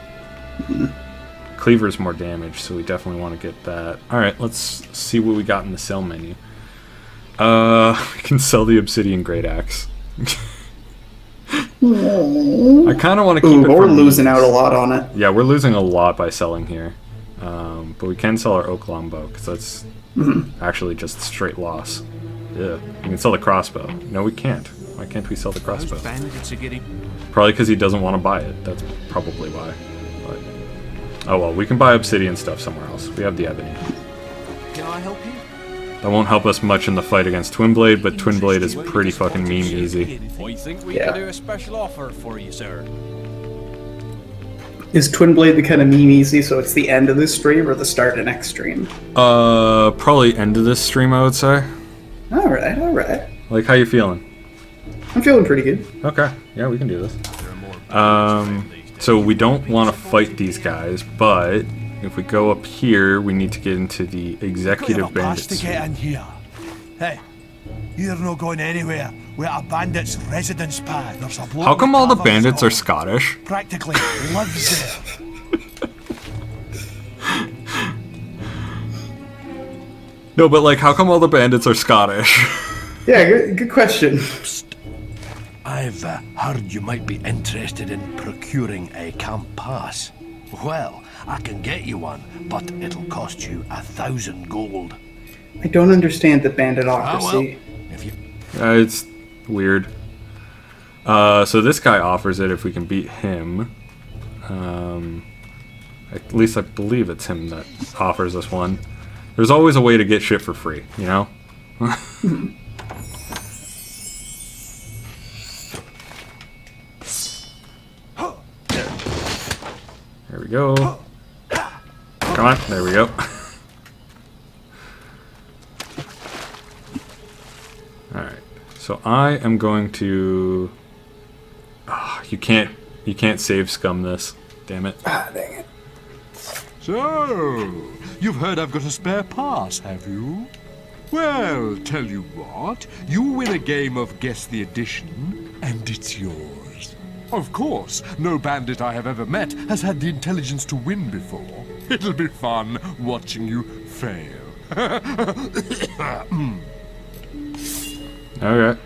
Cleaver's more damage, so we definitely want to get that. Alright, let's see what we got in the sell menu. We can sell the obsidian great axe. I kind of want to keep it. But we're for losing memes. out a lot on it. Yeah, we're losing a lot by selling here. But we can sell our oak longbow, because that's actually just straight loss. Yeah, we can sell the crossbow. No, we can't. Why can't we sell the crossbow? Bandits are getting. Probably because he doesn't want to buy it. That's probably why. But oh well, we can buy obsidian stuff somewhere else. We have the ebony. Can I help you? That won't help us much in the fight against Twinblade, but Twinblade is pretty fucking meme easy. I think we Yeah. could do a special offer for you, sir. Is Twin Blade the kind of meme easy, so it's the end of this stream or the start of next stream? Probably end of this stream, I would say. Alright, alright. Like, how you feeling? I'm feeling pretty good. Okay, yeah, we can do this. So we don't want to fight these guys, but if we go up here, we need to get into the executive bandits. To get in here. Hey, you're not going anywhere. We're a bandit's residence pad. There's a bloke How come all the with bandits are covers Scottish? on. Practically lives there. No, but like, how come all the bandits are Scottish? Yeah, good question. I've heard you might be interested in procuring a camp pass. Well, I can get you one, but it'll cost you 1,000 gold. I don't understand the banditocracy. It's weird. So this guy offers it if we can beat him. At least I believe it's him that offers us one. There's always a way to get shit for free, you know? There we go. Come on, there we go. Alright, so I am going to... Oh, you can't save scum this. Damn it. Ah, dang it. So, you've heard I've got a spare pass, have you? Well, tell you what, you win a game of Guess the Edition, and it's yours. Of course, no bandit I have ever met has had the intelligence to win before. It'll be fun watching you fail. Okay.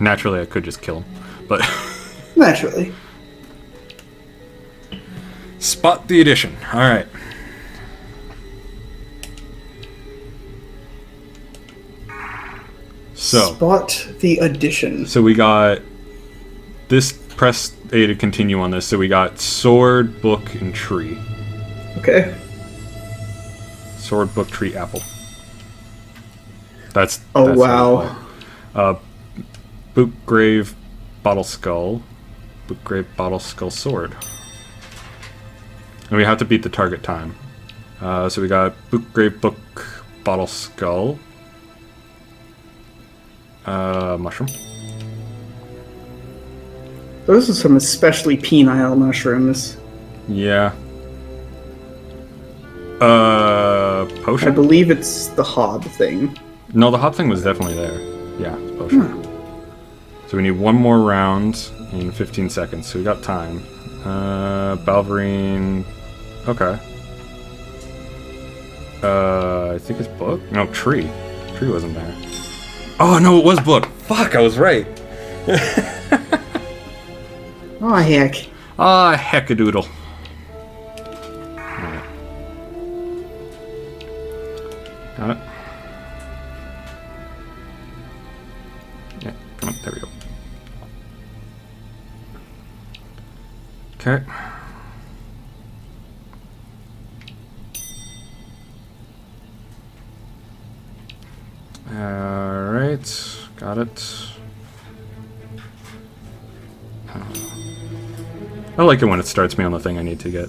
Naturally, I could just kill him, but... Naturally. Spot the edition. Alright. So. Spot the addition. So we got this. Press A to continue on this. So we got sword, book, and tree. Okay. Sword, book, tree, apple. That's. Oh, that's wow. Book, grave, bottle, skull. Book, grave, bottle, skull, sword. And we have to beat the target time. So we got book, grave, book, bottle, skull. Mushroom. Those are some especially penile mushrooms. Yeah. Potion? I believe it's the hob thing. No, the hob thing was definitely there. Yeah, it's potion. So we need one more round in 15 seconds, so we got time. Balverine... Okay. I think it's book? No, tree. Tree wasn't there. Oh, no, it was book. Fuck, I was right. Oh, heck. Ah, heckadoodle. Alright. Got it? Yeah, come on, there we go. Okay. Alright, got it. I like it when it starts me on the thing I need to get.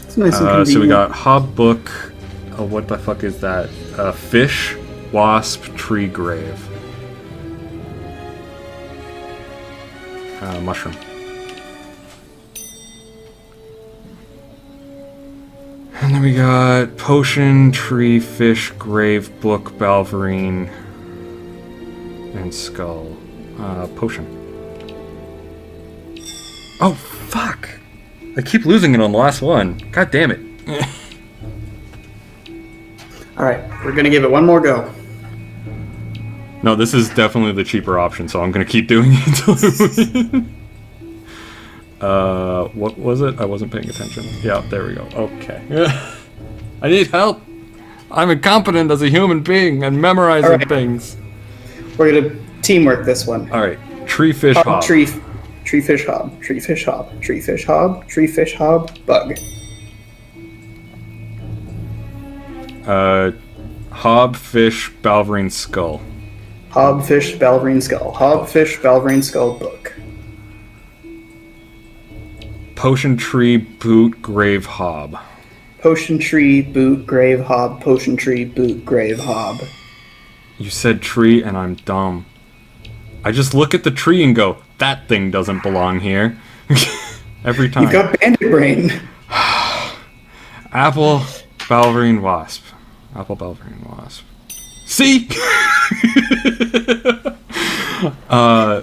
It's nice and convenient. So we got hob, book. Oh, what the fuck is that? Fish, wasp, tree, grave. Mushroom. And then we got potion, tree, fish, grave, book, balverine, and skull. Potion. Oh, fuck! I keep losing it on the last one. God damn it. Alright, we're gonna give it one more go. No, this is definitely the cheaper option, so I'm gonna keep doing it until I win. What was it? I wasn't paying attention. Yeah, there we go. Okay. I need help! I'm incompetent as a human being and memorizing things. We're gonna teamwork this one. Alright. Tree, fish, hob. Tree, fish, hob. Tree, fish, hob. Tree, fish, hob. Tree, fish, hob. Bug. Hob, fish, balverine, skull. Hob, fish, balverine, skull. Hob, fish, balverine, skull, book. Potion, tree, boot, grave, hob. Potion, tree, boot, grave, hob. Potion, tree, boot, grave, hob. You said tree and I'm dumb. I just look at the tree and go, that thing doesn't belong here. Every time. You've got bandit brain. Apple, Balverine, Wasp. Apple, Balverine, Wasp. See? You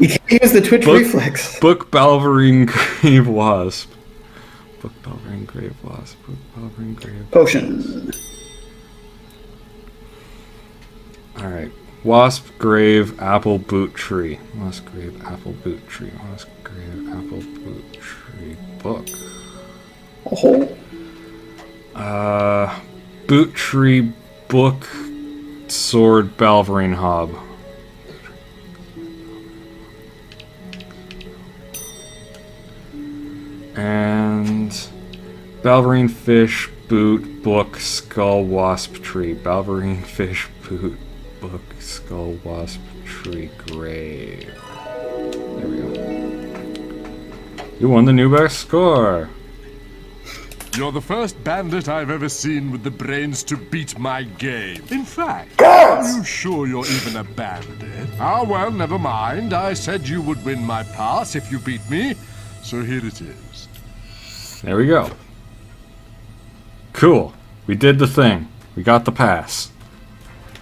can't use the Twitch reflex. Book, Balverine, Grave, Wasp. Book, Balverine, Grave, Wasp. Book, Balverine, Grave. Potion. Alright. Wasp, Grave, Apple, Boot, Tree. Wasp, Grave, Apple, Boot, Tree. Wasp, Grave, Apple, Boot, Tree. Book. Boot, Tree, Book, Sword, Balverine, Hob. And Balverine, Fish, Boot, Book, Skull, Wasp, Tree. Balverine, Fish, Boot, Book, Skull, Wasp, Tree, Grave. There we go. You won the new best score. You're the first bandit I've ever seen with the brains to beat my game. In fact, are you sure you're even a bandit? Ah, well, never mind. I said you would win my pass if you beat me. So here it is. There we go. Cool. We did the thing. We got the pass.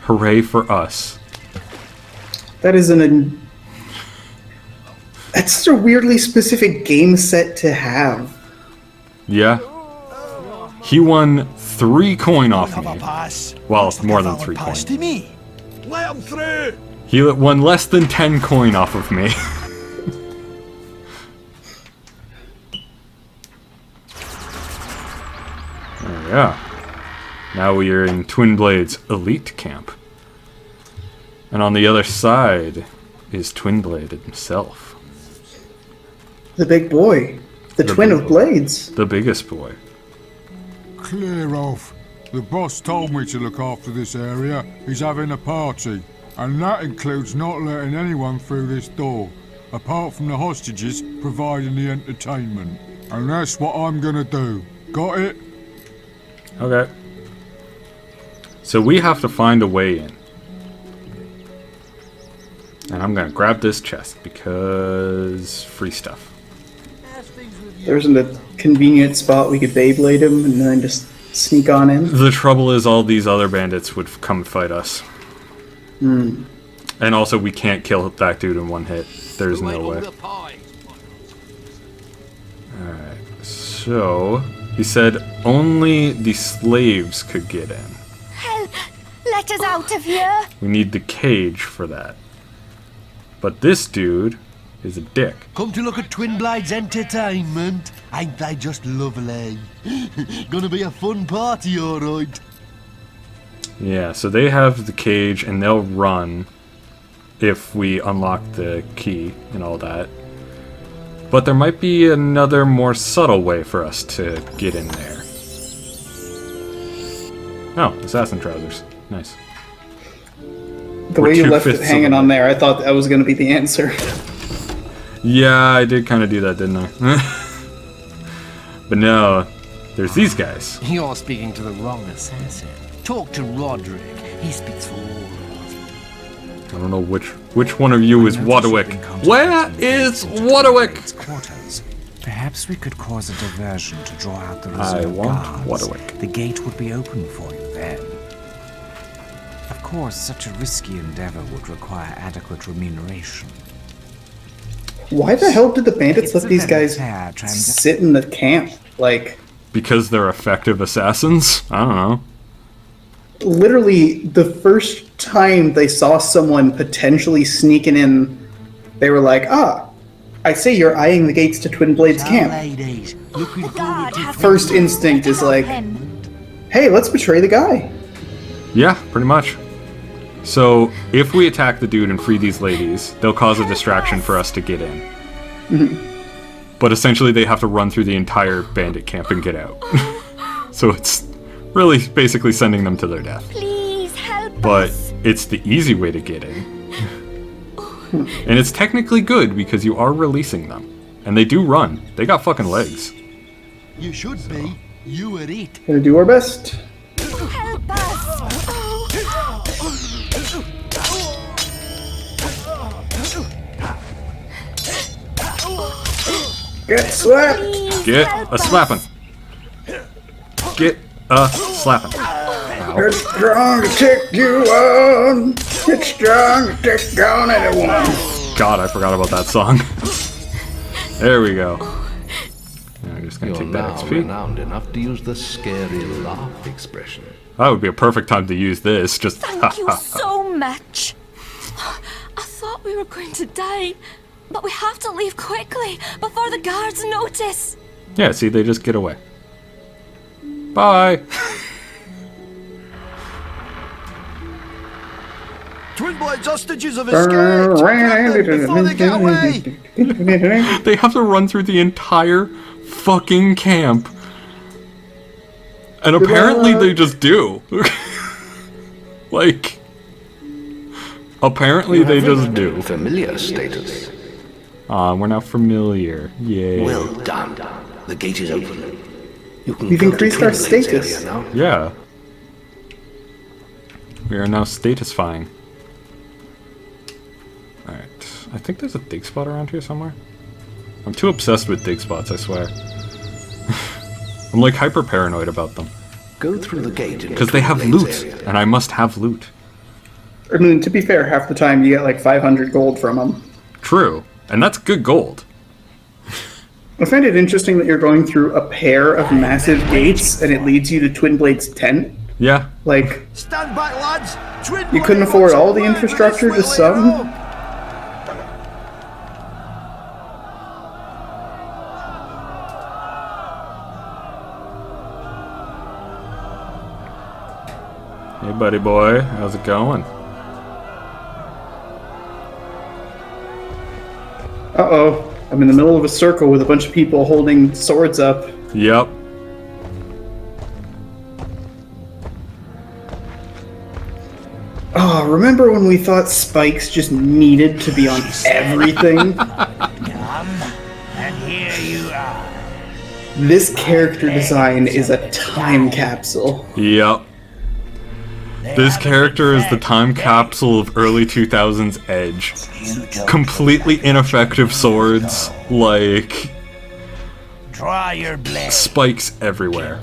Hooray for us. That is that's such a weirdly specific game set to have. Yeah. He won 3 coin off me. Well, more than 3 coin. To me. Let him through. He won less than 10 coin off of me. Yeah. Now we are in Twin Blade's elite camp. And on the other side is Twin Blade himself. The big boy. The twin of blades. The biggest boy. Clear off. The boss told me to look after this area. He's having a party. And that includes not letting anyone through this door. Apart from the hostages providing the entertainment. And that's what I'm gonna do. Got it? Okay. So we have to find a way in. And I'm gonna grab this chest because free stuff. There isn't a convenient spot we could Beyblade him and then just sneak on in. The trouble is all these other bandits would come fight us. Hmm. And also we can't kill that dude in one hit. There's no way. Alright, so he said only the slaves could get in. Help! Let us out of here! We need the cage for that. But this dude is a dick. Come to look at Twin Blade's entertainment. Ain't they just lovely? Gonna be a fun party, alright. Yeah, so they have the cage and they'll run if we unlock the key and all that. But there might be another more subtle way for us to get in there. Oh, assassin trousers. Nice. The way you left it hanging on there, I thought that was going to be the answer. Yeah, I did kind of do that, didn't I? But no, there's these guys. You're speaking to the wrong assassin. Talk to Roderick. He speaks for all of us. I don't know which one of you is Waterwick. Where is Waterwick? Quarters. Perhaps we could cause a diversion to draw out the reserve I want guards. Waterwick. The gate would be open for you then. Of course, such a risky endeavor would require adequate remuneration. Why the hell did the bandits let these guys sit in the camp? Like, because they're effective assassins? I don't know. Literally, the first time they saw someone potentially sneaking in, they were like, I see you're eyeing the gates to Twin Blade's camp. First instinct is like, hey, let's betray the guy. Yeah, pretty much. So, if we attack the dude and free these ladies, they'll cause a distraction for us to get in. Mm-hmm. But essentially, they have to run through the entire bandit camp and get out. So it's really basically sending them to their death. Please help But us. it's the easy way to get in. And it's technically good because you are releasing them. And they do run. They got fucking legs. You should be. You are it. Gonna do our best. Help us. Get slapped! Get a slapping. Get a slapping. It's strong to take you on. It's strong to take on anyone. God, I forgot about that song. There we go. Yeah, I'm just gonna You're take that now XP. renowned enough to use the scary laugh expression. That would be a perfect time to use this. Just Thank you so much. I thought we were going to die, but we have to leave quickly before the guards notice. Yeah, see, they just get away. Bye. Twin Blades hostages have escaped! Grab them before they get away! They have to run through the entire fucking camp. And apparently they just do. Like, apparently they just do. Familiar status. We're now familiar. Yay. Well done. The gate is open. You can We've go to increased our Twin Blades status. area now. Yeah. We are now statusfying. Alright. I think there's a dig spot around here somewhere. I'm too obsessed with dig spots, I swear. I'm like hyper paranoid about them. Go through the gate. Because they have loot, and I must have loot. I mean, to be fair, half the time you get like 500 gold from them. True. And that's good gold. I find it interesting that you're going through a pair of massive gates and it leads you to Twin Blade's tent. Yeah. Like, Stand back, lads! Twin you couldn't Blade afford wants all a the word with infrastructure this to little hero. some. Hey, buddy boy. How's it going? Uh-oh. I'm in the middle of a circle with a bunch of people holding swords up. Yep. Oh, remember when we thought spikes just needed to be on everything? And here you are. This character design is a time capsule. Yep. This character is the time capsule of early 2000s Edge. Completely ineffective swords, like... Draw your blade. Spikes everywhere.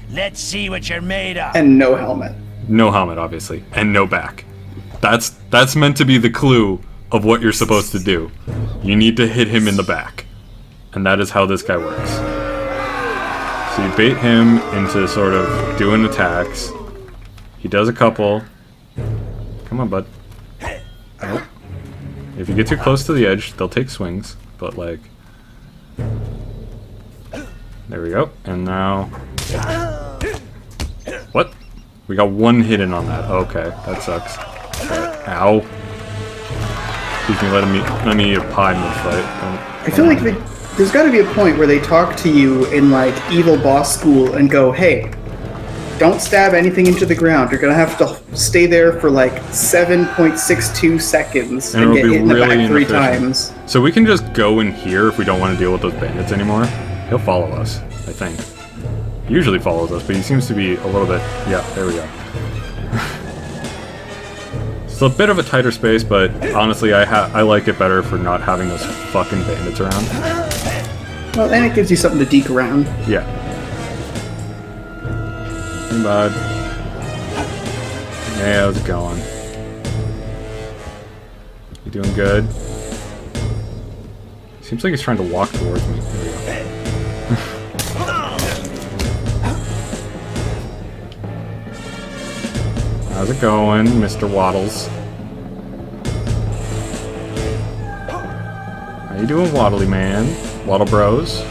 Let's see what you're made of. And no helmet. No helmet, obviously. And no back. That's meant to be the clue of what you're supposed to do. You need to hit him in the back. And that is how this guy works. So you bait him into sort of doing attacks. He does a couple. Come on, bud. Nope. If you get too close to the edge, they'll take swings. But, like... There we go. And now... What? We got one hit in on that. Okay, that sucks. Ow. Excuse me, let me eat a pie mid-fight. I feel like there's got to be a point where they talk to you in, like, evil boss school and go, hey, don't stab anything into the ground. You're going to have to stay there for, like, 7.62 seconds and get hit in the back 3 times. So we can just go in here if we don't want to deal with those bandits anymore. He'll follow us, I think. He usually follows us, but he seems to be a little bit... Yeah, there we go. It's a bit of a tighter space, but honestly, I like it better for not having those fucking bandits around. Well, and it gives you something to deke around. Yeah. Hey, bud. Hey, how's it going? You doing good? Seems like he's trying to walk towards me. There we go. How's it going, Mr. Waddles? How you doing, Waddly man? Waddle Bros?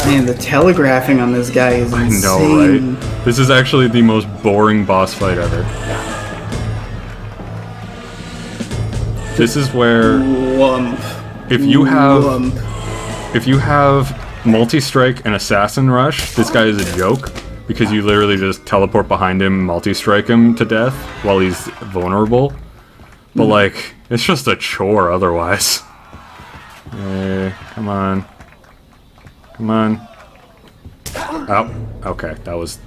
Man, the telegraphing on this guy is insane. I know, right? This is actually the most boring boss fight ever. This is where if you have multi-strike and assassin rush, this guy is a joke. Because you literally just teleport behind him, multi-strike him to death while he's vulnerable. But like, it's just a chore otherwise. Hey, come on. Come on. Oh, okay, that was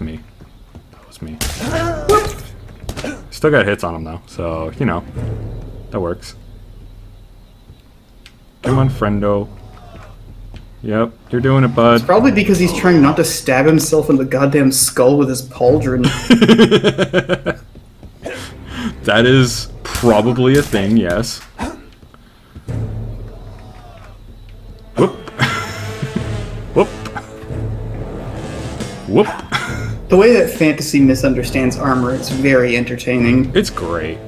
me. That was me. Still got hits on him though, so, you know, that works. Come on, friendo. Yep, you're doing it, bud. It's probably because he's trying not to stab himself in the goddamn skull with his pauldron. That is probably a thing, yes. Whoop. Whoop. Whoop. The way that fantasy misunderstands armor is very entertaining. It's great.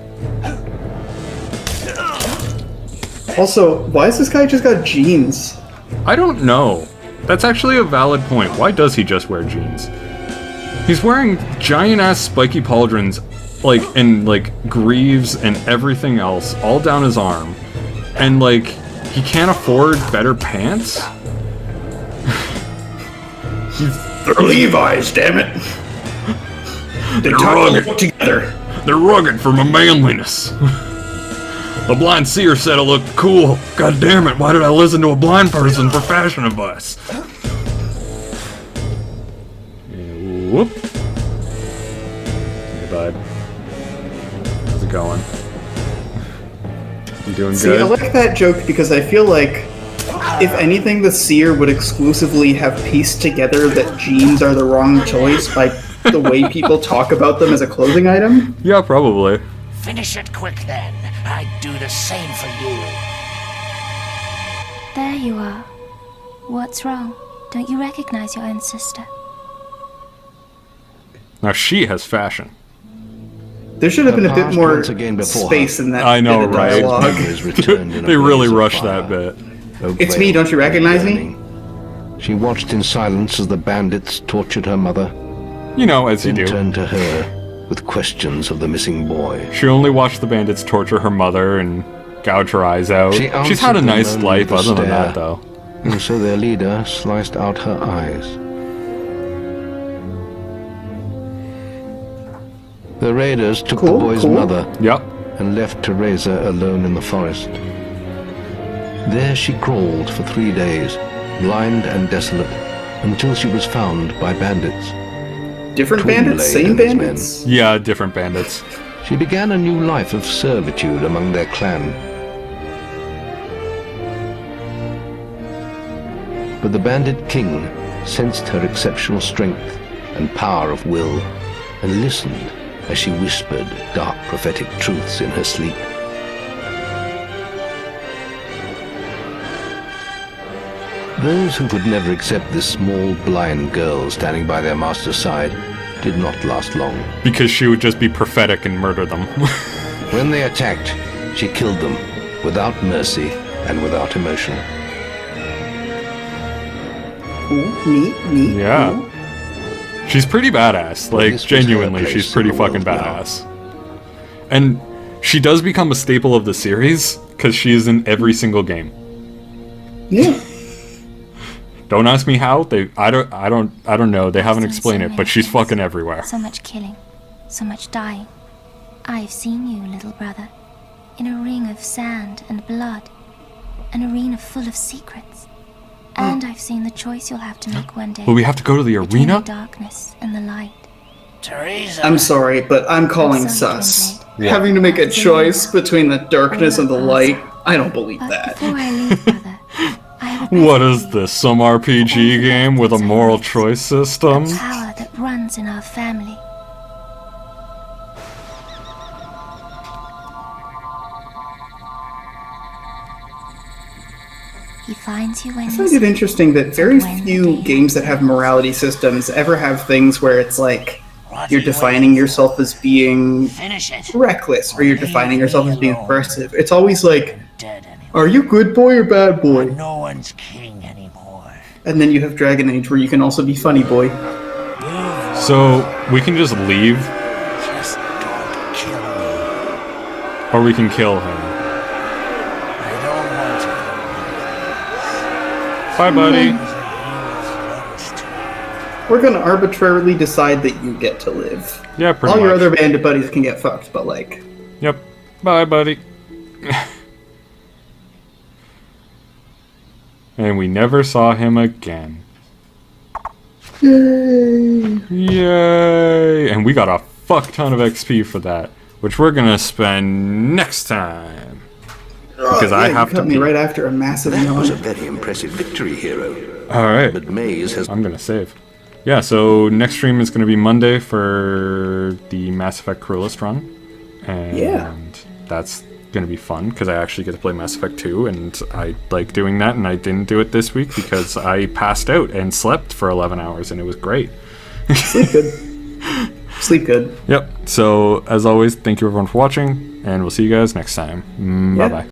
Also, why has this guy just got jeans? I don't know. That's actually a valid point. Why does he just wear jeans? He's wearing giant-ass spiky pauldrons, like, and, like, greaves and everything else, all down his arm. And, like, he can't afford better pants? They're Levi's, damn it! They're rugged together. They're rugged for my manliness. The blind seer said it looked cool. God damn it, why did I listen to a blind person for fashion advice? Whoop. Hey, bud. How's it going? You doing See, good? I like that joke because I feel like, if anything, the seer would exclusively have pieced together that jeans are the wrong choice by the way people talk about them as a clothing item. Yeah, probably. Finish it quick then. I'd do the same for you. There you are. What's wrong? Don't you recognize your own sister? Now she has fashion. There should have been a bit more space in that I know, bit of right? dialogue. They really rushed that bit. It's me, don't you recognize me? She watched in silence as the bandits tortured her mother. You know, as you then do. Turned to her with questions of the missing boy. She only watched the bandits torture her mother and gouge her eyes out. She's had a nice life other than that, though. And so their leader sliced out her eyes. The raiders took the boy's mother and left Teresa alone in the forest. There she crawled for 3 days, blind and desolate, until she was found by bandits. Different bandits? Same bandits? Yeah, different bandits. She began a new life of servitude among their clan. But the bandit king sensed her exceptional strength and power of will, and listened as she whispered dark prophetic truths in her sleep. Those who could never accept this small blind girl standing by their master's side did not last long. Because she would just be prophetic and murder them. When they attacked, she killed them without mercy and without emotion. Neat. Yeah. She's pretty badass. Like, genuinely, she's pretty fucking badass. And she does become a staple of the series, because she is in every single game. Yeah. Don't ask me how. I don't know. They haven't explained it, but she's fucking everywhere. So much killing, so much dying. I've seen you, little brother, in a ring of sand and blood, an arena full of secrets. And I've seen the choice you'll have to make one day. Will we have to go to the between arena? the darkness and the light. Teresa. I'm sorry, but I'm calling sus. Having to make a choice between the darkness and the light, I don't believe that. Before I leave, brother, What is this, some RPG game with a moral choice system? power that runs in our family. He finds you when I find it interesting that very few games that have morality systems ever have things where it's like you're defining yourself as being reckless or you're defining yourself as being aggressive. It's always like, are you good boy or bad boy? No one's king anymore. And then you have Dragon Age where you can also be funny boy. So, we can just leave? Just don't kill me. Or we can kill him. I don't want to. Bye, buddy. We're gonna arbitrarily decide that you get to live. Yeah, pretty All your much. other bandit buddies can get fucked, but like... Yep. Bye, buddy. And we never saw him again. Yay! Yay! And we got a fuck ton of XP for that, which we're gonna spend next time. because I have to cut me pee. right after a massive That was a yawn. very impressive victory, hero. All right. But Maze has... I'm gonna save. Yeah, so next stream is gonna be Monday for the Mass Effect Cruelist run, and that's gonna be fun because I actually get to play Mass Effect 2, and I like doing that, and I didn't do it this week because I passed out and slept for 11 hours, and it was great. Sleep good. Sleep good. Yep. So as always, thank you everyone for watching, and we'll see you guys next time. Bye bye.